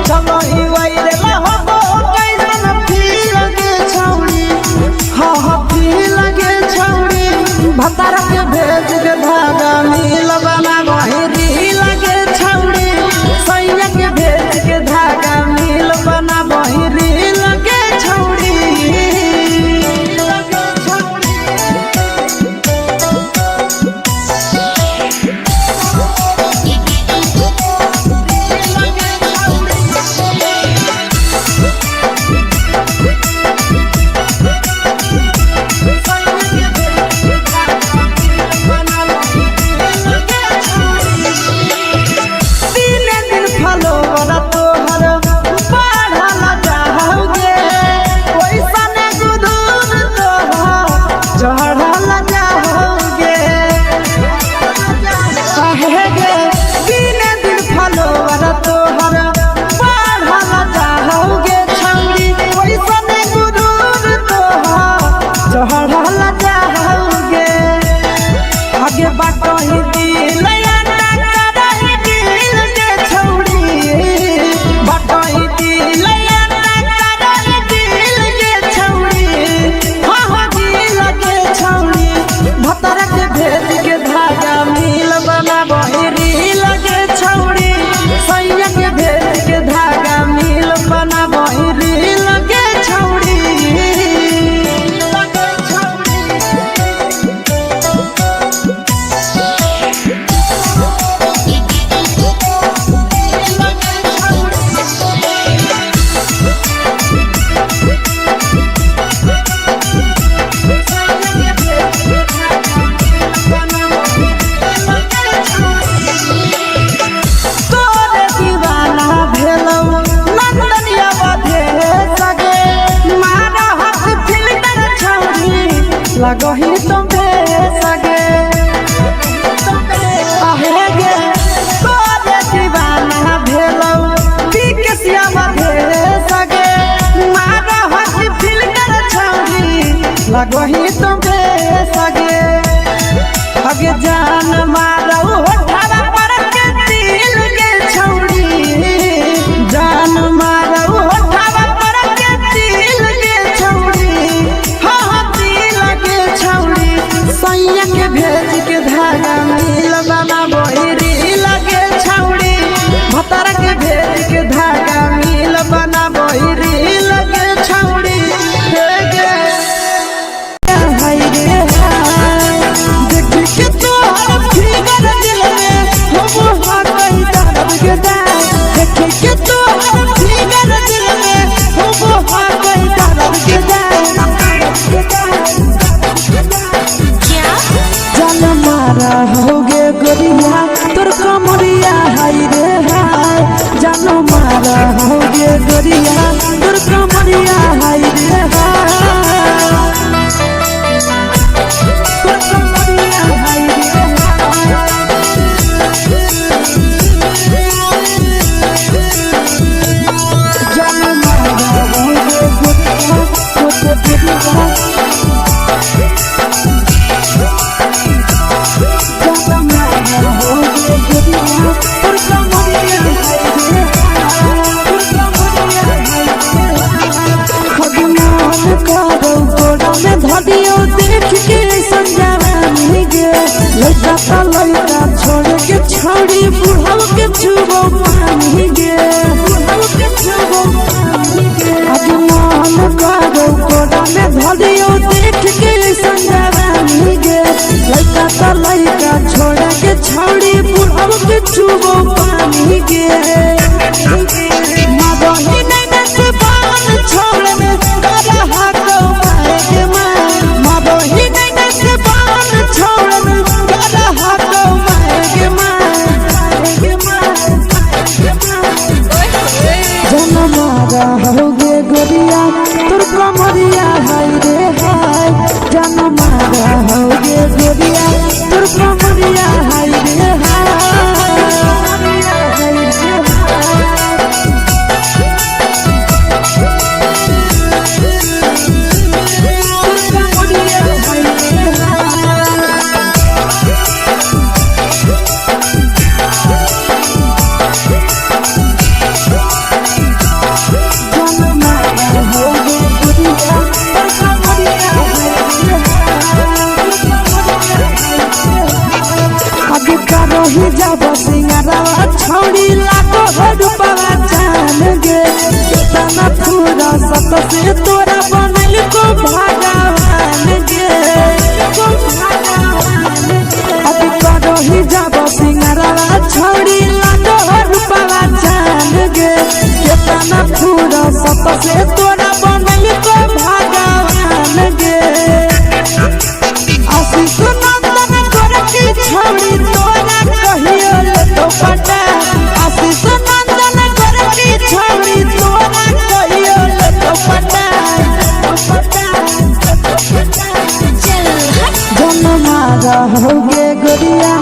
चलो ही वायरल होबो कैसन फील के छौड़ी हाँ हाँ फील के छौड़ी भतर के भेज के धागा मिल बना बहिरी लगे छौड़ी सैया के भेज के धागा मिल बना बहिरी लगे छौड़ी लगे छौड़ी लगही तुम्हे सगे आहे गे तोरे दीवाना भेलौ बिकसिया बधे सगे मारा हसी फिल्टर छौरी लगही तुम्हे सगे अगे जान मारौ होठवा पर के दिल के छौरी जान मारौ होठवा पर के दिल के छौरी हाँ हाँ दिल के छौरी सैया के भेज के धागा मिल बना बहिरी लगे छौरी भतर के भेज के धागा मिल बना बहिरी लगे छौरी हे गे हाय रे हाय देख के तोहर फिगर दिल में हम हा कहीं दर्द के दाग देख के तोहर फिगर दिल में हम हा कहीं दर्द के दाग जान मारा होगे गोरिया तोर कमरिया हाय रे हाय जान मारा होगे गोरिया तोर कमरिया हाय रे हाय तोर कमरिया हाय रे जान मारा होगे गोरिया तोर कमरिया लड़का तो लड़का छोड़ के छौड़ी बुढ़ब के चुबो पानी के मदही नैना से बान छोड़ में गला हाको माए के माँ मदही नैना से बान छोड़ में गला हाको माए के माँ जनमारा होगे गोरिया तोर कमरिया हाय रे हाय जनमारा होगे गोरिया तोर कमरिया हाय रे रही जब सिंगारवा छौड़ी लाखो रुपवा जान गे कितना पूरा सत से तोरा बनल को भगवान गे अब रही जब सिंगारवा छौड़ी लाखो रुपवा जान गे कितना पूरा सत से तोरा बनल को भगवान गे आशीष नंदन गोरखी छौड़ी तोरा कहियो तो पटा आशीष नंदन गोरखी छौड़ी तोरा कहियो तो पटा जनमारा होगे गोरिया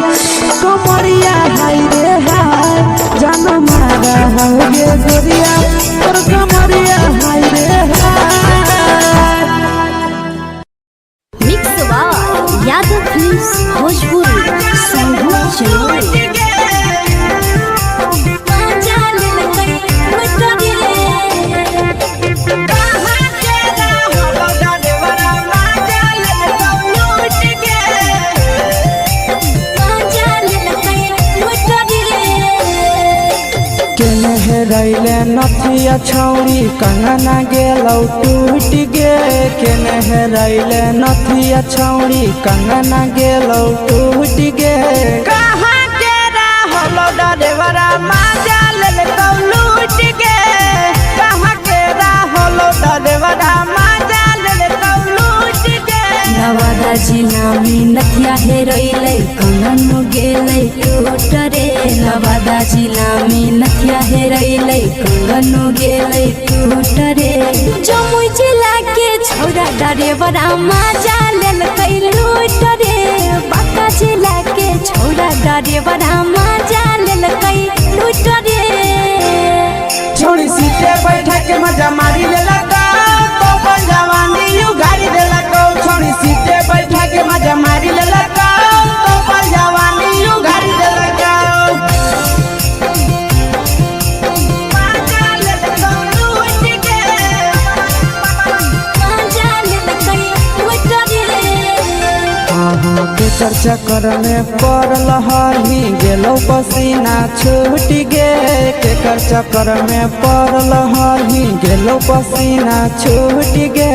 कमरिया हाय रे हाय जनमारा होगे गोरिया और कमरिया हाय रे हाय। Mix by Yadav films Bhojpuri संगीत चलो रैले नथिया छौड़ी कंगना गेलौ टूट गे केने रैले नथिया छौड़ी कंगना गेलौ टूट गे कहाँ के रहलो डरेवरा माजा लेलकौ लूट गे कहाँ के रहलो डरेवरा माजा लेलकौ लूट गे नवादा जिला में नथिया हेरैलै कंगन गेलै टूट रे नवादा जिला में नथिया हेरैलै कंगन गेलै टूट रे जमुई जिला के छौरा डरेवरा माजा लेलकै लूट रे बांका जिला के छौरा डरेवरा माजा लेलकै लूट रे छोड़ी सीटे बैठा के मजा मारी लेलकौ तो अपन जवानी यू गाड़ी देलकौ छोड़ी सीटे बैठा के मजा मारी लेलकौ तो अपन जवानी यू गाड़ी देलकौ माजा लेलकौ लूट के माजा लेलकै लूट रे केकर चक्कर में पड़ल हही गेलौ पसीना छूट गे केकर चक्कर में पड़ल हही गेलौ पसीना छूट गे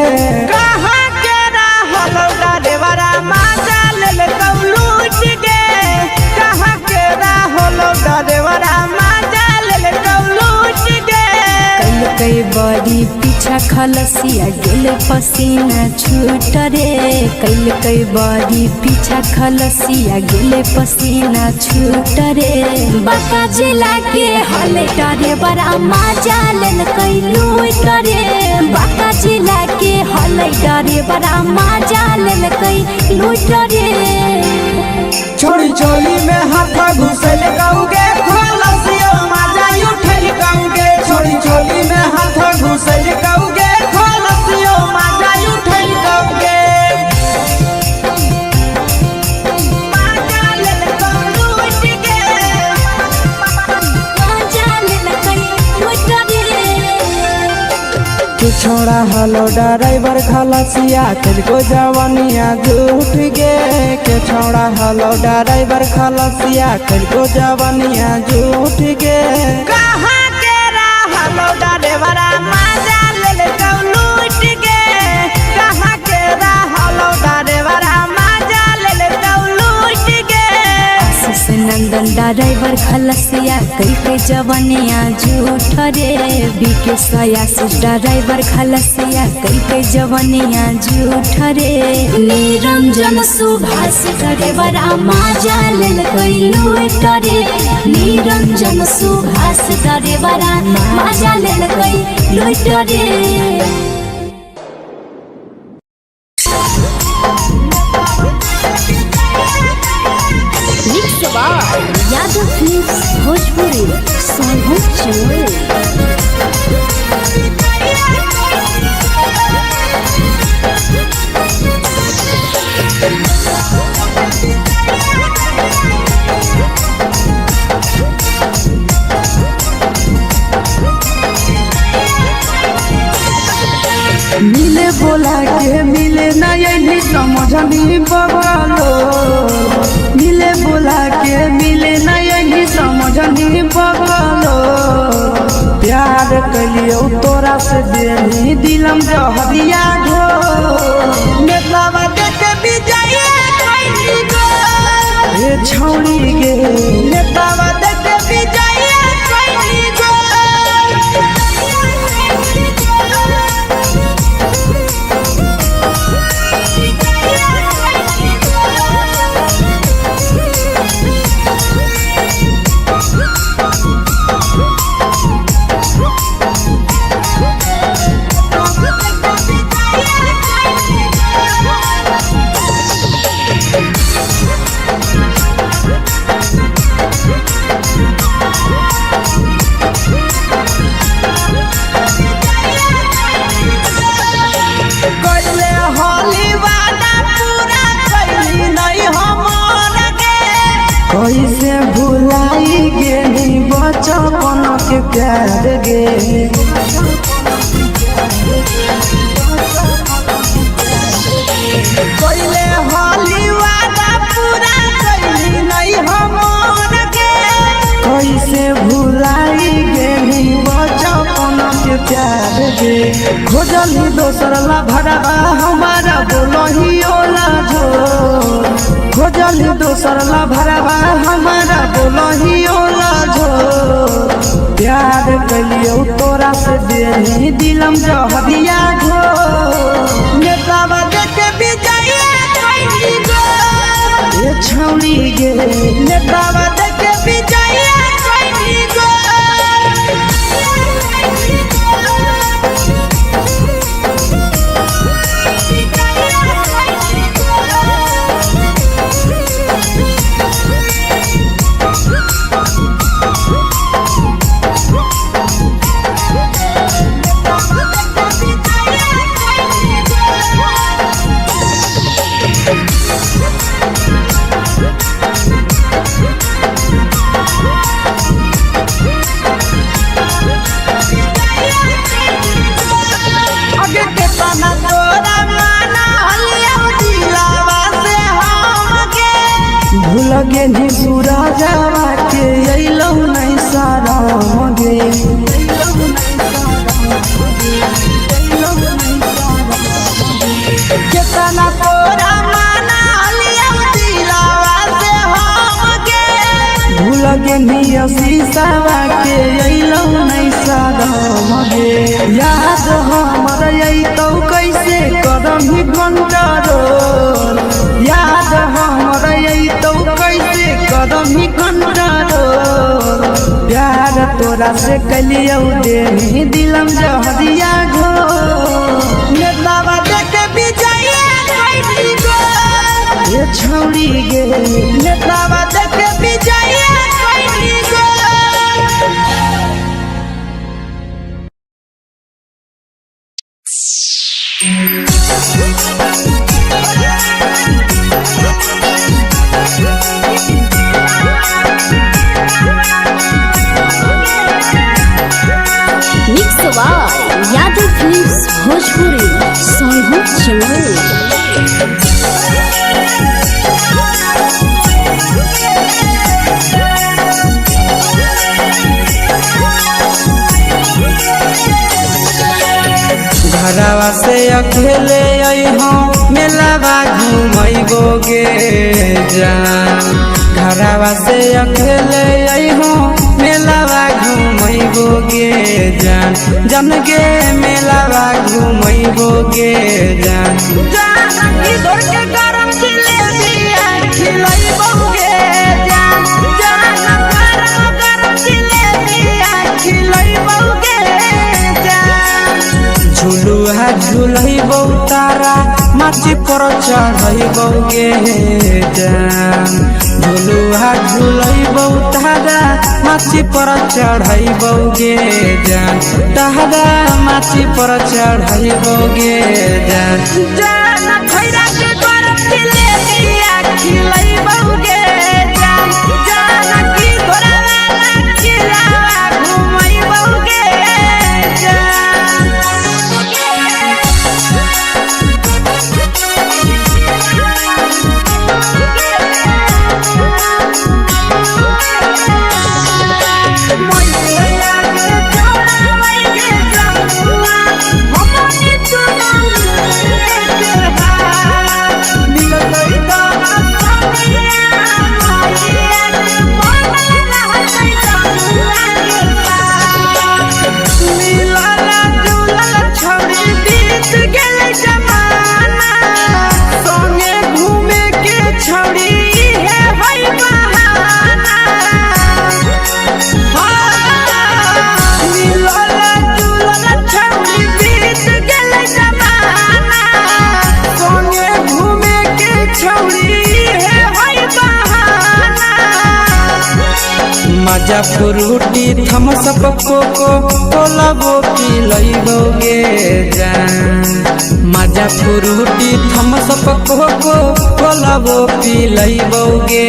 कहाँ के रहलो डरेवरा माजा लेलकौ लूट गे कहाँ के रहलो डरेवरा माजा लेलकौ लूट गे कई बड़ी पीछा खलसिया गेल पसीना छूट रे कई बड़ी पीछा खलसिया गेल पसीना छूट रे बांका जिला के हले डरे बड़ा माजा लेलकै लूट रे बांका जिला के हले डरे बड़ा माजा लेलकै लूट रे छोड़ी चोली में हाथ घुसल गौगे खलसियो माजा उठल गौगे छोड़ी चोली में हाथ घुसल गौगे खलसियो माजा उठल गौगे माजा लेलकौ लूट गे माजा लेलकै लूट रे कि छोड़ा हलो ड्राइवर खलसिया तेलको जवानिया झूठ गे के छोड़ा हलो ड्राइवर खलसिया तेलको जवानिया झूठ गे कहाँ के रहलो डरेवरा माजा लेलकौ लूट गे कहाँ के रहलो डरेवरा माजा लेलकौ ड्राइवर खलसिया कई के जवनिया झूठ रे बीके सया ड्राइवर खलसिया कई के जवनिया झूठ रे निरंजन सुभाष ड्राइवर माजा लेल कई लूट रे निरंजन सुभाष ड्राइवर माजा लेल कई लूट रे। यादव फिल्म्स भोजपुरी सोनू चोर। मिले बोला के मिले ना यही समझनी बगलो मिले बोला के मिले ना यही समझनी बगलो प्यार कलियो तोरा से देनी दिलम जहरिया घो नेतावा देखे विजय कइली गो ए छौड़ी गे नेतावा देखे विजय कइली गो। कैसे भुलाई गेली बचपन के प्यार गे कैले होली वादा पूरा कैली नहीं हमर गे कैसे भुलाई गेली बचपन के प्यार गे खोजली दोसर ला भरवा हमारा बोलही ओला झो खोजली दोसर ला भरवा हमारा बोलही ओला झो प्यार कलियो तोरा से देनी दिलम जहरिया घो नेतावा देखे विजय कइली गो ए छौड़ी गे नेतावा देखे विजय कइली गो। भूलगे नी सूरजवा के अइलौ नहीं सारा मगे केतना तोरा माना लिया दिलावा से हमगे भूलगे नी शीशावा के अइलौ नहीं सारा मगे याद हमर अइतौ कैसे करम कंट्रोल याद हमर अइतौ कैसे करम कंट्रोल प्यार तोरा से कलियो देनी दिलम जहरिया घो नेतावा देखे विजय कइली गो ए छौड़ी गे नेतावा देखे विजय कइली गो। यादव फिल्म्स भोजपुरी सोनू चोर। घरवा से अकेले अइहो मेलावा घूमैबो गे जान घरवा से अकेले जान जन गे मेलावा घुमैबोगे जान जानकी दौड़ के गरम जिलेबिया खिलैबोगे जान गरम जिलेबिया खिलैबोगे जान झुलुहा झुलैबौ तारा माची पर चढ़ैबोगे जान झुलुहा झुलैबौ तारा माची पर चढ़ैबोगे जान तारा माची पर चढ़ैबोगे जान जान खैरा के गरम जिलेबिया खिलैबोगे जान जानकी दौड़ खिलावा घुमैबोगे जान मजा फ्रूटी थम्स अप कोको कोला वो पिलैबोगे जान मजा फ्रूटी थम्स अप कोको कोला वो पिलैबोगे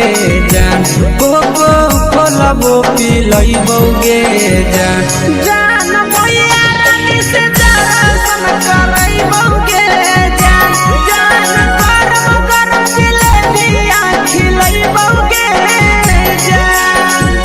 जान कोको कोला वो पिलैबोगे जान जान मैया रानी से दर्शन करैबोगे जान गरम जिलेबिया खिलैबोगे जान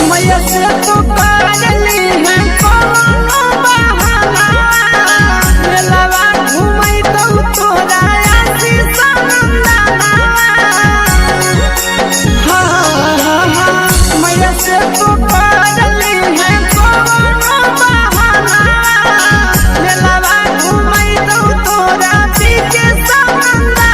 मैया से तो काजली है कोनो बहाना मेलावा घुमै तो तोरा आसी सनंदना मैया से तो काजली है कोनो बहाना मेलावा घुमै तो तोरा पीछे सनंदना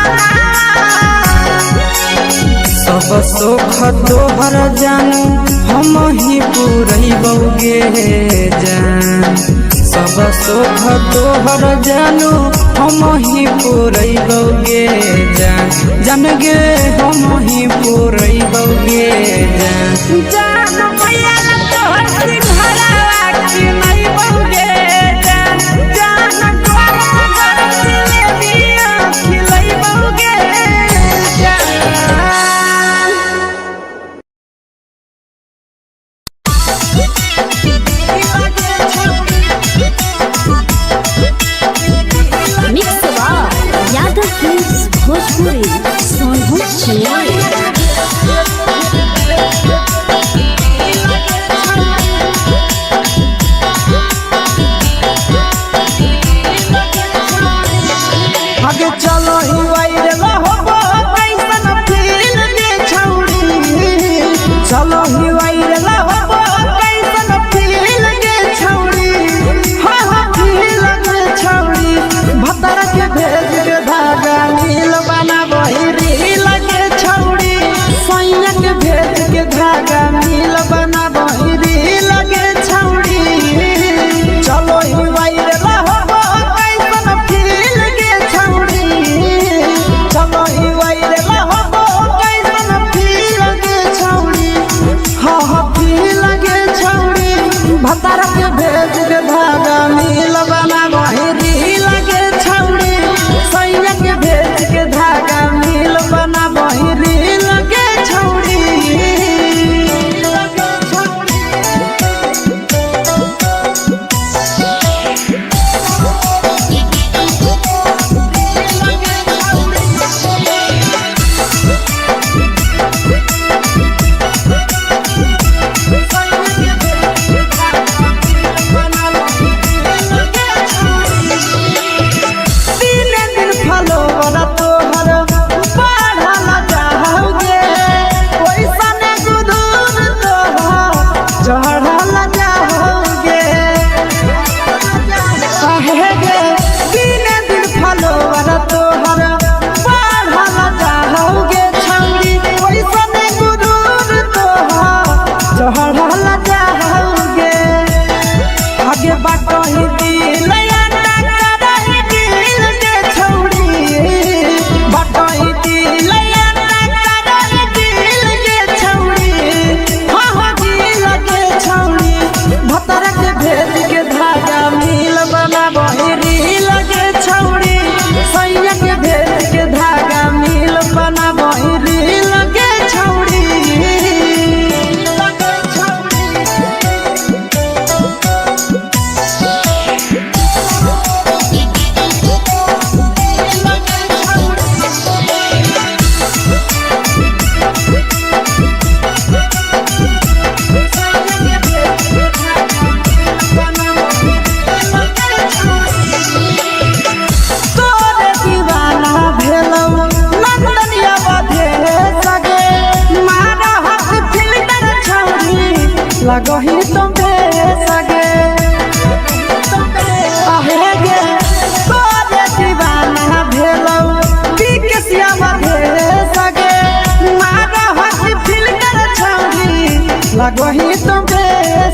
सब सुख तोहर जानू हम ही पुरैबोगे जान सब सुख तोहर जानू हम ही पुरैबोगे जान जन गे हम ही पुरैबोगे जान जान मैया तोहर सिंघरावा खिलैबोगे जान गरम जिलेबिया खिलैबोगे जान मिक्स यादव फिल्म्स भोजपुरी सोनभद्र आगे चलो ही वायरल होबो कैसन फील दे छौड़ी चलो ही वायरल होबो कैसन फील दे छौड़ी हाँ फील दे छौड़ी भतर के भेज के धागा नील बना बहिरी लगे छौड़ी सैया के भेज के धागा नील बना बहिरी लगे छौड़ी चलो ही वायरल होबो कैसन फील दे छौड़ी चलो ही वायरल होबो कैसन फील दे छौड़ी हाँ फील दे छौड़ी भतर के भेज के धागा नील बना बहिरी लगे छौड़ी सैया के भेज के धागा नील बना बहिरी लगे छौड़ी लगही तुम सगे आहे गे तोरे दीवाना भेलौ बिकसिया भेल सगे मारा हसी फिल्टर छौरी लगही तुम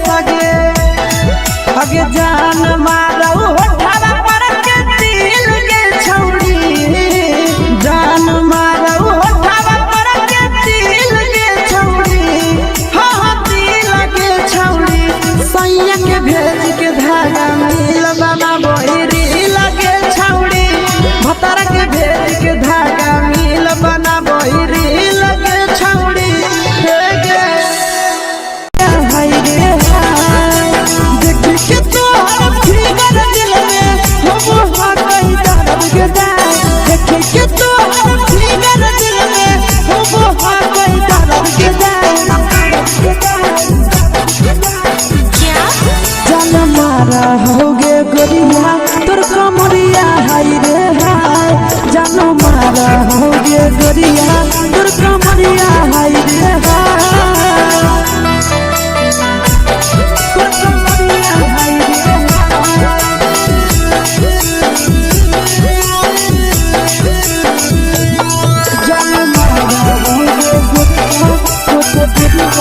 सगे अगे जान मारौ होठवा पर के दिल के छौरी जान मारौ होठवा पर के दिल के छौरी हाँ दिल के छौरी सैया के भेज के धागा मिल बना बहिरी लगे छौरी भतर के भेज के धागा मिल बना बहिरी लगे छौरी हे गे हाय रे देख के तोहर फिगर दिल में हम हाथई दर्द के देख के तोहर फिगर दिल में हम हाथई दर्द के जान मारा होगे गोरिया तोर कमरिया हाय रे हाय जान मारा होगे गोरिया तोर कमरिया हाय रे हाय तोर कमरिया हाय रे जान मारा होगे गोरिया तोर कमरिया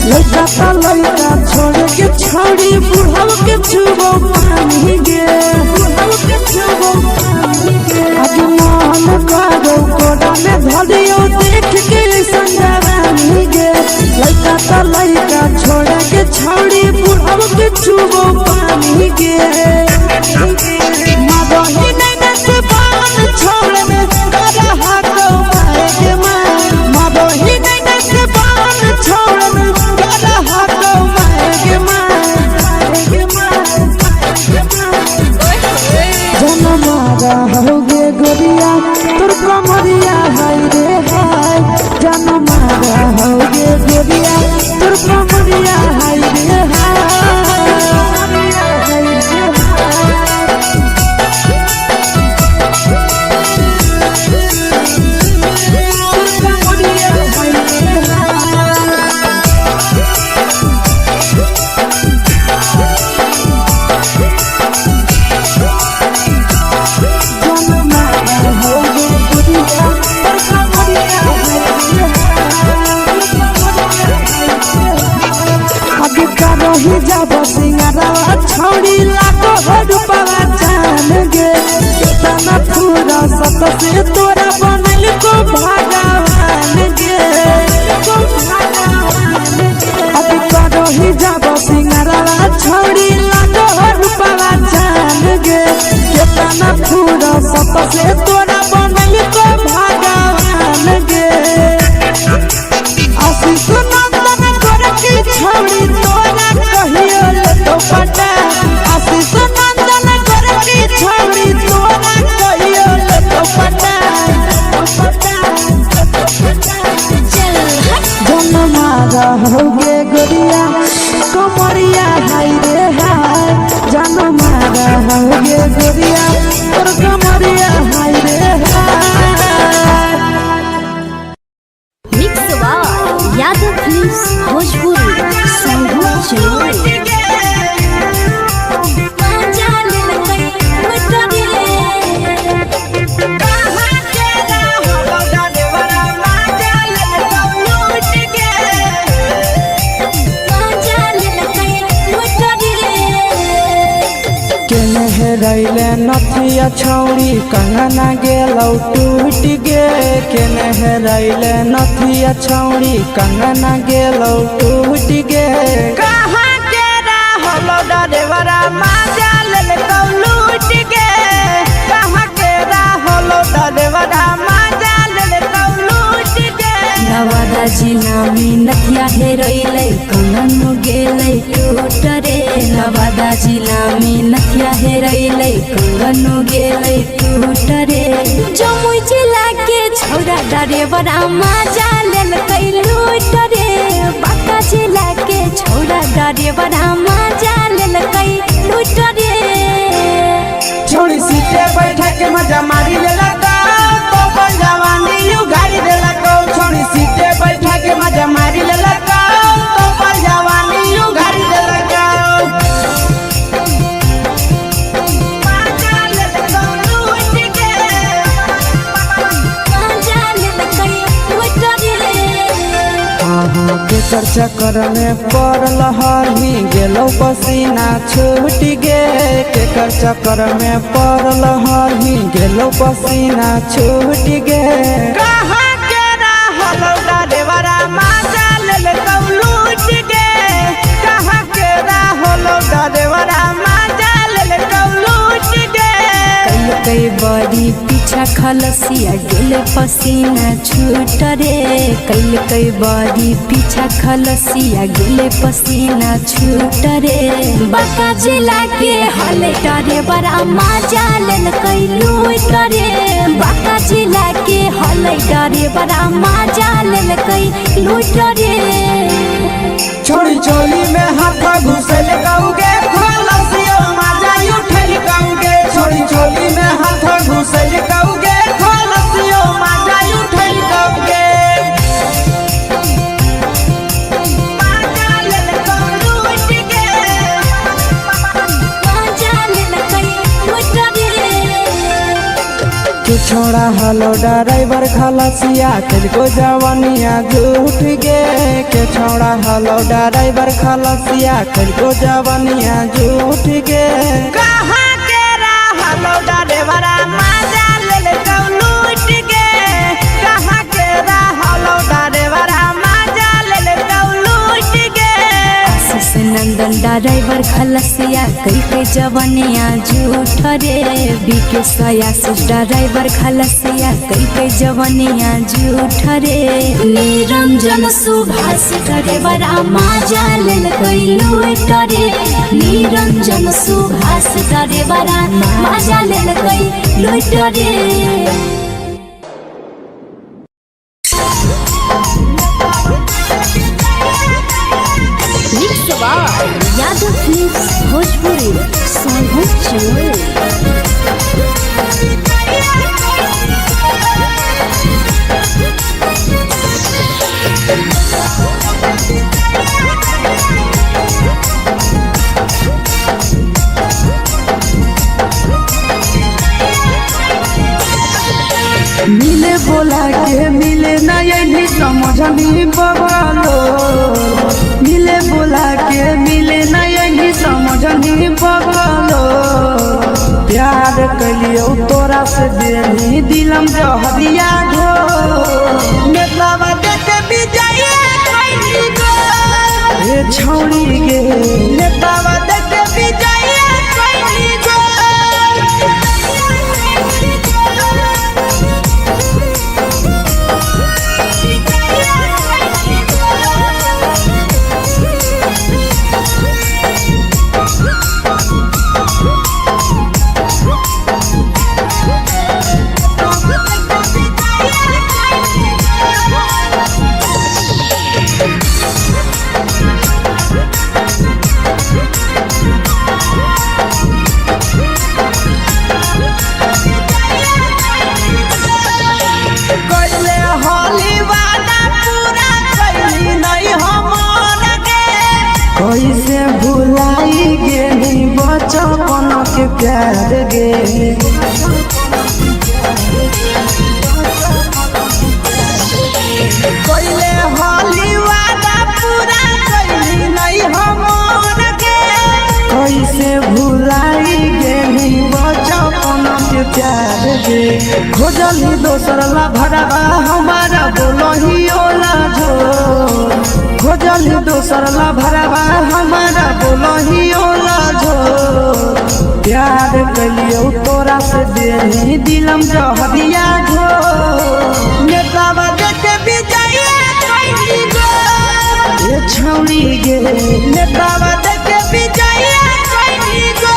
लड़का छोड़ के छौड़ी बुढ़ाव के छुबो पानी गे आज मन करो कोड़ा में धरियो देख के संजवानी गे लड़का छोड़ के छौड़ी बुढ़ाव के छुबो पानी गे मादही नैना से बान छोड़ में करा हाथो मारे के मादही नैना से बान छोड़ में करा हाथो मारे के जन मारा होगे गोरिया तोर कमरिया हाय रे हाय जन मारा होगे गोरिया तोर कमरिया हाय रे ही जब सिंगारवा छौड़ी लागो रूपवा जान गे कितना पूरा सत से तोरा बनल को भगवान गे अभी करो ही जब सिंगारवा छौड़ी लागो रूपवा जान गे कितना पूरा सत से तोरा बनल को भगवान गे आशीष नंदन कर की छौड़ी तोरा कहियो तो पटा आशीष नंदन कर की छौड़ी तोरा कहियो तो पटा जन मारा होगे गोरिया कमरिया हाय रे हाय जन मारा होगे गोरिया तोर कमरिया हाय रे हाय मिक्स वाह यादव फिल्म्स भोजपुरी संगीत चलोरे रैले नथिया छौड़ी कंगना गेलौ टूट गे केने रैले नथिया छौड़ी कंगना गेलौ टूट गे कहाँ के रहलो डरेवरा माजा लेलकौ लूट गे कहाँ के रहलो डरेवरा माजा लेलकौ लूट गे नवादा जिला में नथिया हेरैलै कंगन गेलै टूट रे नवादा जिला में नथिया हेरैलै कंगन गेलै टूट रे जमुई जिला के छौड़ा ड्राइवरा मजा लेल कई लूट रे बाका जिला के छोड़ा ड्राइवरा मजा लेल कई लूट रे छोड़ी सीटे बैठा के मजा मारी ले लगा तो बन जवानी यू गाड़ी दे लगा छोड़ी सीटे बैठा के मजा मारी ले लगा तो बन जवानी यू गाड़ी दे लगा केकर चक्कर में पड़ल हही गेलो पसीना छूट गे केकर चक्कर में पड़ल हही गेलो पसीना छूट गे कहाँ के रहल ड्राइवरा मजा लेल लूट गे कहाँ के रहल ड्राइवरा मजा लेल लूट गे कई बड़ी पीछा खलसिया गेले पसीना छूट रे कई बड़ी पीछा खलसिया गेले पसीना छूट रे बाका जिला के हले डरे बड़ा मजा लेल कई लूट रे बाका जिला के हले डरे बड़ा मजा लेल कई लूट रे छोड़ी चोली में हाथ घुसल गाऊगे खलसिया मजा उठल गाऊगे छोड़ी चोली में हाथ घुसल गाऊगे खलसिया मजा उठल गाऊगे छोड़ा हलो ड्राइवर खलसिया तेरे जवानिया झूठ गे के छोड़ा हलो ड्राइवर खलसिया तेरे जवानिया झूठ गे कहाँ के हलो ड्राइवरा मजा लेल लूट गे कहाँ के हलो ड्राइवरा मजा लेल लूट गे आशीष नंदन ड्राइवर खलसिया कई जवानिया झूठ रे बीके आशीष ड्राइवर खलसिया कई जवानिया झूठ रे निरंजन सुभाष ड्राइवरा मजा लेल कई लूट रे निरंजन सुभाष ड्राइवरा मजा लेल कई लूट रे यादव फिल्म्स भोजपुरी मिले बोला के मिले नहीं समझनी बगलो मिले बोला के मिले नहीं समझनी बगलो प्यार कलियो तोरा से देनी दिलम जहरिया घो नेतावा देते विजय कइली गो ए छौड़ी गे नेतावा देते विजय कइली गो कैसे भुलाई गेली बचपन के प्यार गे कैले होली वादा पूरा कैली नहीं हमर गे कैसे भुलाई गेली बचपन के प्यार गे खोजली दोसर ला भरवा हमारा बोलही ओला जो खोजली दोसर ला भरवा हमारा बोलही ओला जो प्यार कलियो तोरा से देनी दिलम जहरिया घो नेतावा देते विजय कइली गो ए छौड़ी गे नेतावा देते विजय कइली गो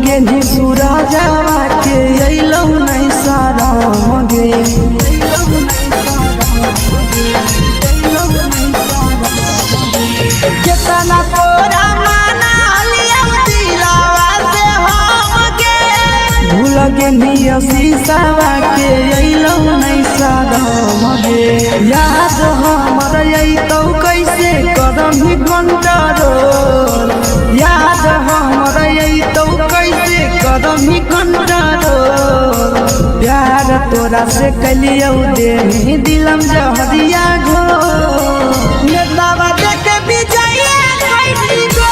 के नी सूरजवा के अइलौ नहीं साराम गे कितना तोरा माना लिया दिलावा से हमके भूल के नी शीशावा के अइलौ नहीं साराम गे याद हमर अइतौ कैसे करम ही कंट्रोल याद हमर अइतौ कैसे करम ही कंट्रोल प्यार तोरा से कलियौ दे दिलम जहरिया घो नेतावा देखे विजय कैली गो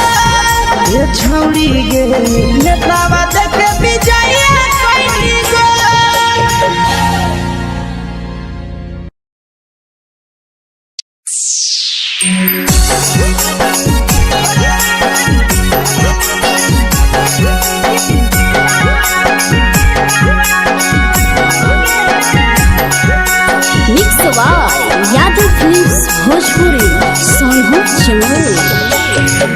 ये छौड़ी गे नेतावा देखे विजय कैली गो mix by Yadav films Bhojpuri Sonu चमन।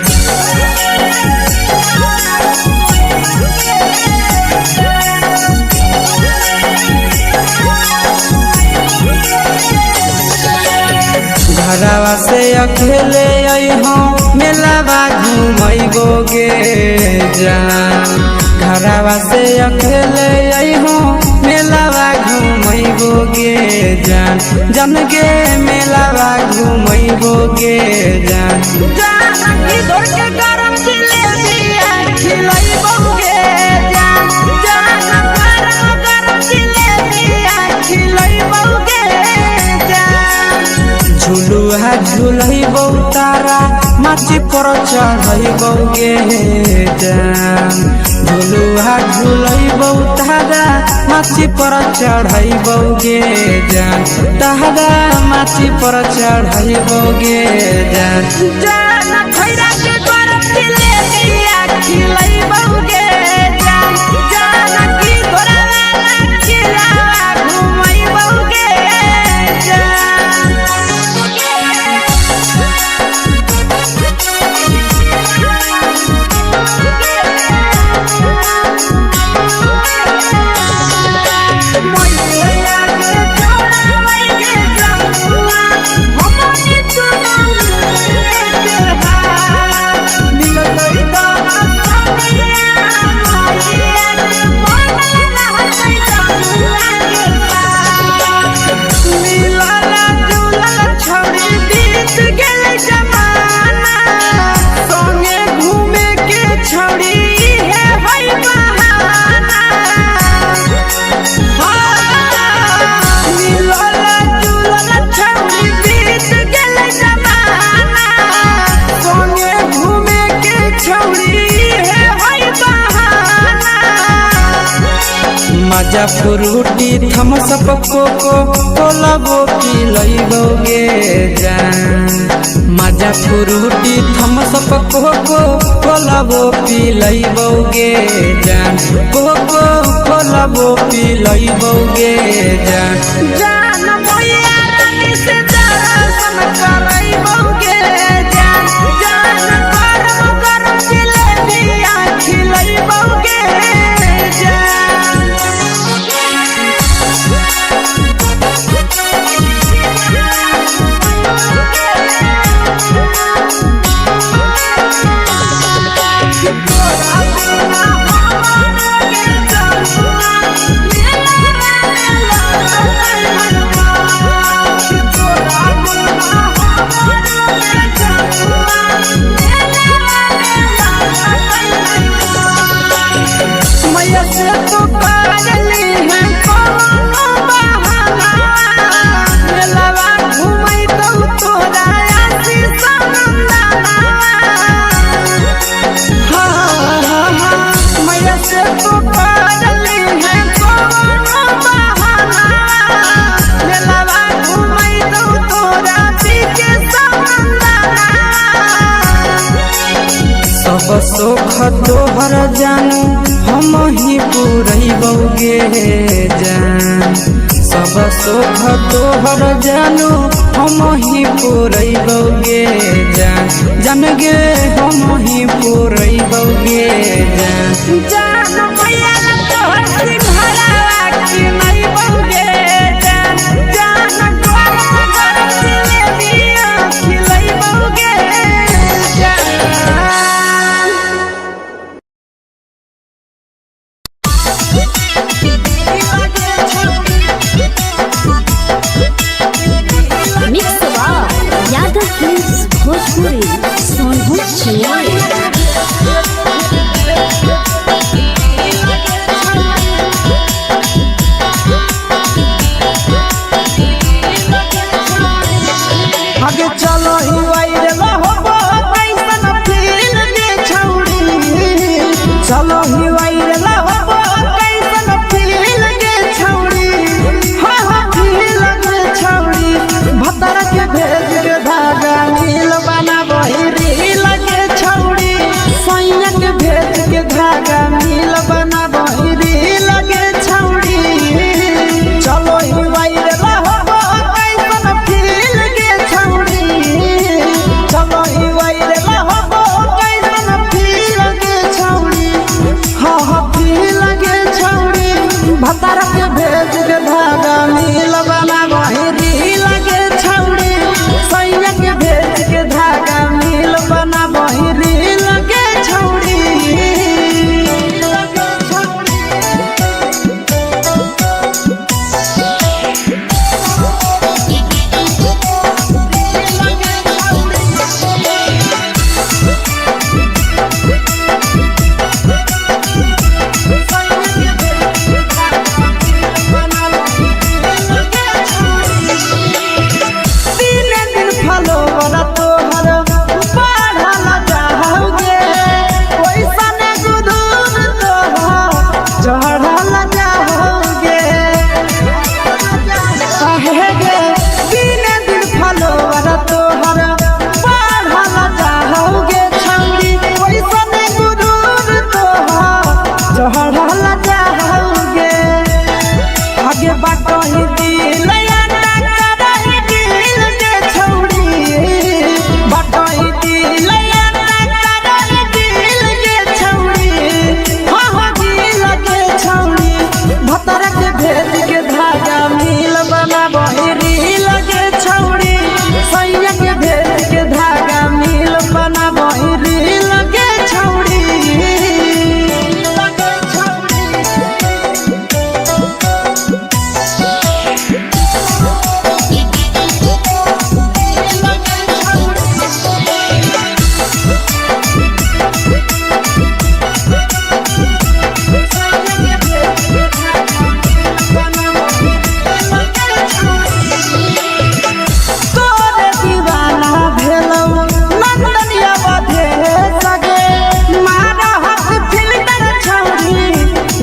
घरवा से अकेले अइहो मेलावा घुमैबो गे जान घरवा से अकेले अइहो मेलावा घुमैबो गे जान जन गे मेलावा घुमैबो गे जान जानकी दौड़ के गरम जिलेबिया खिलैबौ गे जान गरम जिलेबिया खिलैबौ गे जान झुलुहा झुलैबौ तारा माची पर चढ़ैबौ गे जान झुलुहा झुलैबौ तारा माची पर चढ़ैबौ गे जान तारा माची पर चढ़ैबौ गे जान जान खैरा के गरम जिलेबिया खिलैबौ गे जान जानकी घोड़ावाला खिलावा घुमैबौ गे मजा फ्रूटी थमसप कोको कोलाबो पिलैबौ गे जान मजा फ्रूटी थमसप कोको कोलाबो पिलैबौ गे जान कोको कोलाबो पिलैबौ गे जान जान मोया रानी से दर्शन करैबौ गे जान गरम गरम जिलेबिया खिलैबौ गे मैया से तो पागली है कोनो बहाना मेलावा घुमै तो तोरा आसी सनंदना मैया से तो पागली है कोनो बहाना मेलावा घुमै तो तोरा पीके सनंदना सब सुख तोहर जानू हम ही पुरैबौ गे जान सब सुख तोहर जानू हम ही पुरैबौ गे जान जन गे हम ही पुरैबौ गे जान जान सोनू चिड़िया। आगे चलो ही वायरल होबो कैसन फील के छौड़ी चलो ही वायरल होबो कैसन फील के छौड़ी हां हां फील के छौड़ी भतर के भेज के धागा नील बनाबो रील के छौड़ी सैया के भेज के धागा नील बनाबो रील के छौड़ी चलो ही वायरल होबो कैसन फील के छौड़ी चलो ही वायरल होबो कैसन फील के छौड़ी हां हां फील के छौड़ी भतर के भेज के धागा नील बनाबो रील के छौड़ी सैया के भेज के धागा नील बनाबो रील के छौड़ी आगे बाटो ही दिल याना करही दिल के छौड़ी बाटो ही दिल याना करही दिल के छौड़ी हां हां दिल के छौड़ी भतर के भेज के धागा नील बनाबो रील के छौड़ी सैया के भेज के धागा नील बनाबो रील के छौड़ी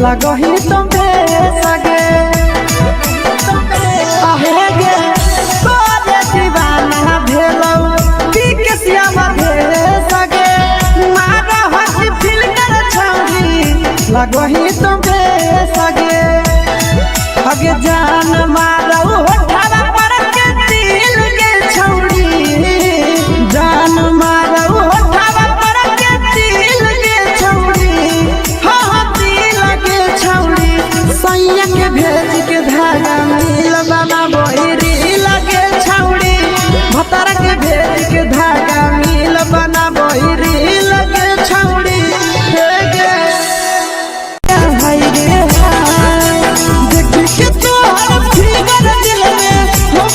लगो ही तुम सगे आहे गे तोरे दीवाना भेलो बिकसिया भे सगे मारा हसी फिल्टर छौड़ी लगो ही तुम सगे आगे जान मारो होठवा पर के दिल के छौड़ी जान मारो होठवा पर के दिल के छौड़ी हां हां दिल के छौड़ी सैया के भेज के धागा नील बनाबो रील के छौड़ी भतर के भेज के धागा नील बनाबो रील के छौड़ी हे गे हाय रे देख के तोहर फिगर दिल में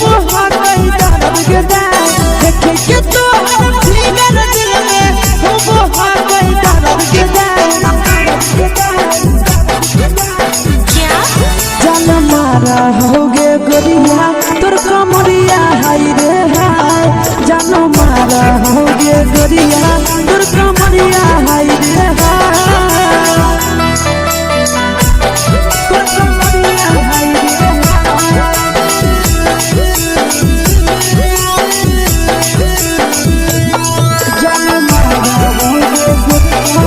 हो हाथ ही दर्द के देख के तोहर फिगर दिल में हो हाथ ही दर्द के जान मारा होगे गोरिया तोर कमरिया हाय रे हाय जान मारा होगे गोरिया तोर कमरिया हाय रे हाय तोर कमरिया हाय रे जान मारा होगे गोरिया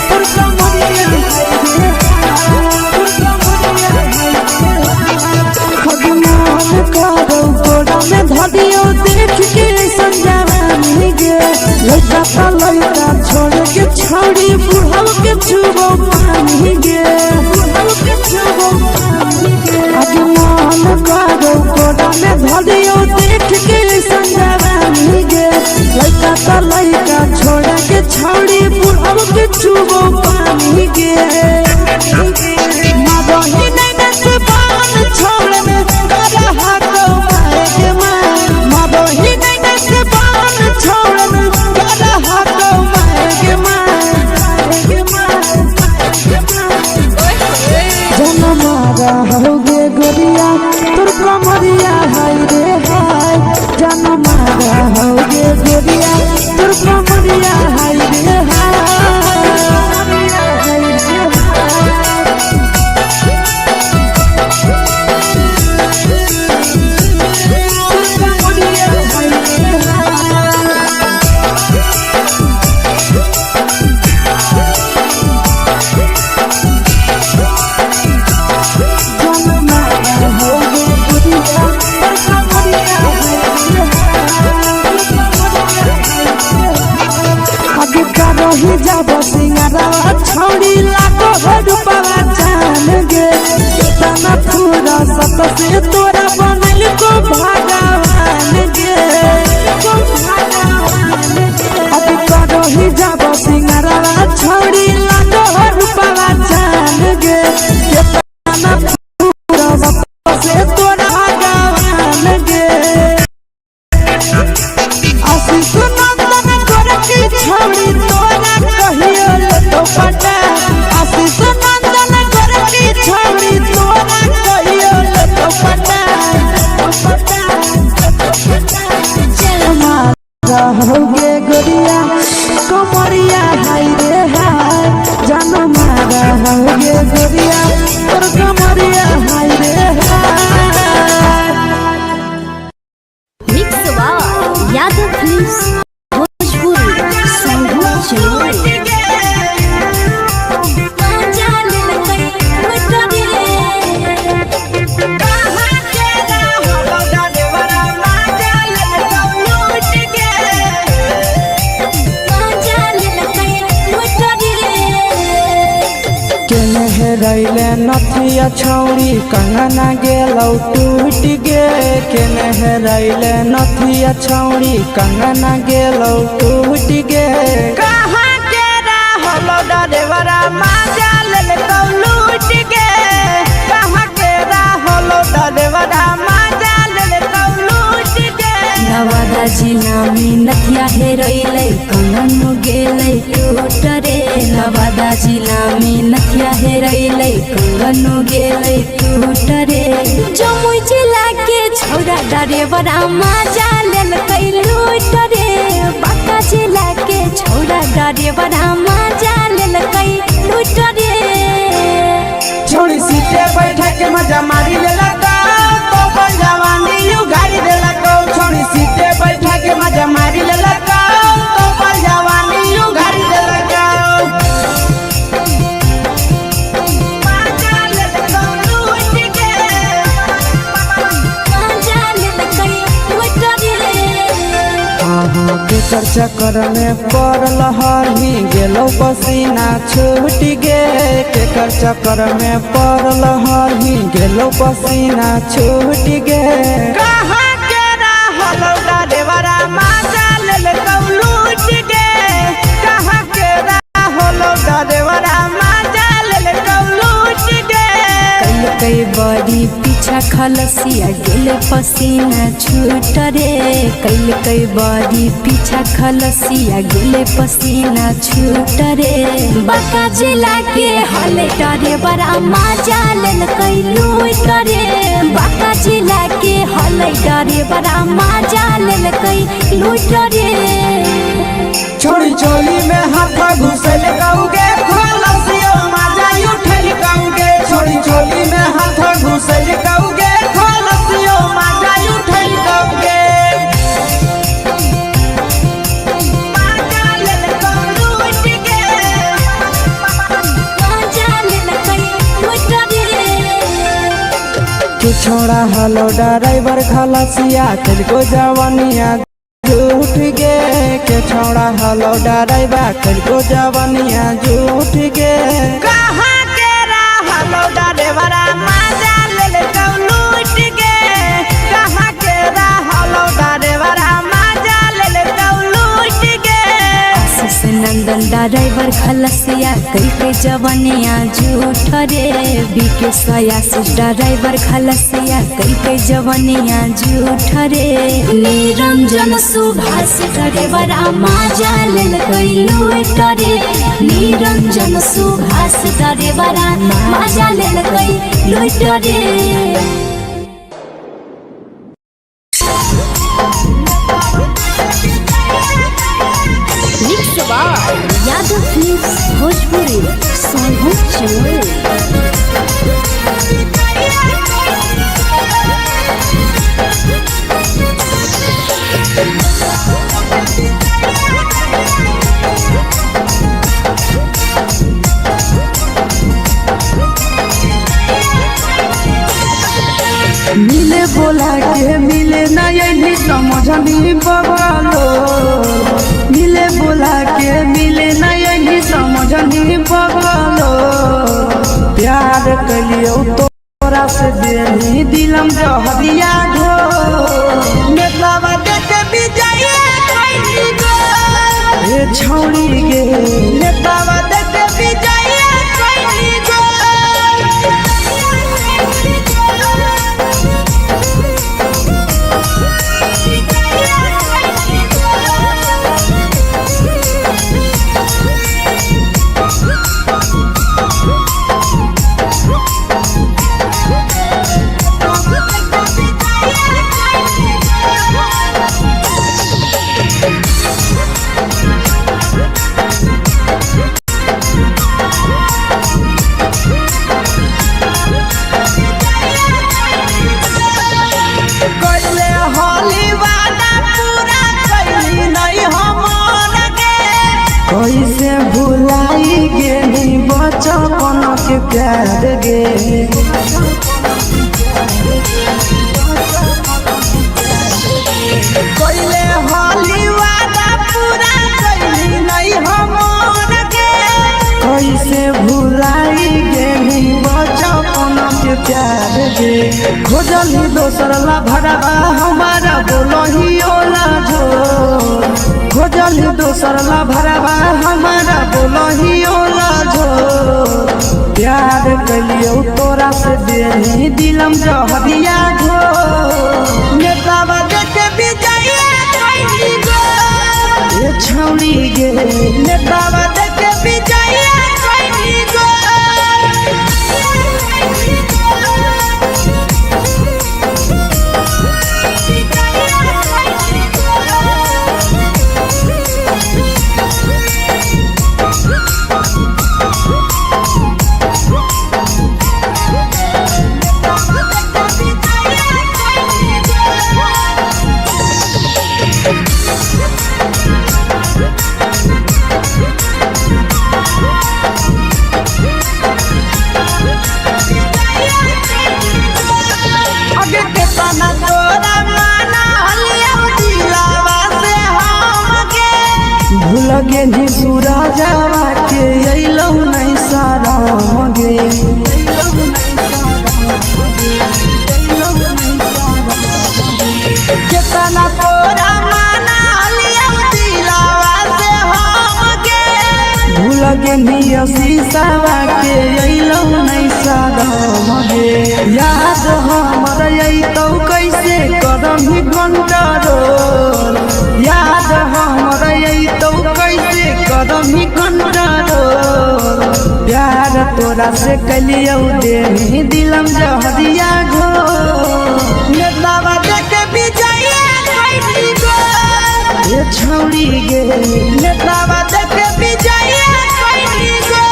तोर कमरिया धदियो देख के संजवानी गे लइका का लइका छोड़ के छौड़ी बुढ़ऊ के छुबो पानी गे बुढ़ऊ के छुबो पानी गे आगे मन करो कोडा में धदियो देख के संजवानी गे लइका का लइका छोड़ के छौड़ी बुढ़ऊ के छुबो पानी गे मादही गोरिया तोर कमरिया हाय रे हाय जान मारा होगे गोरिया तोर कमरिया हाय रे रही जब सिंगारा छौड़ी लागो रूपवा जान गे तना पूरा सत से तोरा बनल को भगवान गे अभी रही जब सिंगारा छौड़ी लागो रूपवा जान गे तना पूरा सत से तोरा भगवान गे आशीष नंदन गोरखी छौड़ी पटा आशीष नंदन गोरखी छौड़ी तोरा कहियो तो पटा होगे गोरिया कमरिया हाय रे हाय जान मारा होगे गोरिया तोर कमरिया हाय रे हाय। मिक्स वाह यादव फिल्म्स भोजपुरी संगीत चैनल। रैले नथिया छौड़ी कंगना गेलौ टूट गे केने रैले नथिया छौड़ी कंगना गेलौ टूट गे कहाँ के रहलो डरेवरा माजा लेलकौ लूट गे कहाँ के रहलो डरेवरा माजा लेलकौ लूट गे नवादा जिला में नथिया हेरैलै कंगन गेलै टूट रे नवादा जिला में नथिया हेरैलै कंगन गेलै टूट रे जमुई जिला के छौड़ा डरेवरा माजा लेलकै लूट रे बांका जिला के छौड़ा डरेवरा माजा लेलकै लूट रे छोड़ी सीटे बैठा के मजा मारी लेलका तो जवानी यू गाड़ी देलका छोड़ी सीटे बैठा के मजा मारी लेलका तो जवानी यू गाड़ी देलका केकर चक्कर में पड़ल हही गेलो पसीना छूट गे केकर चक्कर में पड़ल हही गेलो पसीना छूट गे कहाँ के रहलो डरेवरा माजा लेलकौ लूट गे कहाँ के रहलो डरेवरा माजा लेलकौ लूट गे कई बड़ी पीछा खलसिया गेल पसीना छूट रे कई बड़ी पीछा खलसिया गेल पसीना छूट रे बांका जिला के हले डरे बड़ा माजा लेलकै लूट रे बांका जिला के हले डरे बड़ा माजा लेलकै लूट रे छोड़ी चोली में हाथ घुसल गौगे खलसियो माजा उठल गौगे छोड़ी चोली में हाथ घुसल गौगे खलसियो माजा उठल गौगे माजा लेलकौ लूट गे माजा लेलकै लूट रे कि छोड़ा हलो ड्राइवर खलसिया तेलको जवानिया झूठ गे के छोड़ा हलो ड्राइवर तेलको जवानिया झूठ गे कहाँ के रहलो ड्राइवरा माजा लेलकौ लूट गे कहाँ के रहलो ड्राइवरा माजा लेलकौ लूट गे आशीष नंदन ड्राइवर खलसिया कई जवनिया झूठ रे बीके सया ड्राइवर खलसिया कई जवनिया झूठ रे निरंजन सुभाष करे बड़ा मजा लेल गई लूट रे निरंजन सुभाष करे बड़ा मजा लेल गई लूट रे यादव फिल्म्स भोजपुरी सोनू मिले बोला के मिले ना यही समझनी बगलो मिले बोला के मिले ना यही समझनी बगलो प्यार कलियो तोरा से देनी दिलम जहरिया घो नेतावा देखे विजय कइली गो ए छौड़ी गे नेतावा देखे विजय कइली गो कैसे भुलाई गे बचपन के प्यार गे कैले हाली वादा पूरा कैली नहीं हमर के कैसे भुलाई गे बचपन के प्यार गे खोजली दोसर ला भरवा हमारा बोलही ओला जो खोजली दोसर ला भरवा हमारा बोलही ओला जो प्यार कलियो तोरा से देनी दिलम जहरिया घो नेतावा देखे विजय कइली गो ए छौड़ी गे नेतावा देखे विजय कइली गो लगे नी सूरजवा के अइलौ नहीं सारा गे केतना तोरा माना लिया दिलावा से हम गे भूल गे नी शीशावा के अइलौ नहीं सारा गे याद हमर अइतौ कैसे कदम ही घंटा रोल याद हमर अइतौ कैसे कदम ही घंटा रोल प्यार तोरा से कलियो देनी दिलम जहरिया घो नेतावा देखे विजय कइली गो ए छौड़ी गे नेतावा देखे विजय कइली गो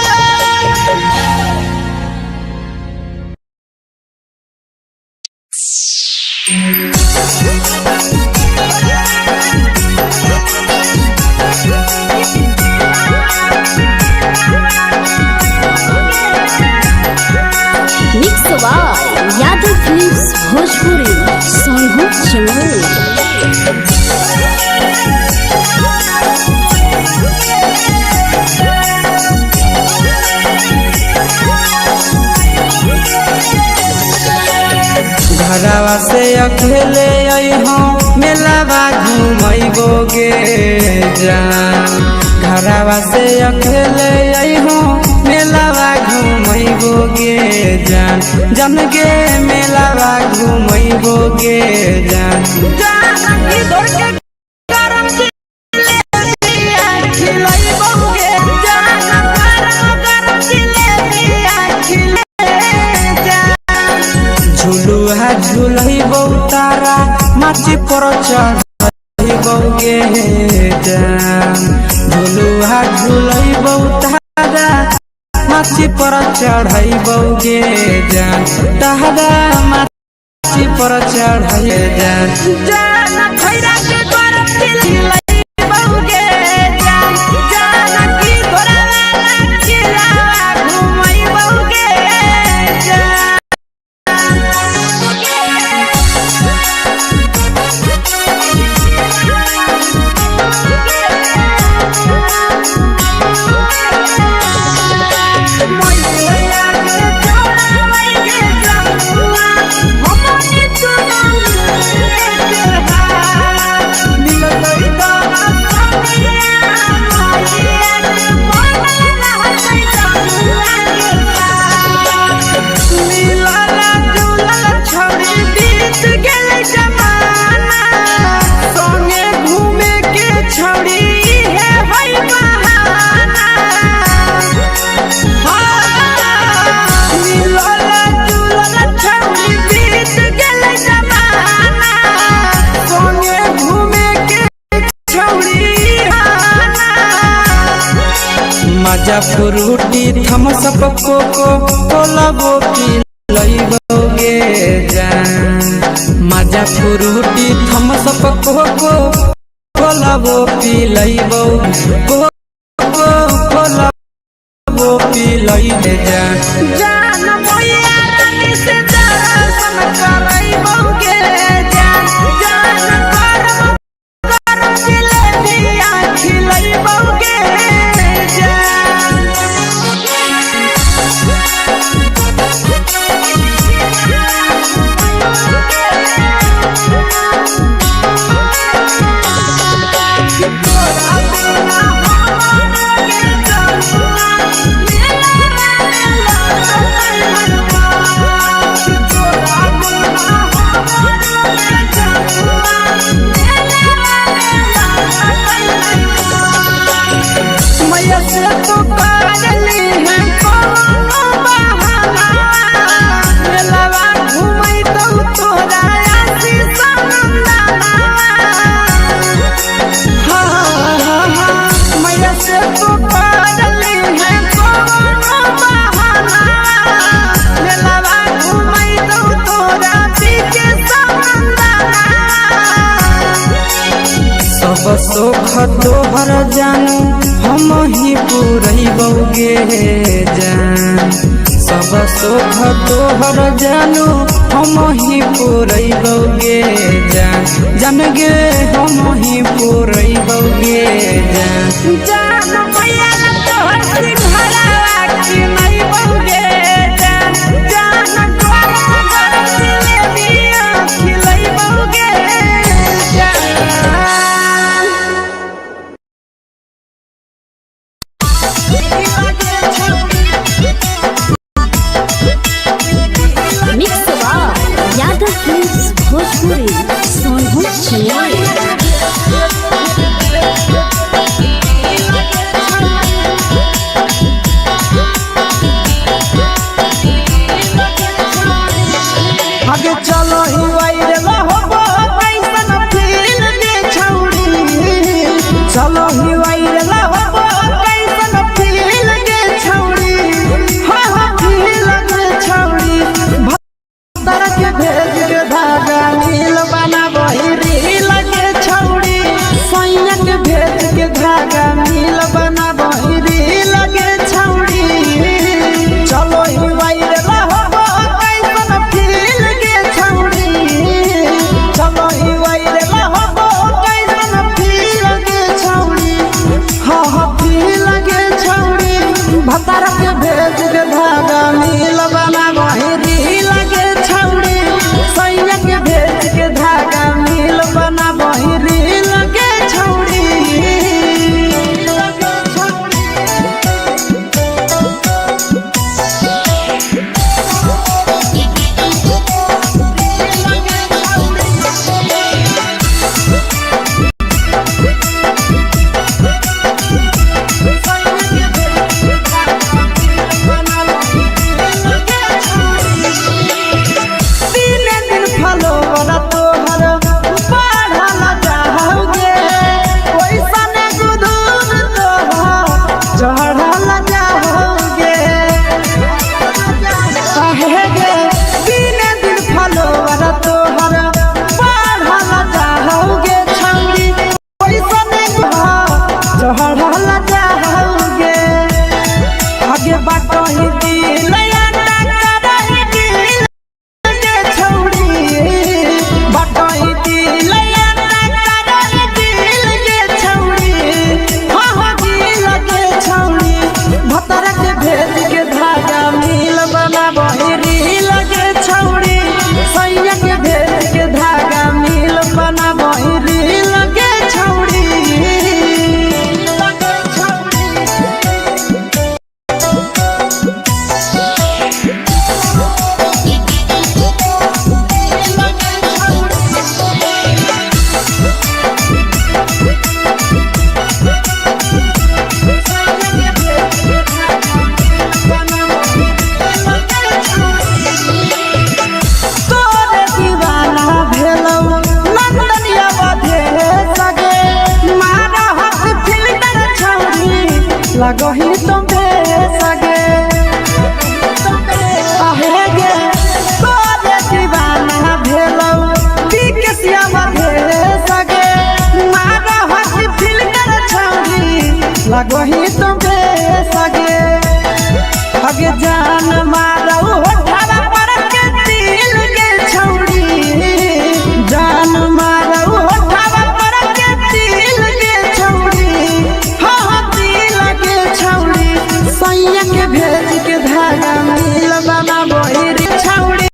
यादव फिल्म्स भोजपुरी सोनू चैनल घरवा से अकेले अइहो मेलावा घूमैबो गे जान घरवा से अकेले अइहो मेला घुमैबोगे जान जन गे मेलावा घुमैबोगे जान जानकी तोर के गरम जिलेबिया खिलैबोगे जान गरम जिलेबिया खिले जान झुलुहा झुलैबो तारा माची पर चढ़ैबोगे जान झुलुहा झुलैबो तारा माची पर चढ़ैबोगे जान तारा माची पर चढ़ै जान जान खैरा के गरम खिलैबोगे जान जानकी तोरा वाला खिलावा घुमैबोगे जान मजा फ्रूटी थम्स अप कोको कोला वो पिलैबोगे जान मजा फ्रूटी थम्स अप कोको कोला वो पिलैबोगे कोको कोला वो पिलैबे जान जान भैया रानी से दर्शन करैबोगे जान जान गरम जिलेबिया खिलैबोगे सब सुख तोहर जानू हम ही पुरैबोगे जान सब सुख तोहर जानू हम ही पुरैबोगे जान जान गे हम ही पुरैबोगे जान जान भैया तोहर सिंघारा खिलैबोगे जान जान गरम जिलेबिया खिलैबोगे आगे चलो ही वायरल होबो कैसन फील दे छौड़ी चलो ही वायरल होबो कैसन फील दे छौड़ी हां हां फील दे छौड़ी भक्तर के भेज के धागा नील बनाबो रील के छौड़ी सैया के भेज के धागा नील बनाबो रील के छौड़ी चलो ही वायरल होबो कैसन फील के छौड़ी चलो ही वायरल होबो कैसन फील के छौड़ी हां हां फील के छौड़ी भक्तर के भेज के धागा नील बनाबो रील के छौड़ी सैया लगही तुम सगे आहे गे तोरे दीवाना भेलौ के सियामा भेल सगे मारा हसी फिल्टर छौरी लगही तुम सगे अगे जान मारौ होठवा पर के दिल के छौरी जान मारौ होठवा पर के दिल के छौरी हाँ दिल के छौरी सैया के भेज के धागा मिल बना बहिरी छौरी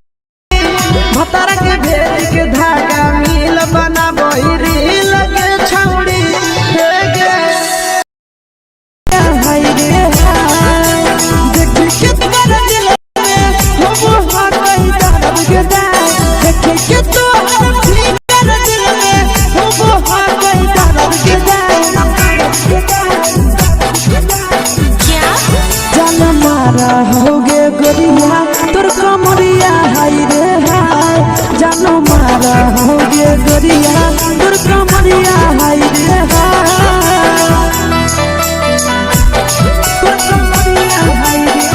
भतारा के भेज के धागा मिल बना बहिरी लगे छौरी हे गे हाय रे देख के तोरा दिल में हो हाथ कहीं दर्द के दाग देख के तोरा दिल में हो हाथ कहीं दर्द के जान मारा होगे गोरिया तोर कमरिया हाय रे हाय जान मारा होगे गोरिया तोर कमरिया हाय रे हाय तोर कमरिया हाय रे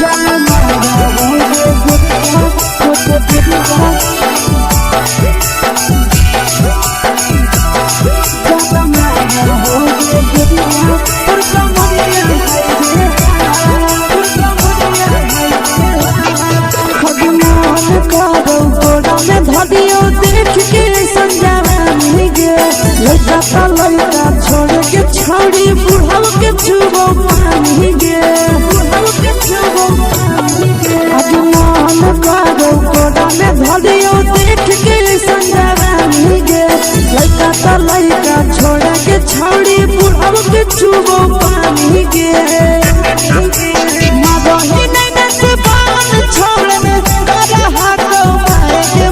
जान मारा होगे गोरिया तोर कमरिया देख के संजावानी गे लड़का का लड़का छोड़ के छोड़ी बुढ़ाव के छुबो पानी गे बुढ़ाव के छुबो पानी गे आज मन करो कोड़ा में धरियो देख के संजावानी गे लड़का का लड़का छोड़ के छोड़ी बुढ़ाव के छुबो पानी गे मगही नहीं से बान छोड़ में करा हाथो मारे के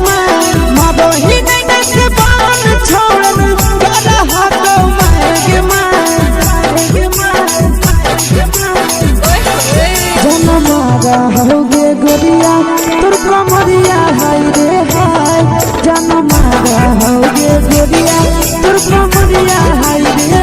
मगही नहीं से बान छोड़ में करा हाथो मारे के जन मारा होगे गोरिया तोर कमरिया हाय रे हाय जन मारा होगे गोरिया तोर कमरिया हाय रे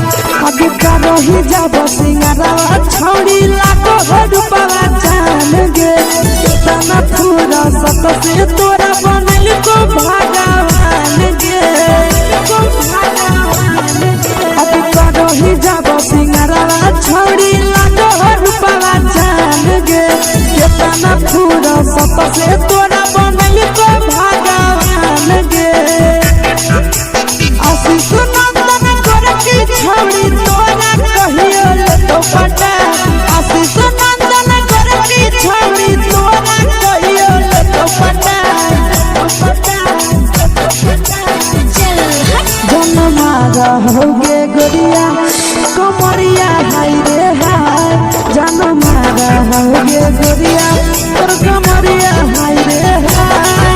रही जब सिंगारा छोड़ी लाखों रुपवा जान गे कितना पूरा सत से तोरा बनल को भगवान गे अब रही जब सिंगारा छोड़ी लाखों रुपवा जान गे कितना पूरा सत से तोरा बनल को भगवान गे आशीष नंदन गोरखी छोड़ी तोरा कहियो ले तो पटा आशीष नंदन गोरखी छोड़ी तोरा कहियो ले तो पटा जन मारा होगे गोरिया कमरिया हाय रे हाय जन मारा होगे गोरिया तोर कमरिया हाय रे हाय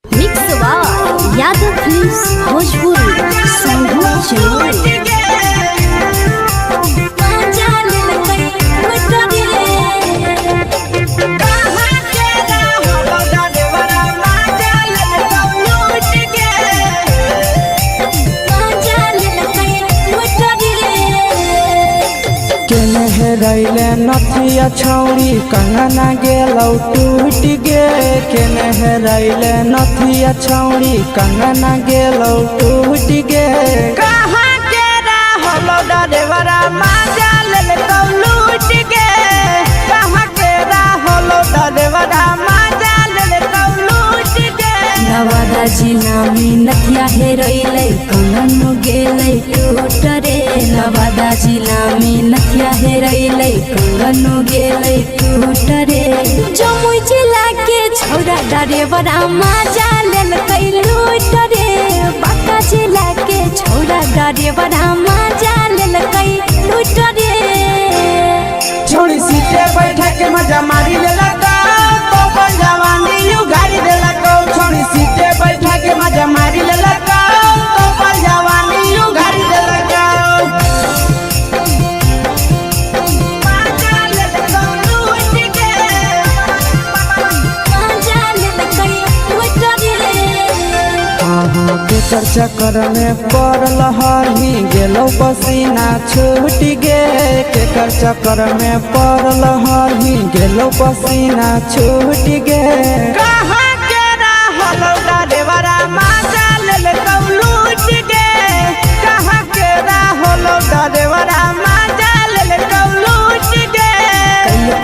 मिक्स यादव फिल्म्स भोजपुरी संगीत चलो रैले नथिया छौरी कंगना गेलौ टूट गे केने रैले नथिया छौरी कंगना गेलौ टूट गे कहाँ के रहलो डरेवरा माजा ले तो लूट गे कहाँ के रहलो डरेवरा माजा ले तो लूट गे नवादा जिला में नथिया हेरैलै कंगन गेलै टूट रे नवादा जिला में नथिया हेरैलै कंगन गेलै टूट रे जमुई जिला के छौरा ड्राइवर मजा लेल कई लूट रे बाका जिला के छौरा ड्राइवर मजा लेल कई लूट रे छोड़ी सीटे बैठा के मजा मारी लेला का तो अपन जवानी यू गाड़ी देला को छोड़ी सीटे बैठा के मजा मारी लेला का तो अपन जवानी यू गाड़ी देला का केकर चक्कर में पड़ल हही गेलो पसीना छूट गे केकर चक्कर में पड़ल हही गेलो पसीना छूट गे कहाँ के रहलो ड्राइवरा मजा लेल कौ लूट गे कहाँ के रहलो ड्राइवरा मजा लेल कौ लूट गे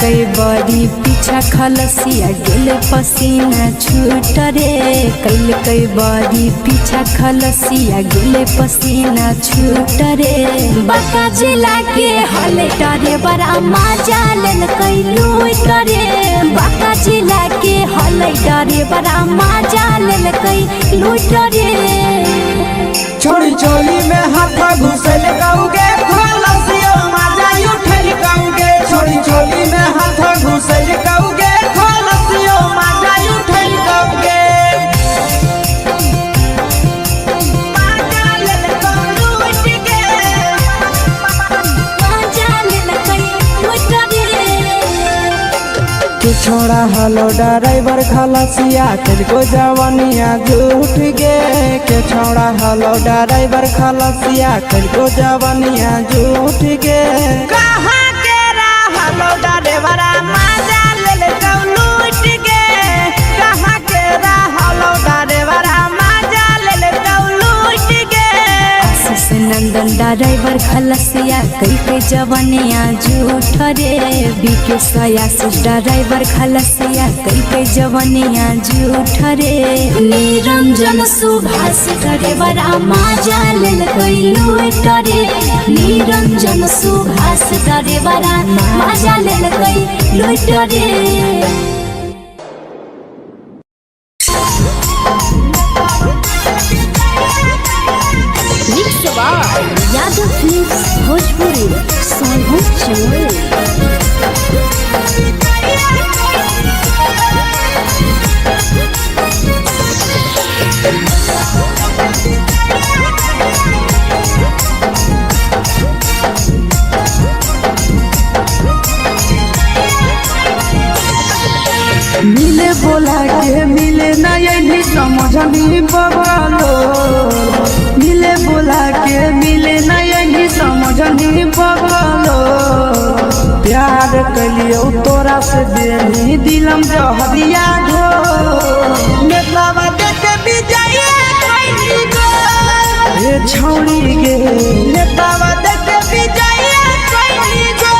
कई बड़ी पीछा खलसिया गेल पसीना छूट रे कई बड़ी पीछा खलसिया गेल पसीना छूट रे बाका जिला के हले डरे बड़ा मजा लेल कई लूट रे बाका जिला के हले डरे बड़ा मजा लेल कई लूट रे छोड़ी चोली में हाथ घुसल गाऊंगे खलसिया मजा उठल गाऊंगे छोड़ी चोली में हाथ घुसल गाऊंगे खलसिया मजा उठल गाऊंगे छोड़ा हलो ड्राइवर खलसिया तेलको जवानिया झूठ गे के छोड़ा हलो ड्राइवर खलसिया तेलको जवानिया झूठ गे कहाँ के रहलो ड्राइवर मजा लेल कौ लूट गे कहाँ के रहलो ड्राइवर मजा लेल कौ लूट गे नंदन ड्राइवर खलसिया कई जवानिया झूठ रे बीके सयासी ड्राइवर खलसिया कई जवानिया झूठ रे निरंजन सुभाष ड्राइवर मजा लेल कई लूट रे निरंजन सुभाष ड्राइवर मजा लेल कई लूट रे यादव फिल्म्स भोजपुरी सोनू चोर मिले बोला के मिले ना यही समझनी बगलो मिले बोला के मिले ना यही समझनी बगलो प्यार कलियो तोरा से देनी दिलम जहरिया घो नेतावा देखे विजय कैली गो ए छौड़ी गे नेतावा देखे विजय कैली गो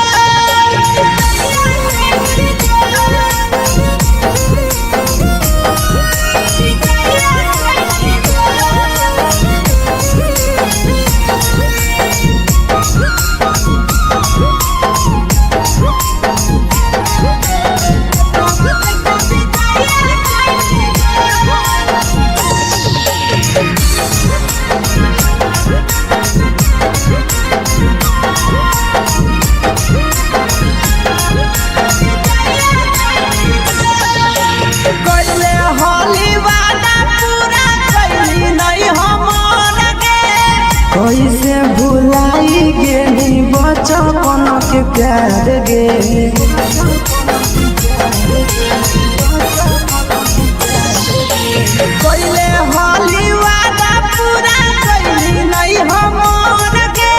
कैसे भुलाई गेली बचपन के प्यार गे कैले होली वादा पूरा कैली नहीं हमर गे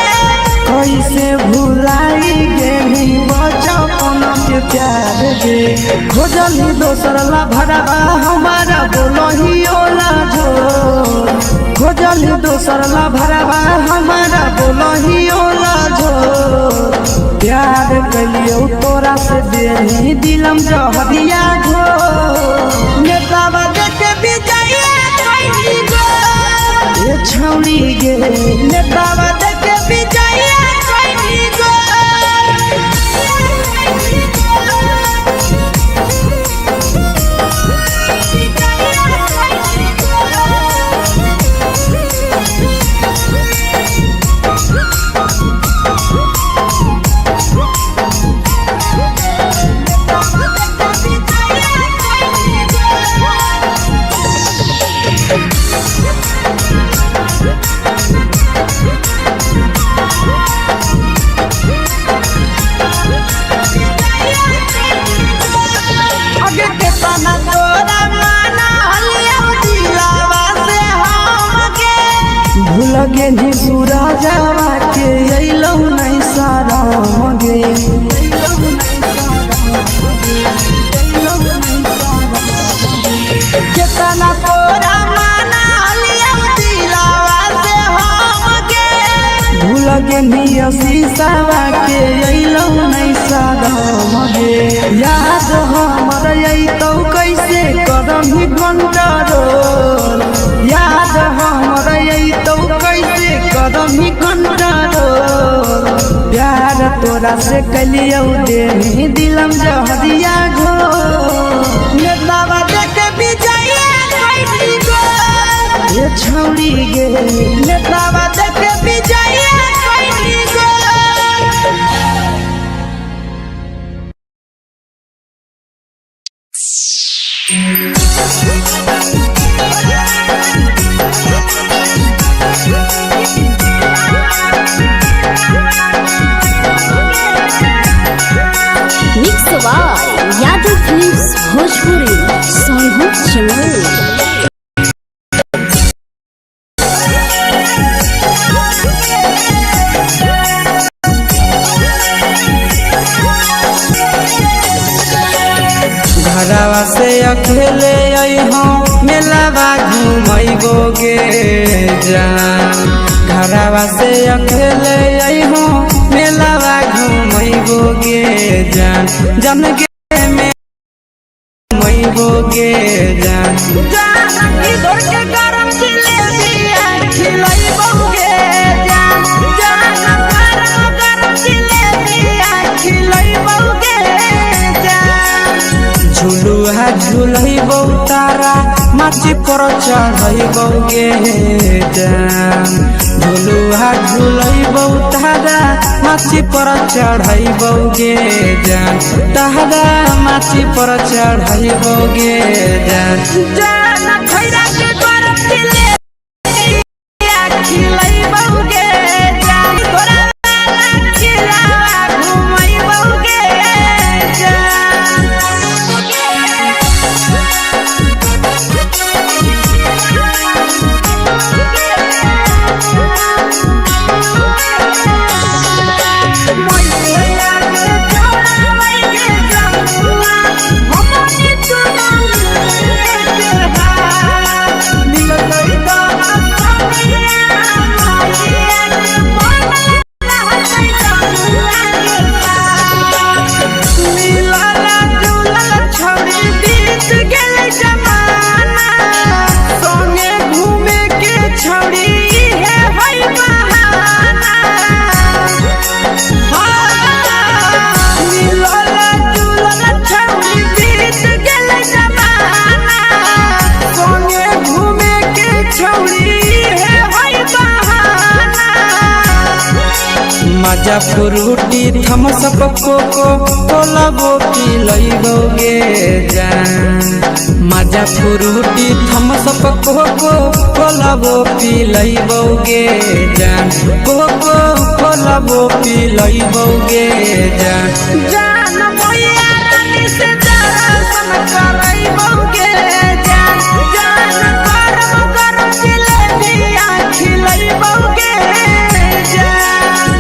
कैसे भुलाई गेली बचपन के प्यार गे खोजली दोसर ला भरवा हमारा बोलही ओला जो खोजली दोसर ला भरवा हमारा बोलही ओला जो प्यार कलियो तोरा से देनी दिलम जहरिया घो नेतावा देखे विजय कैली गो ए छौड़ी गे नेतावा देखे विजय कैली गो पेनिया शीशावा के अइलौ नहीं सादम गे याद हमर अइतौ कैसे करही कंट्रोल याद हमर अइतौ कैसे करही कंट्रोल प्यार तोरा से कलियौ देनी दिलम जहरिया घो नेतावा देखे विजया कैसी गो ये छौड़ी गे नेतावा देखे विजया कैसी गो mix by Yadav films Bhojpuri Sonu चमन। घरवा से अकेले अइहों मेलावा घूमैबो गे जान घरवा से अकेले अइहों मेलावा घूमैबो गे जान जन गे में घूमैबो गे जान जान इधर के गरम जिलेबिया खिलैबो गे जान जान गरम जिलेबिया खिलैबो गे जान झुलुहा झुलैबौ तारा माची पर चढ़ैबौ गे जान झुलुहा झुलैबौ तारा माची पर चढ़ैबौ गे जान तारा माची पर चढ़ैबौ गे जान जान खैरा के गरम जिलेबिया खिलैबौ गे जान तोरा खिलावा घुमैबौ गे जान मजा फ्रूटी थमसप कोको कोलाबो पिलैबौ गे जान मजा फ्रूटी थमसप कोको कोलाबो पिलैबौ गे जान कोको कोलाबो पिलैबौ गे जान जान भैया रानी से दर्शन करैबौ गे जान जान गरम गरम जिलेबिया खिलैबौ गे जान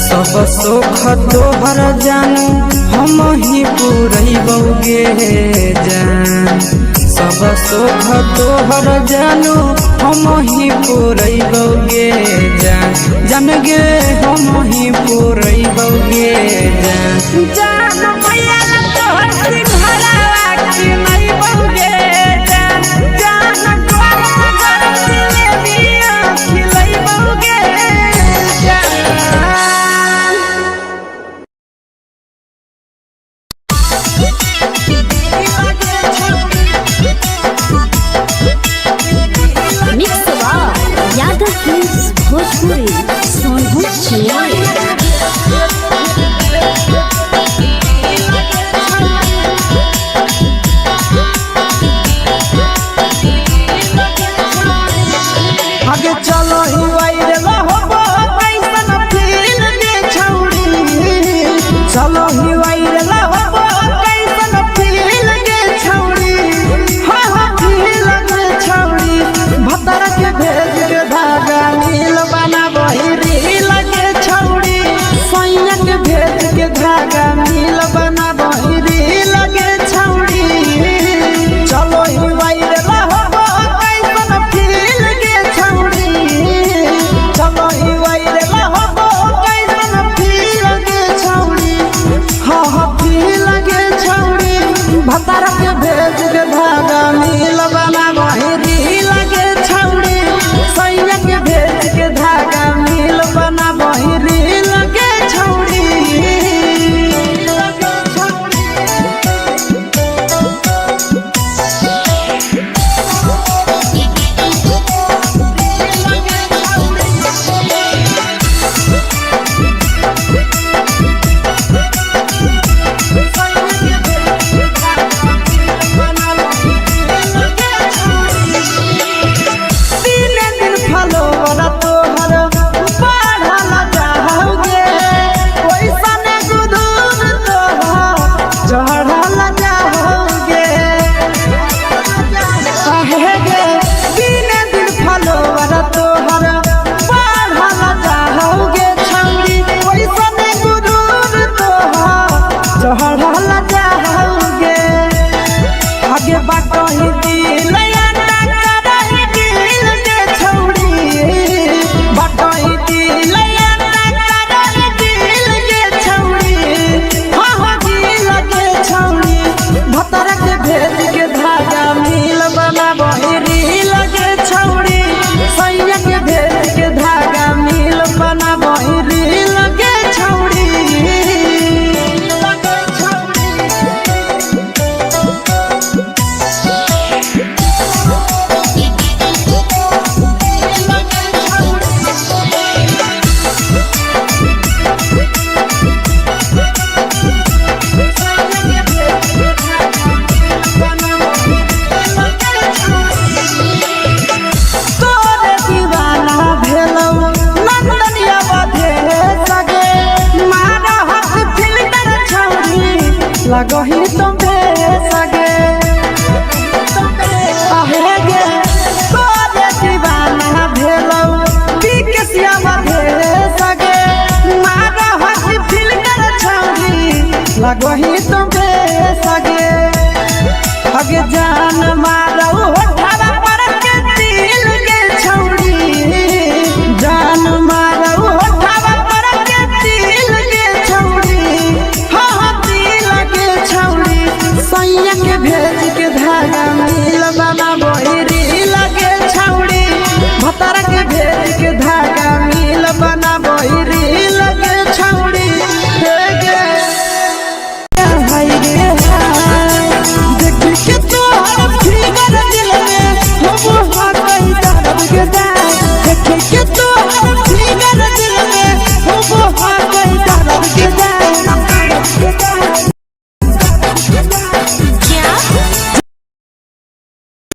सब सुख तोहर जानू हम ही पुरैबौ गे जान सब सुख तोहर जानू हम ही पुरैबौ गे जान जान गे हम ही पुरैबौ गे जान जान भैया तोहर सिंघरावा खिलैबौ गे जान जान गरम गरम जिलेबिया खिलैबौ गे जान लगो ही तुम्हें सगे अगे जान मारो होठवा पर के दिल के छौड़ी जान मारो होठवा पर के दिल के छौड़ी हाँ दिल के छौड़ी सैया के भेज के धागा मिल बना बोरी लगे छौड़ी भतार के भेज के धागा मिल बना बोरी लगे छौड़ी के तो फिगर दिल में हम हाथ कहीं दर्द के दाग देख के तो